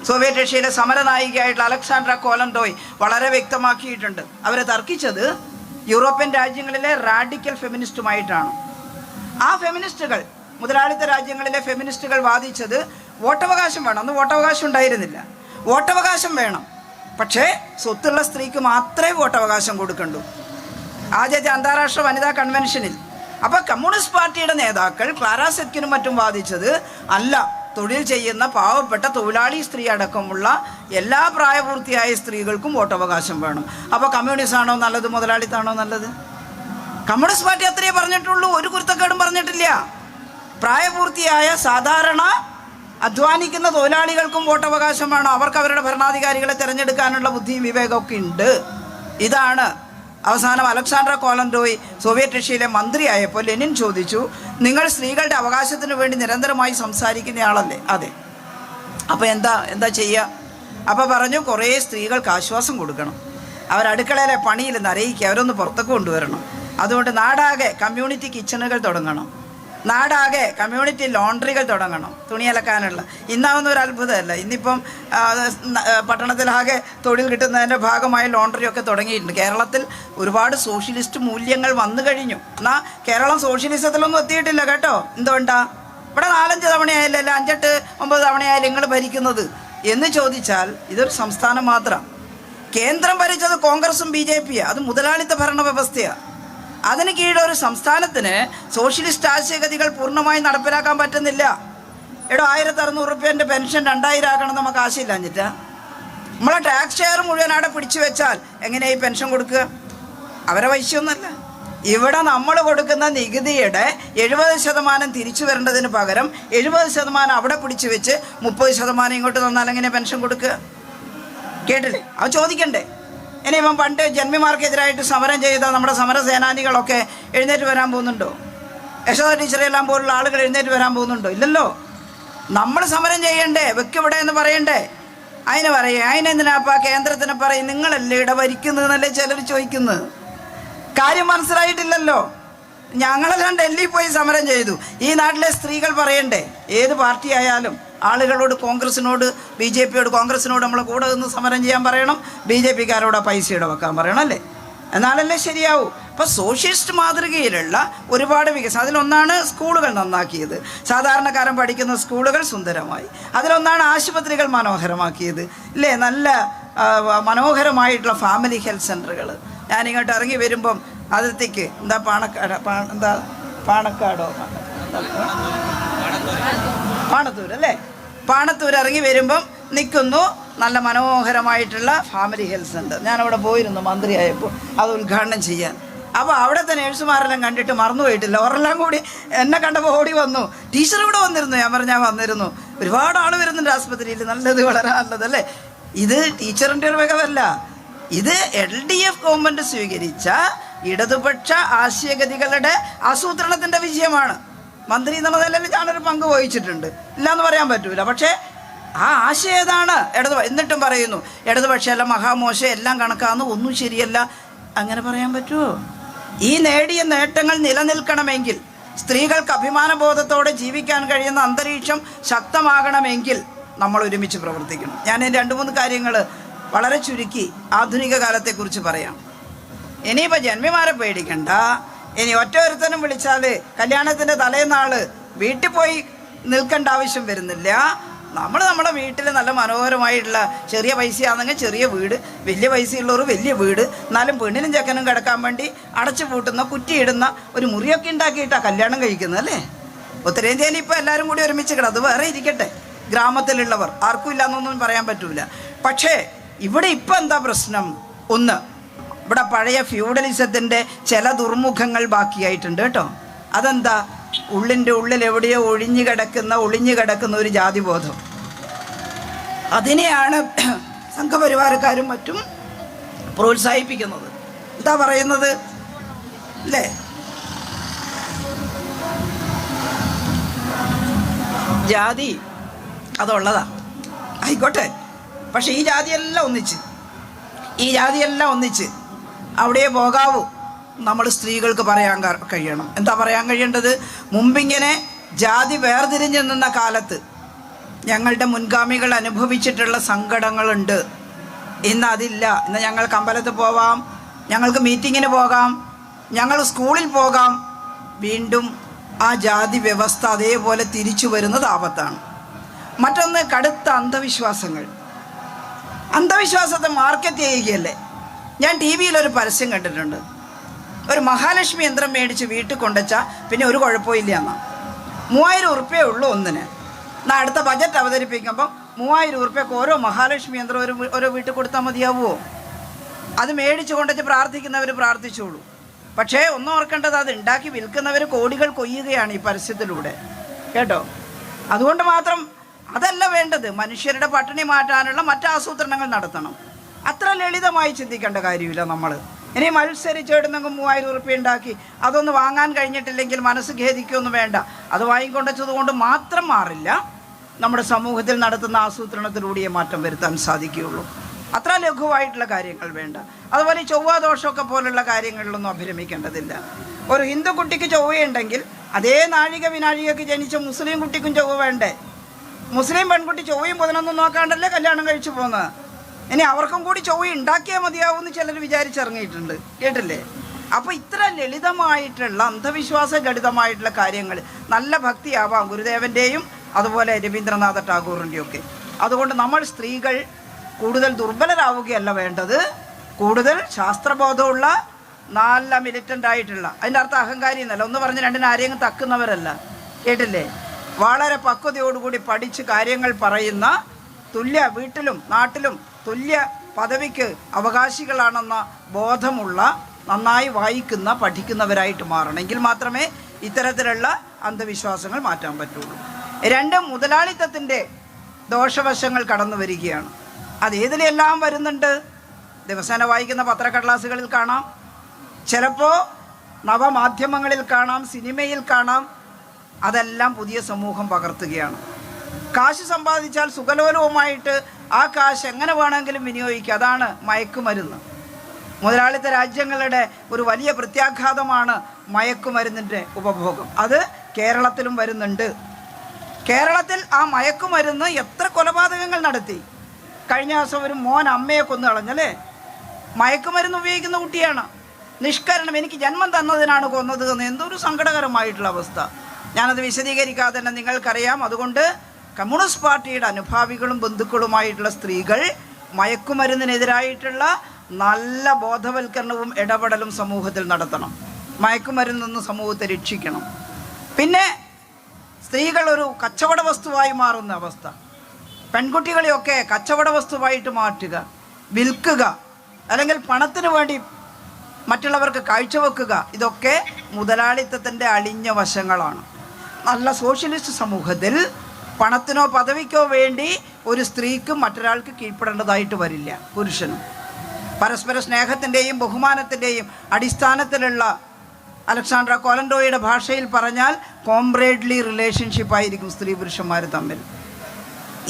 സോവിയറ്റ് റഷ്യയിലെ സമരനായികയായിട്ടുള്ള അലക്സാണ്ട്ര കോലൻഡോയ് വളരെ വ്യക്തമാക്കിയിട്ടുണ്ട്. അവരെ തർക്കിച്ചത് യൂറോപ്യൻ രാജ്യങ്ങളിലെ റാഡിക്കൽ ഫെമിനിസ്റ്റുമായിട്ടാണ്. ആ ഫെമിനിസ്റ്റുകൾ, മുതലാളിത്ത രാജ്യങ്ങളിലെ ഫെമിനിസ്റ്റുകൾ വാദിച്ചത് വോട്ടവകാശം വേണം. അന്ന് വോട്ടവകാശം ഉണ്ടായിരുന്നില്ല. വോട്ടവകാശം വേണം, പക്ഷേ സ്വത്തുള്ള സ്ത്രീക്ക് മാത്രമേ വോട്ടവകാശം കൊടുക്കണ്ടൂ. ആദ്യത്തെ അന്താരാഷ്ട്ര വനിതാ കൺവെൻഷനിൽ. അപ്പോൾ കമ്മ്യൂണിസ്റ്റ് പാർട്ടിയുടെ നേതാക്കൾ ക്ലാരാ സെറ്റ്കിനും മറ്റും വാദിച്ചത് അല്ല, തൊഴിൽ ചെയ്യുന്ന പാവപ്പെട്ട തൊഴിലാളി സ്ത്രീ അടക്കമുള്ള എല്ലാ പ്രായപൂർത്തിയായ സ്ത്രീകൾക്കും വോട്ടവകാശം വേണം. അപ്പോൾ കമ്മ്യൂണിസ്റ്റാണോ നല്ലത്, മുതലാളിത്താണോ നല്ലത്? കമ്മ്യൂണിസ്റ്റ് പാർട്ടി അത്രയേ പറഞ്ഞിട്ടുള്ളൂ, ഒരു കുരുത്തക്കേടും പറഞ്ഞിട്ടില്ല. പ്രായപൂർത്തിയായ സാധാരണ അധ്വാനിക്കുന്ന തൊഴിലാളികൾക്കും വോട്ടവകാശം വേണം. അവർക്ക് അവരുടെ ഭരണാധികാരികളെ തിരഞ്ഞെടുക്കാനുള്ള ബുദ്ധിയും വിവേകമൊക്കെ ഉണ്ട്. ഇതാണ് അവസാനം അലക്സാണ്ട്ര കോലൻഡോയ് സോവിയറ്റ് റഷ്യയിലെ മന്ത്രിയായപ്പോൾ ലെനിൻ ചോദിച്ചു, നിങ്ങൾ സ്ത്രീകളുടെ അവകാശത്തിന് വേണ്ടി നിരന്തരമായി സംസാരിക്കുന്നയാളല്ലേ? അതെ. അപ്പോൾ എന്താ ചെയ്യുക? അപ്പോൾ പറഞ്ഞു, കുറേ സ്ത്രീകൾക്ക് ആശ്വാസം കൊടുക്കണം, അവരടുക്കളയിലെ പണിയിൽ നരയിക്കുക, അവരൊന്ന് പുറത്തൊക്കെ കൊണ്ടുവരണം. അതുകൊണ്ട് നാടാകെ കമ്മ്യൂണിറ്റി കിച്ചണുകൾ തുടങ്ങണം, നാടാകെ കമ്മ്യൂണിറ്റി ലോണ്ടറികൾ തുടങ്ങണം, തുണി അലക്കാനുള്ള. ഇന്നാവുന്ന ഒരു അത്ഭുതമല്ല, ഇന്നിപ്പം പട്ടണത്തിലാകെ തൊഴിൽ കിട്ടുന്നതിൻ്റെ ഭാഗമായി ലോണ്ടറിയൊക്കെ തുടങ്ങിയിട്ടുണ്ട്. കേരളത്തിൽ ഒരുപാട് സോഷ്യലിസ്റ്റ് മൂല്യങ്ങൾ വന്നു കഴിഞ്ഞു. എന്നാൽ കേരളം സോഷ്യലിസത്തിലൊന്നും എത്തിയിട്ടില്ല കേട്ടോ. എന്തുകൊണ്ടാ? ഇവിടെ 4-5 തവണയായാലും 5-8-9 തവണയായാലും നിങ്ങൾ ഭരിക്കുന്നത് എന്ന് ചോദിച്ചാൽ ഇതൊരു സംസ്ഥാനം മാത്രം. കേന്ദ്രം ഭരിച്ചത് കോൺഗ്രസും BJP, അത് മുതലാളിത്ത ഭരണ വ്യവസ്ഥയാണ്. അതിന് കീഴിൽ ഒരു സംസ്ഥാനത്തിന് സോഷ്യലിസ്റ്റ് ആശയഗതികൾ പൂർണ്ണമായി നടപ്പിലാക്കാൻ പറ്റുന്നില്ല. 1600 രൂപേൻ്റെ പെൻഷൻ 2000 ആക്കണം നമുക്ക് ആശയമില്ല എന്നിട്ടാ. നമ്മളെ ടാക്സ് ഷെയർ മുഴുവൻ അവിടെ പിടിച്ചു വെച്ചാൽ എങ്ങനെയായി പെൻഷൻ കൊടുക്കുക? അവരെ പൈസയൊന്നുമല്ല. ഇവിടെ നമ്മൾ കൊടുക്കുന്ന നികുതിയുടെ 70% തിരിച്ചു വരേണ്ടതിന് പകരം 70% അവിടെ പിടിച്ചു വെച്ച് 30% ഇങ്ങോട്ട് തന്നാൽ എങ്ങനെ പെൻഷൻ കൊടുക്കുക? കേട്ടില്ലേ? അത് ചോദിക്കണ്ടേ? ഇനിയിപ്പം പണ്ട് ജന്മിമാർക്കെതിരായിട്ട് സമരം ചെയ്ത നമ്മുടെ സമര സേനാനികളൊക്കെ എഴുന്നേറ്റ് വരാൻ പോകുന്നുണ്ടോ? യശോദ ടീച്ചറെല്ലാം പോലുള്ള ആളുകൾ എഴുന്നേറ്റ് വരാൻ പോകുന്നുണ്ടോ? ഇല്ലല്ലോ. നമ്മൾ സമരം ചെയ്യണ്ടേ, വെക്കിവിടെ എന്ന് പറയണ്ടേ? അതിന് പറയേ, അതിനെന്തിനാപ്പാ കേന്ദ്രത്തിന് പറയും നിങ്ങളല്ലേ ഇവിടെ ഭരിക്കുന്നതെന്നല്ലേ ചിലർ ചോദിക്കുന്നത്? കാര്യം മനസ്സിലായിട്ടില്ലല്ലോ. ഞങ്ങളെല്ലാം ഡൽഹിയിൽ പോയി സമരം ചെയ്തു. ഈ നാട്ടിലെ സ്ത്രീകൾ പറയണ്ടേ? ഏത് പാർട്ടി ആയാലും ആളുകളോട്, കോൺഗ്രസിനോട്, BJPയോട്, കോൺഗ്രസിനോട് നമ്മൾ കൂടെ നിന്ന് സമരം ചെയ്യാൻ പറയണം, BJPക്കാരോട് പൈസ ഇടവെക്കാൻ പറയണം, അല്ലേ? എന്നാലല്ലേ ശരിയാവൂ. അപ്പോൾ സോഷ്യലിസ്റ്റ് മാതൃകയിലുള്ള ഒരുപാട് വികസനം. അതിലൊന്നാണ് സ്കൂളുകൾ നന്നാക്കിയത്, സാധാരണക്കാരൻ പഠിക്കുന്ന സ്കൂളുകൾ സുന്ദരമായി. അതിലൊന്നാണ് ആശുപത്രികൾ മനോഹരമാക്കിയത്, ഇല്ലേ? നല്ല മനോഹരമായിട്ടുള്ള ഫാമിലി ഹെൽത്ത് സെൻ്ററുകൾ. ഞാനിങ്ങോട്ട് ഇറങ്ങി വരുമ്പം അതിർത്തിക്ക് പാണത്തൂർ അല്ലേ, പാണത്തൂർ ഇറങ്ങി വരുമ്പം നിൽക്കുന്നു നല്ല മനോഹരമായിട്ടുള്ള ഫാമിലി ഹെൽത്ത് സെൻ്റർ. ഞാനവിടെ പോയിരുന്നു മന്ത്രിയായപ്പോൾ അത് ഉദ്ഘാടനം ചെയ്യാൻ. അപ്പോൾ അവിടുത്തെ നേഴ്സുമാരെല്ലാം കണ്ടിട്ട് മറന്നുപോയിട്ടില്ല. അവരെല്ലാം കൂടി എന്നെ കണ്ടപ്പോൾ ഓടി വന്നു, ടീച്ചർ ഇവിടെ വന്നിരുന്നു. ഞാൻ പറഞ്ഞു, ഞാൻ വന്നിരുന്നു. ഒരുപാട് ആൾ വരുന്നുണ്ട് ആസ്പത്രിയിൽ, നല്ലത്, വളരെ നല്ലതല്ലേ. ഇത് ടീച്ചറിൻ്റെ ഒരു മികവല്ല, ഇത് LDF ഗവൺമെൻറ് സ്വീകരിച്ച ഇടതുപക്ഷ ആശയഗതികളുടെ ആസൂത്രണത്തിൻ്റെ വിജയമാണ്. മന്ത്രി എന്ന നിലയിൽ ഞാനൊരു പങ്ക് വഹിച്ചിട്ടുണ്ട്, ഇല്ലയെന്ന് പറയാൻ പറ്റൂല. പക്ഷേ ആ ആശയം ഏതാണ്? എന്നിട്ടും പറയുന്നു ഇടതുപക്ഷമല്ല, മഹാമോശം, എല്ലാം കണക്കാന്ന്, ഒന്നും ശരിയല്ല. അങ്ങനെ പറയാൻ പറ്റുമോ? ഈ നേടിയ നേട്ടങ്ങൾ നിലനിൽക്കണമെങ്കിൽ, സ്ത്രീകൾക്ക് അഭിമാനബോധത്തോടെ ജീവിക്കാൻ കഴിയുന്ന അന്തരീക്ഷം ശക്തമാകണമെങ്കിൽ നമ്മൾ ഒരുമിച്ച് പ്രവർത്തിക്കണം. ഞാൻ 2-3 കാര്യങ്ങൾ വളരെ ചുരുക്കി ആധുനിക കാലത്തെക്കുറിച്ച് പറയാം. ഇനിയിപ്പോൾ ജന്മിമാരെ പേടിക്കണ്ട. ഇനി ഒരുത്തനും വിളിച്ചാൽ കല്യാണത്തിൻ്റെ തലേന്നാൾ വീട്ടിൽ പോയി നിൽക്കേണ്ട ആവശ്യം വരുന്നില്ല. നമ്മൾ നമ്മുടെ വീട്ടിൽ നല്ല മനോഹരമായിട്ടുള്ള, ചെറിയ പൈസയാണെങ്കിൽ ചെറിയ വീട്, വലിയ പൈസയുള്ളവർ വലിയ വീട്, എന്നാലും പെണ്ണിനും ചെക്കനും കിടക്കാൻ വേണ്ടി അടച്ചു പൂട്ടുന്ന, കുറ്റിയിടുന്ന ഒരു മുറിയൊക്കെ ഉണ്ടാക്കിയിട്ടാണ് കല്യാണം കഴിക്കുന്നത്, അല്ലേ? ഉത്തരേന്ത്യയിൽ ഇപ്പോൾ എല്ലാവരും കൂടി ഒരുമിച്ച് കിടക്കും. അത് വേറെ ഇരിക്കട്ടെ, ഗ്രാമത്തിലുള്ളവർ ആർക്കും ഇല്ലയെന്നൊന്നും പറയാൻ പറ്റൂല. പക്ഷേ ഇവിടെ ഇപ്പം എന്താ പ്രശ്നം? ഒന്ന്, ഇവിടെ പഴയ ഫ്യൂഡലിസത്തിൻ്റെ ചില ദുർമുഖങ്ങൾ ബാക്കിയായിട്ടുണ്ട് കേട്ടോ. അതെന്താ? ഉള്ളിൻ്റെ ഉള്ളിൽ എവിടെയോ ഒളിഞ്ഞു കിടക്കുന്ന ഒരു ജാതിബോധം. അതിനെയാണ് സംഘപരിവാരക്കാരും മറ്റും പ്രോത്സാഹിപ്പിക്കുന്നത്. എന്താ പറയുന്നത് അല്ലേ? ജാതി അതുള്ളതാ, ആയിക്കോട്ടെ. പക്ഷെ ഈ ജാതിയെല്ലാം ഒന്നിച്ച് അവിടെ പോകാവൂ. നമ്മൾ സ്ത്രീകൾക്ക് പറയാൻ കഴിയണം. എന്താ പറയാൻ കഴിയേണ്ടത്? മുമ്പിങ്ങനെ ജാതി വേർതിരിഞ്ഞു നിന്ന കാലത്ത് ഞങ്ങളുടെ മുൻഗാമികൾ അനുഭവിച്ചിട്ടുള്ള സങ്കടങ്ങളുണ്ട്. ഇന്ന് അതില്ല. ഇന്ന് ഞങ്ങൾക്ക് അമ്പലത്തിൽ പോവാം, ഞങ്ങൾക്ക് മീറ്റിങ്ങിന് പോകാം, ഞങ്ങൾ സ്കൂളിൽ പോകാം. വീണ്ടും ആ ജാതി വ്യവസ്ഥ അതേപോലെ തിരിച്ചു വരുന്നത് ആപത്താണ്. മറ്റൊന്ന്, കടുത്ത അന്ധവിശ്വാസത്തെ മാർക്കറ്റ് ചെയ്യുകയല്ലേ. ഞാൻ TV-യിൽ ഒരു പരസ്യം കണ്ടിട്ടുണ്ട്. ഒരു മഹാലക്ഷ്മി യന്ത്രം മേടിച്ച് വീട്ടിൽ കൊണ്ടുവച്ചാൽ പിന്നെ ഒരു കുഴപ്പമില്ല എന്നാ. 3000 ഉറുപ്പ്യേ ഉള്ളൂ ഒന്നിന്. എന്നാൽ അടുത്ത ബജറ്റ് അവതരിപ്പിക്കുമ്പം 3000 ഉറുപ്പ്യക്ക് ഓരോ മഹാലക്ഷ്മി യന്ത്രം ഓരോ വീട്ടിൽ കൊടുത്താൽ മതിയാവുമോ? അത് മേടിച്ച് കൊണ്ടുവച്ച് പ്രാർത്ഥിക്കുന്നവർ പ്രാർത്ഥിച്ചോളൂ. പക്ഷേ ഒന്നും ഓർക്കേണ്ടത്, അത് ഉണ്ടാക്കി വിൽക്കുന്നവർ കോടികൾ കൊയ്യുകയാണ് ഈ പരസ്യത്തിലൂടെ, കേട്ടോ. അതുകൊണ്ട് മാത്രം അതല്ല വേണ്ടത്. മനുഷ്യരുടെ പട്ടിണി മാറ്റാനുള്ള മറ്റാസൂത്രണങ്ങൾ നടത്തണം. അത്ര ലളിതമായി ചിന്തിക്കേണ്ട കാര്യമില്ല നമ്മൾ. ഇനി മത്സരിച്ചെടുന്നെങ്കിൽ 3000 ഉറുപ്പ്യ ഉണ്ടാക്കി അതൊന്ന് വാങ്ങാൻ കഴിഞ്ഞിട്ടില്ലെങ്കിൽ മനസ്സ് ഖേദിക്കൊന്നും വേണ്ട. അത് വാങ്ങിക്കൊണ്ടത് കൊണ്ട് മാത്രം മാറില്ല. നമ്മുടെ സമൂഹത്തിൽ നടത്തുന്ന ആസൂത്രണത്തിലൂടെ മാറ്റം വരുത്താൻ സാധിക്കുകയുള്ളൂ. അത്ര ലഘുവായിട്ടുള്ള കാര്യങ്ങൾ വേണ്ട. അതുപോലെ ഈ ചൊവ്വാദോഷമൊക്കെ പോലുള്ള കാര്യങ്ങളിലൊന്നും അഭിരമിക്കേണ്ടതില്ല. ഒരു ഹിന്ദു കുട്ടിക്ക് ചൊവ്വയുണ്ടെങ്കിൽ അതേ നാഴിക വിനാഴികയ്ക്ക് ജനിച്ച മുസ്ലിം കുട്ടിക്കും ചൊവ്വ വേണ്ടേ? മുസ്ലിം പെൺകുട്ടി ചൊവ്വയും ബുധനൊന്നും നോക്കാണ്ടല്ലേ കല്യാണം കഴിച്ചു പോകുന്നത്. ഇനി അവർക്കും കൂടി ചൊവ്വ ഉണ്ടാക്കിയാൽ മതിയാവുമെന്ന് ചിലർ വിചാരിച്ചിറങ്ങിയിട്ടുണ്ട്, കേട്ടില്ലേ? അപ്പോൾ ഇത്ര ലളിതമായിട്ടുള്ള അന്ധവിശ്വാസ ജഡിതമായിട്ടുള്ള കാര്യങ്ങൾ, നല്ല ഭക്തിയാവാം ഗുരുദേവൻ്റെയും അതുപോലെ രവീന്ദ്രനാഥ ടാഗോറിൻ്റെയും ഒക്കെ. അതുകൊണ്ട് നമ്മൾ സ്ത്രീകൾ കൂടുതൽ ദുർബലരാവുകയല്ല വേണ്ടത്, കൂടുതൽ ശാസ്ത്രബോധമുള്ള നല്ല മിലിറ്റൻ്റ് ആയിട്ടുള്ള, അതിൻ്റെ അർത്ഥം അഹങ്കാരി എന്നല്ല, ഒന്ന് പറഞ്ഞ് രണ്ടിന് ആരെയും തക്കുന്നവരല്ല, കേട്ടില്ലേ? വളരെ പക്വതയോടുകൂടി പഠിച്ച് കാര്യങ്ങൾ പറയുന്ന, തുല്യ വീട്ടിലും നാട്ടിലും തുല്യ പദവിക്ക് അവകാശികളാണെന്ന ബോധമുള്ള, നന്നായി വായിക്കുന്ന പഠിക്കുന്നവരായിട്ട് മാറണമെങ്കിൽ മാത്രമേ ഇത്തരത്തിലുള്ള അന്ധവിശ്വാസങ്ങൾ മാറ്റാൻ പറ്റുള്ളൂ. രണ്ട്, മുതലാളിത്തത്തിൻ്റെ ദോഷവശങ്ങൾ കടന്നു വരികയാണ്. അതേതിലെല്ലാം വരുന്നുണ്ട്. ദിവസേന വായിക്കുന്ന പത്രക്കടലാസുകളിൽ കാണാം, ചിലപ്പോൾ നവമാധ്യമങ്ങളിൽ കാണാം, സിനിമയിൽ കാണാം. അതെല്ലാം പുതിയ സമൂഹം പകർത്തുകയാണ്. കാശ് സമ്പാദിച്ചാൽ സുഖലോലവുമായിട്ട് ആ കാശ് എങ്ങനെ വേണമെങ്കിലും വിനിയോഗിക്കുക. അതാണ് മയക്കുമരുന്ന്. മുതലാളിത്ത രാജ്യങ്ങളുടെ ഒരു വലിയ പ്രത്യാഘാതമാണ് മയക്കുമരുന്നിൻ്റെ ഉപഭോഗം. അത് കേരളത്തിലും വരുന്നുണ്ട്. കേരളത്തിൽ ആ മയക്കുമരുന്ന് എത്ര കൊലപാതകങ്ങൾ നടത്തി. കഴിഞ്ഞ ദിവസം ഒരു മോൻ അമ്മയെ കൊന്നു കളഞ്ഞല്ലേ? മയക്കുമരുന്ന് ഉപയോഗിക്കുന്ന കുട്ടിയാണ്. നിഷ്കരണം, എനിക്ക് ജന്മം തന്നതിനാണ് കൊന്നത് എന്ന്. എന്തൊരു സങ്കടകരമായിട്ടുള്ള അവസ്ഥ. ഞാനത് വിശദീകരിക്കാതെ തന്നെ നിങ്ങൾക്കറിയാം. അതുകൊണ്ട് കമ്മ്യൂണിസ്റ്റ് പാർട്ടിയുടെ അനുഭാവികളും ബന്ധുക്കളുമായിട്ടുള്ള സ്ത്രീകൾ മയക്കുമരുന്നിനെതിരായിട്ടുള്ള നല്ല ബോധവൽക്കരണവും ഇടപെടലും സമൂഹത്തിൽ നടത്തണം. മയക്കുമരുന്നിൽ നിന്ന് സമൂഹത്തെ രക്ഷിക്കണം. പിന്നെ സ്ത്രീകൾ ഒരു കച്ചവട വസ്തുവായി മാറുന്ന അവസ്ഥ, പെൺകുട്ടികളെയൊക്കെ കച്ചവട വസ്തുവായിട്ട് മാറ്റുക, വിൽക്കുക, അല്ലെങ്കിൽ പണത്തിന് വേണ്ടി മറ്റുള്ളവർക്ക് കാഴ്ചവെക്കുക, ഇതൊക്കെ മുതലാളിത്തത്തിൻ്റെ അളിഞ്ഞ വശങ്ങളാണ്. നല്ല സോഷ്യലിസ്റ്റ് സമൂഹത്തിൽ പണത്തിനോ പദവിക്കോ വേണ്ടി ഒരു സ്ത്രീക്കും മറ്റൊരാൾക്ക് കീഴ്പ്പെടേണ്ടതായിട്ട് വരില്ല. പുരുഷനും പരസ്പര സ്നേഹത്തിൻ്റെയും ബഹുമാനത്തിൻ്റെയും അടിസ്ഥാനത്തിലുള്ള, അലക്സാണ്ട്ര കോലൻഡോയുടെ ഭാഷയിൽ പറഞ്ഞാൽ കോംറേഡ്ലി റിലേഷൻഷിപ്പ് ആയിരിക്കും സ്ത്രീ പുരുഷന്മാർ തമ്മിൽ.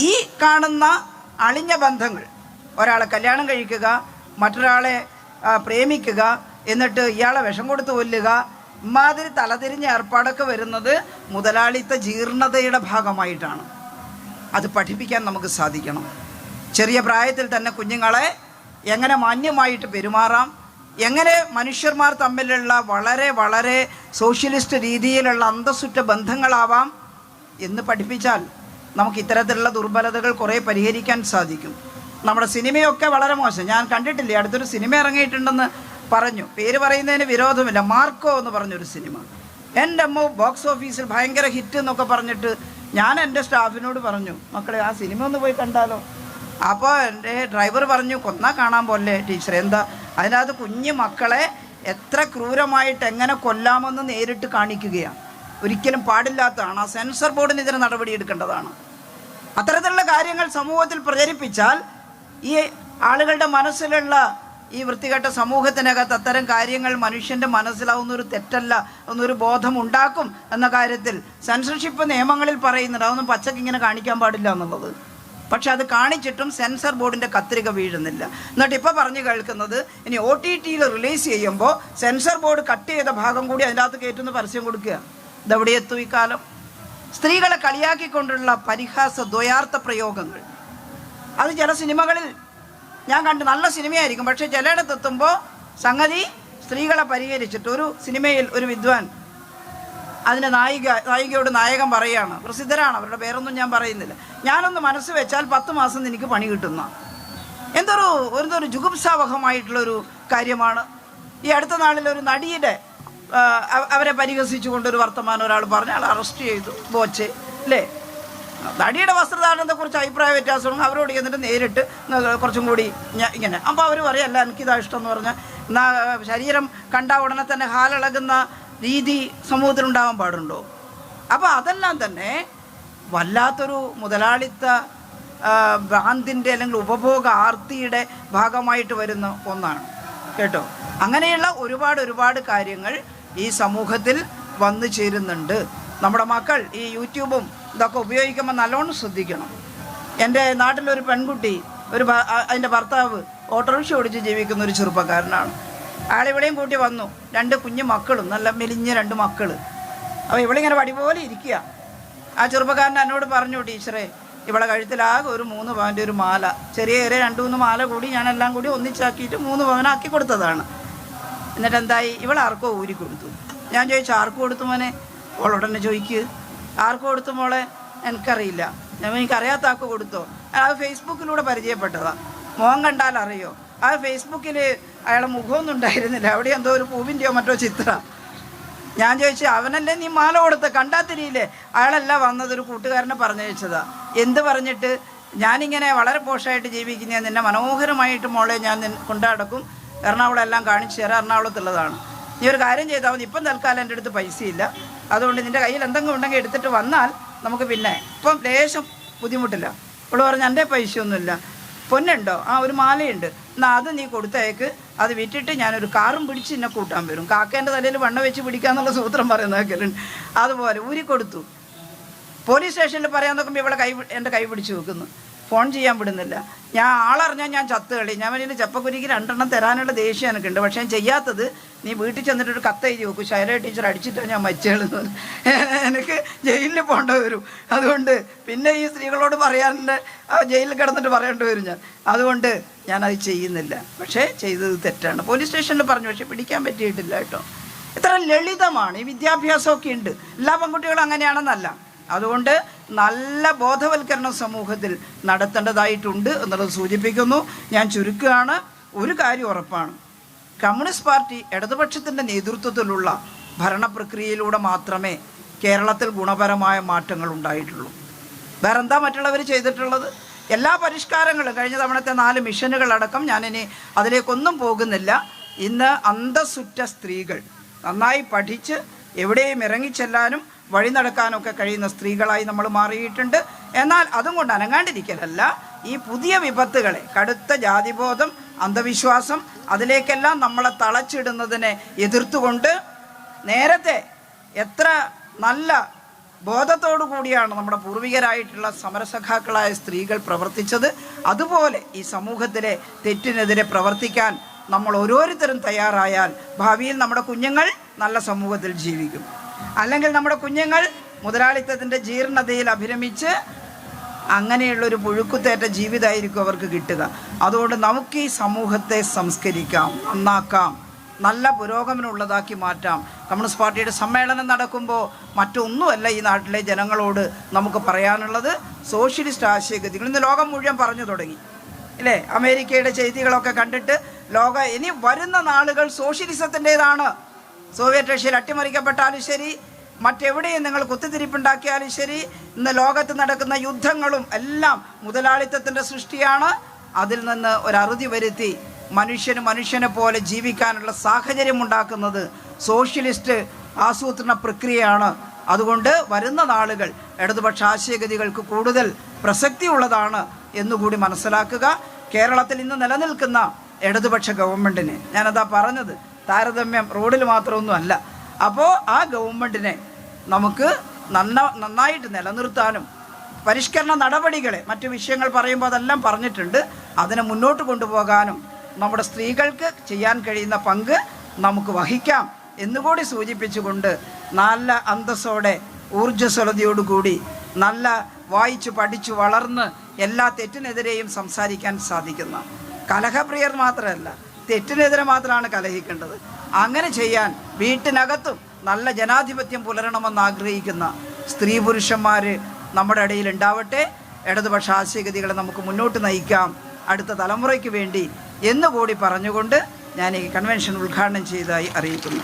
ഈ കാണുന്ന അളിഞ്ഞ ബന്ധങ്ങൾ, ഒരാളെ കല്യാണം കഴിക്കുക, മറ്റൊരാളെ പ്രേമിക്കുക, എന്നിട്ട് ഇയാളെ വിഷം കൊടുത്ത് കൊല്ലുക, ഇമാതിരി തലതിരിഞ്ഞ ഏർപ്പാടൊക്കെ വരുന്നത് മുതലാളിത്ത ജീർണതയുടെ ഭാഗമായിട്ടാണ്. അത് പഠിപ്പിക്കാൻ നമുക്ക് സാധിക്കണം. ചെറിയ പ്രായത്തിൽ തന്നെ കുഞ്ഞുങ്ങളെ എങ്ങനെ മാന്യമായിട്ട് പെരുമാറാം, എങ്ങനെ മനുഷ്യന്മാർ തമ്മിലുള്ള വളരെ വളരെ സോഷ്യലിസ്റ്റ് രീതിയിലുള്ള അന്തസ്സുറ്റ ബന്ധങ്ങളാവാം എന്ന് പഠിപ്പിച്ചാൽ നമുക്ക് ഇത്തരത്തിലുള്ള ദുർബലതകൾ കുറേ പരിഹരിക്കാൻ സാധിക്കും. നമ്മുടെ സിനിമയൊക്കെ വളരെ മോശം. ഞാൻ കണ്ടിട്ടില്ലേ, അടുത്തൊരു സിനിമ ഇറങ്ങിയിട്ടുണ്ടെന്ന് പറഞ്ഞു, പേര് പറയുന്നതിന് വിരോധമില്ല, മാർക്കോ എന്ന് പറഞ്ഞൊരു സിനിമ. എൻ്റെ അമ്മ ബോക്സ് ഓഫീസിൽ ഭയങ്കര ഹിറ്റ് എന്നൊക്കെ പറഞ്ഞിട്ട് ഞാൻ എൻ്റെ സ്റ്റാഫിനോട് പറഞ്ഞു, മക്കളെ ആ സിനിമ ഒന്ന് പോയി കണ്ടാലോ. അപ്പോൾ എൻ്റെ ഡ്രൈവർ പറഞ്ഞു, കൊന്നാൽ കാണാൻ പോലെ ടീച്ചർ. എന്താ അതിനകത്ത് കുഞ്ഞു മക്കളെ എത്ര ക്രൂരമായിട്ട് എങ്ങനെ കൊല്ലാമെന്ന് നേരിട്ട് കാണിക്കുകയാണ്. ഒരിക്കലും പാടില്ലാത്തതാണ്. ആ സെൻസർ ബോർഡിന് ഇതിന് നടപടിയെടുക്കേണ്ടതാണ്. അത്തരത്തിലുള്ള കാര്യങ്ങൾ സമൂഹത്തിൽ പ്രചരിപ്പിച്ചാൽ ഈ ആളുകളുടെ മനസ്സിലുള്ള ഈ വൃത്തികെട്ട സമൂഹത്തിനകത്ത് അത്തരം കാര്യങ്ങൾ മനുഷ്യൻ്റെ മനസ്സിലാവുന്നൊരു തെറ്റല്ല എന്നൊരു ബോധം ഉണ്ടാക്കും എന്ന കാര്യത്തിൽ സെൻസർഷിപ്പ് നിയമങ്ങളിൽ പറയുന്നുണ്ട്. അതൊന്നും പച്ചക്ക് ഇങ്ങനെ കാണിക്കാൻ പാടില്ല എന്നുള്ളത്. പക്ഷെ അത് കാണിച്ചിട്ടും സെൻസർ ബോർഡിൻ്റെ കത്രിക വീഴുന്നില്ല. എന്നിട്ട് ഇപ്പോൾ പറഞ്ഞു കേൾക്കുന്നത്, ഇനി OTTയിൽ റിലീസ് ചെയ്യുമ്പോൾ സെൻസർ ബോർഡ് കട്ട് ചെയ്ത ഭാഗം കൂടി അതിൻ്റെ അകത്ത് കയറ്റുന്ന പരസ്യം കൊടുക്കുക. ഇതെവിടെ എത്തും ഈ കാലം? സ്ത്രീകളെ കളിയാക്കിക്കൊണ്ടുള്ള പരിഹാസ ദ്വയാർത്ഥ പ്രയോഗങ്ങൾ, അത് ചില സിനിമകളിൽ ഞാൻ കണ്ട് നല്ല സിനിമയായിരിക്കും, പക്ഷേ ചിലയിടത്തെത്തുമ്പോൾ സംഗതി സ്ത്രീകളെ പരിഹരിച്ചിട്ട്. ഒരു സിനിമയിൽ ഒരു വിദ്വാൻ അതിൻ്റെ നായികയോട് നായകൻ പറയുകയാണ്, പ്രസിദ്ധരാണ്, അവരുടെ പേരൊന്നും ഞാൻ പറയുന്നില്ല, ഞാനൊന്ന് മനസ്സ് വെച്ചാൽ 10 മാസം എനിക്ക് പണി കിട്ടുന്ന. എന്തൊരു ജുഗുപ്സാവഹമായിട്ടുള്ളൊരു കാര്യമാണ്. ഈ അടുത്ത നാളിൽ ഒരു നടിയുടെ അവരെ പരിഹസിച്ചുകൊണ്ടൊരു വർത്തമാനം ഒരാൾ പറഞ്ഞ ആൾ അറസ്റ്റ് ചെയ്തു, ബോച്ചെ അല്ലേ. നടിയുടെ വസ്ത്രധാരണത്തെക്കുറിച്ച് അഭിപ്രായ വ്യത്യാസമുണ്ട്, അവരോട് ചെന്നിട്ട് നേരിട്ട് കുറച്ചും കൂടി ഇങ്ങനെ. അപ്പോൾ അവർ പറയല്ല എനിക്കിതാ ഇഷ്ടം എന്ന് പറഞ്ഞാൽ, എന്നാൽ ശരീരം കണ്ട ഉടനെ തന്നെ ഹാലിളകുന്ന രീതി സമൂഹത്തിലുണ്ടാകാൻ പാടുണ്ടോ? അപ്പോൾ അതെല്ലാം തന്നെ വല്ലാത്തൊരു മുതലാളിത്ത ഭ്രാന്തിൻ്റെ അല്ലെങ്കിൽ ഉപഭോഗ ആർത്തിയുടെ ഭാഗമായിട്ട് വരുന്ന ഒന്നാണ് കേട്ടോ. അങ്ങനെയുള്ള ഒരുപാട് കാര്യങ്ങൾ ഈ സമൂഹത്തിൽ വന്നു ചേരുന്നുണ്ട്. നമ്മുടെ മക്കൾ ഈ യൂട്യൂബും ഇതൊക്കെ ഉപയോഗിക്കുമ്പോൾ നല്ലോണം ശ്രദ്ധിക്കണം. എൻ്റെ നാട്ടിലൊരു പെൺകുട്ടി അതിൻ്റെ ഭർത്താവ് ഓട്ടോറിക്ഷ ഓടിച്ച് ജീവിക്കുന്ന ഒരു ചെറുപ്പക്കാരനാണ്. ആളിവിടെയും കൂട്ടി വന്നു. 2 കുഞ്ഞു മക്കളും, നല്ല മെലിഞ്ഞ 2 മക്കൾ. അപ്പോൾ ഇവളിങ്ങനെ വടി പോലെ ഇരിക്കുക. ആ ചെറുപ്പക്കാരൻ എന്നോട് പറഞ്ഞു, ടീച്ചറെ ഇവളെ കഴുത്തിലാകെ ഒരു 3 പവൻ്റെ ഒരു മാല, ചെറിയ 2-3 മാല കൂടി ഞാനെല്ലാം കൂടി ഒന്നിച്ചാക്കിയിട്ട് 3 പവനാക്കി കൊടുത്തതാണ്. എന്നിട്ട് എന്തായി, ഇവളാർക്കോ ഊരി കൊടുത്തു. ഞാൻ ചോദിച്ചു, ആർക്ക് കൊടുത്തു മോനെ? അവളോടന്നെ ചോദിക്ക്, ആർക്ക് കൊടുത്തു മോളെ? എനിക്കറിയില്ല. എനിക്കറിയാത്ത ആൾക്ക് കൊടുത്തോ? അത് ഫേസ്ബുക്കിലൂടെ പരിചയപ്പെട്ടതാണ്. മോൻ കണ്ടാൽ അറിയോ? ആ ഫേസ്ബുക്കിൽ അയാളെ മുഖമൊന്നും ഉണ്ടായിരുന്നില്ല, അവിടെ എന്തോ ഒരു പൂവിൻ്റെയോ മറ്റോ ചിത്രം. ഞാൻ ചോദിച്ചു, അവനല്ലേ നീ മാല കൊടുത്ത, കണ്ടാ തിരിയില്ലേ? അയാളല്ല വന്നത്, ഒരു കൂട്ടുകാരനെ പറഞ്ഞയച്ചതാ. എന്ത് പറഞ്ഞിട്ട്? ഞാനിങ്ങനെ വളരെ പോഷായിട്ട് ജീവിക്കുന്ന നിന്നെ മനോഹരമായിട്ട് മോളെ ഞാൻ കൊണ്ടടക്കും, എറണാകുളം എല്ലാം കാണിച്ചു തരാം, എറണാകുളത്തുള്ളതാണ്. നീ ഒരു കാര്യം ചെയ്താൽ മതി, ഇപ്പം തൽക്കാലം എൻ്റെ അടുത്ത് പൈസയില്ല, അതുകൊണ്ട് നിൻ്റെ കയ്യിൽ എന്തെങ്കിലും ഉണ്ടെങ്കിൽ എടുത്തിട്ട് വന്നാൽ നമുക്ക് പിന്നെ, ഇപ്പം ലേശം ബുദ്ധിമുട്ടില്ല. ഇപ്പോൾ പറഞ്ഞു, എൻ്റെ പൈസയൊന്നുമില്ല. പൊന്നുണ്ടോ? ആ, ഒരു മാലയുണ്ട്, എന്നാൽ അത് നീ കൊടുത്തയക്ക്, അത് വിറ്റിട്ട് ഞാനൊരു കാറും പിടിച്ച് എന്നെ കൂട്ടാൻ വരും. കാക്കേൻ്റെ തലയിൽ വണ്ണ വെച്ച് പിടിക്കാന്നുള്ള സൂത്രം പറയുന്നതൊക്കെ അതുപോലെ ഊരിക്കൊടുത്തു. പോലീസ് സ്റ്റേഷനിൽ പറയാൻ നോക്കുമ്പോൾ ഇവളെ എൻ്റെ കൈ പിടിച്ച് വെക്കുന്നു, ഫോൺ ചെയ്യാൻ വിടുന്നില്ല. ഞാൻ ആളറിഞ്ഞാൽ ഞാൻ ചത്ത് കളി. ഞാൻ വലിയ ചെപ്പക്കുരിക്ക് 2 എണ്ണം തരാനുള്ള ദേഷ്യം എനിക്കുണ്ട്. പക്ഷേ ഞാൻ ചെയ്യാത്തത്, നീ വീട്ടിൽ ചെന്നിട്ടൊരു കത്ത് എഴുതി വെക്കും, ശൈല ടീച്ചർ അടിച്ചിട്ടാണ് ഞാൻ മരിച്ചത്, എനിക്ക് ജയിലിൽ പോകേണ്ടി വരും. അതുകൊണ്ട് പിന്നെ ഈ സ്ത്രീകളോട് പറയാനുണ്ട്, ജയിലിൽ കിടന്നിട്ട് പറയേണ്ടി വരും ഞാൻ. അതുകൊണ്ട് ഞാനത് ചെയ്യുന്നില്ല. പക്ഷേ ചെയ്തത് തെറ്റാണ്. പോലീസ് സ്റ്റേഷനിൽ പറഞ്ഞു, പക്ഷേ പിടിക്കാൻ പറ്റിയിട്ടില്ല കേട്ടോ. ഇത്ര ലളിതമാണ്. ഈ വിദ്യാഭ്യാസമൊക്കെ ഉണ്ട്, എല്ലാ പെൺകുട്ടികളും അങ്ങനെയാണെന്നല്ല. അതുകൊണ്ട് നല്ല ബോധവൽക്കരണം സമൂഹത്തിൽ നടത്തേണ്ടതായിട്ടുണ്ട് എന്നുള്ളത് സൂചിപ്പിക്കുന്നു. ഞാൻ ചുരുക്കുകയാണ്. ഒരു കാര്യം ഉറപ്പാണ്, കമ്മ്യൂണിസ്റ്റ് പാർട്ടി ഇടതുപക്ഷത്തിൻ്റെ നേതൃത്വത്തിലുള്ള ഭരണപ്രക്രിയയിലൂടെ മാത്രമേ കേരളത്തിൽ ഗുണപരമായ മാറ്റങ്ങൾ ഉണ്ടായിട്ടുള്ളൂ. വേറെ എന്താ മറ്റുള്ളവർ ചെയ്തിട്ടുള്ളത്? എല്ലാ പരിഷ്കാരങ്ങളും, കഴിഞ്ഞ തവണത്തെ 4 മിഷനുകളടക്കം, ഞാനിനി അതിലേക്കൊന്നും പോകുന്നില്ല. ഇന്ന് അന്തസ്സുറ്റ സ്ത്രീകൾ, നന്നായി പഠിച്ച് എവിടെയും ഇറങ്ങിച്ചെല്ലാനും വഴി നടക്കാനൊക്കെ കഴിയുന്ന സ്ത്രീകളായി നമ്മൾ മാറിയിട്ടുണ്ട്. എന്നാൽ അതും കൊണ്ട് അനങ്ങാണ്ടിരിക്കലല്ല, ഈ പുതിയ വിപത്തുകളെ, കടുത്ത ജാതിബോധം, അന്ധവിശ്വാസം, അതിലേക്കെല്ലാം നമ്മളെ തളച്ചിടുന്നതിനെ എതിർത്തുകൊണ്ട് നേരത്തെ എത്ര നല്ല ബോധത്തോടു കൂടിയാണ് നമ്മുടെ പൂർവികരായിട്ടുള്ള സമരസഖാക്കളായ സ്ത്രീകൾ പ്രവർത്തിച്ചത്, അതുപോലെ ഈ സമൂഹത്തിലെ തെറ്റിനെതിരെ പ്രവർത്തിക്കാൻ നമ്മൾ ഓരോരുത്തരും തയ്യാറായാൽ ഭാവിയിൽ നമ്മുടെ കുഞ്ഞുങ്ങൾ നല്ല സമൂഹത്തിൽ ജീവിക്കും. അല്ലെങ്കിൽ നമ്മുടെ കുഞ്ഞുങ്ങൾ മുതലാളിത്തത്തിൻ്റെ ജീർണതയിൽ അഭിരമിച്ച് അങ്ങനെയുള്ളൊരു പുഴുക്കുത്തേറ്റ ജീവിതമായിരിക്കും അവർക്ക് കിട്ടുക. അതുകൊണ്ട് നമുക്ക് ഈ സമൂഹത്തെ സംസ്കരിക്കാം, നന്നാക്കാം, നല്ല പുരോഗമനമുള്ളതാക്കി മാറ്റാം. കമ്മ്യൂണിസ്റ്റ് പാർട്ടിയുടെ സമ്മേളനം നടക്കുമ്പോൾ മറ്റൊന്നുമല്ല ഈ നാട്ടിലെ ജനങ്ങളോട് നമുക്ക് പറയാനുള്ളത്, സോഷ്യലിസ്റ്റ് ആശയഗതികൾ ഇന്ന് ലോകം മുഴുവൻ പറഞ്ഞു തുടങ്ങി ഇല്ലേ? അമേരിക്കയുടെ ചെയ്തികളൊക്കെ കണ്ടിട്ട് ഇനി വരുന്ന നാളുകൾ സോഷ്യലിസത്തിൻ്റെതാണ്. സോവിയറ്റ് റഷ്യയിൽ അട്ടിമറിക്കപ്പെട്ടാലും ശരി, മറ്റെവിടെയും നിങ്ങൾ കുത്തിത്തിരിപ്പുണ്ടാക്കിയാലും ശരി, ഇന്ന് ലോകത്ത് നടക്കുന്ന യുദ്ധങ്ങളും എല്ലാം മുതലാളിത്തത്തിൻ്റെ സൃഷ്ടിയാണ്. അതിൽ നിന്ന് ഒരറുതി വരുത്തി മനുഷ്യനെ പോലെ ജീവിക്കാനുള്ള സാഹചര്യം ഉണ്ടാക്കുന്നത് സോഷ്യലിസ്റ്റ് ആസൂത്രണ പ്രക്രിയയാണ്. അതുകൊണ്ട് വരുന്ന നാളുകൾ ഇടതുപക്ഷ ആശയഗതികൾക്ക് കൂടുതൽ പ്രസക്തിയുള്ളതാണ് എന്നുകൂടി മനസ്സിലാക്കുക. കേരളത്തിൽ ഇന്ന് നിലനിൽക്കുന്ന ഇടതുപക്ഷ ഗവൺമെൻറ്റിന്, ഞാനതാ പറഞ്ഞത്, താരതമ്യം റോഡിൽ മാത്രമൊന്നും അല്ല. അപ്പോൾ ആ ഗവൺമെൻറ്റിനെ നമുക്ക് നന്നായിട്ട് നിലനിർത്താനും പരിഷ്കരണ നടപടികളെ, മറ്റു വിഷയങ്ങൾ പറയുമ്പോൾ അതെല്ലാം പറഞ്ഞിട്ടുണ്ട്, അതിനെ മുന്നോട്ട് കൊണ്ടുപോകാനും നമ്മുടെ സ്ത്രീകൾക്ക് ചെയ്യാൻ കഴിയുന്ന പങ്ക് നമുക്ക് വഹിക്കാം എന്നുകൂടി സൂചിപ്പിച്ചുകൊണ്ട് നല്ല അന്തസ്സോടെ ഊർജ്ജസ്വലതയോടുകൂടി നല്ല വായിച്ചു പഠിച്ചു വളർന്ന് എല്ലാ തെറ്റിനെതിരെയും സംസാരിക്കാൻ സാധിക്കുന്ന, കലഹപ്രിയർ മാത്രമല്ല, തെറ്റിനെതിരെ മാത്രമാണ് കലഹിക്കേണ്ടത്. അങ്ങനെ ചെയ്യാൻ വീട്ടിനകത്തും നല്ല ജനാധിപത്യം പുലരണമെന്ന് ആഗ്രഹിക്കുന്ന സ്ത്രീ പുരുഷന്മാർ നമ്മുടെ ഇടയിൽ ഉണ്ടാവട്ടെ. ഇടതുപക്ഷ ആശയഗതികളെ നമുക്ക് മുന്നോട്ട് നയിക്കാം അടുത്ത തലമുറയ്ക്ക് വേണ്ടി എന്നുകൂടി പറഞ്ഞുകൊണ്ട് ഞാൻ ഈ കൺവെൻഷൻ ഉദ്ഘാടനം ചെയ്തതായി അറിയിക്കുന്നു.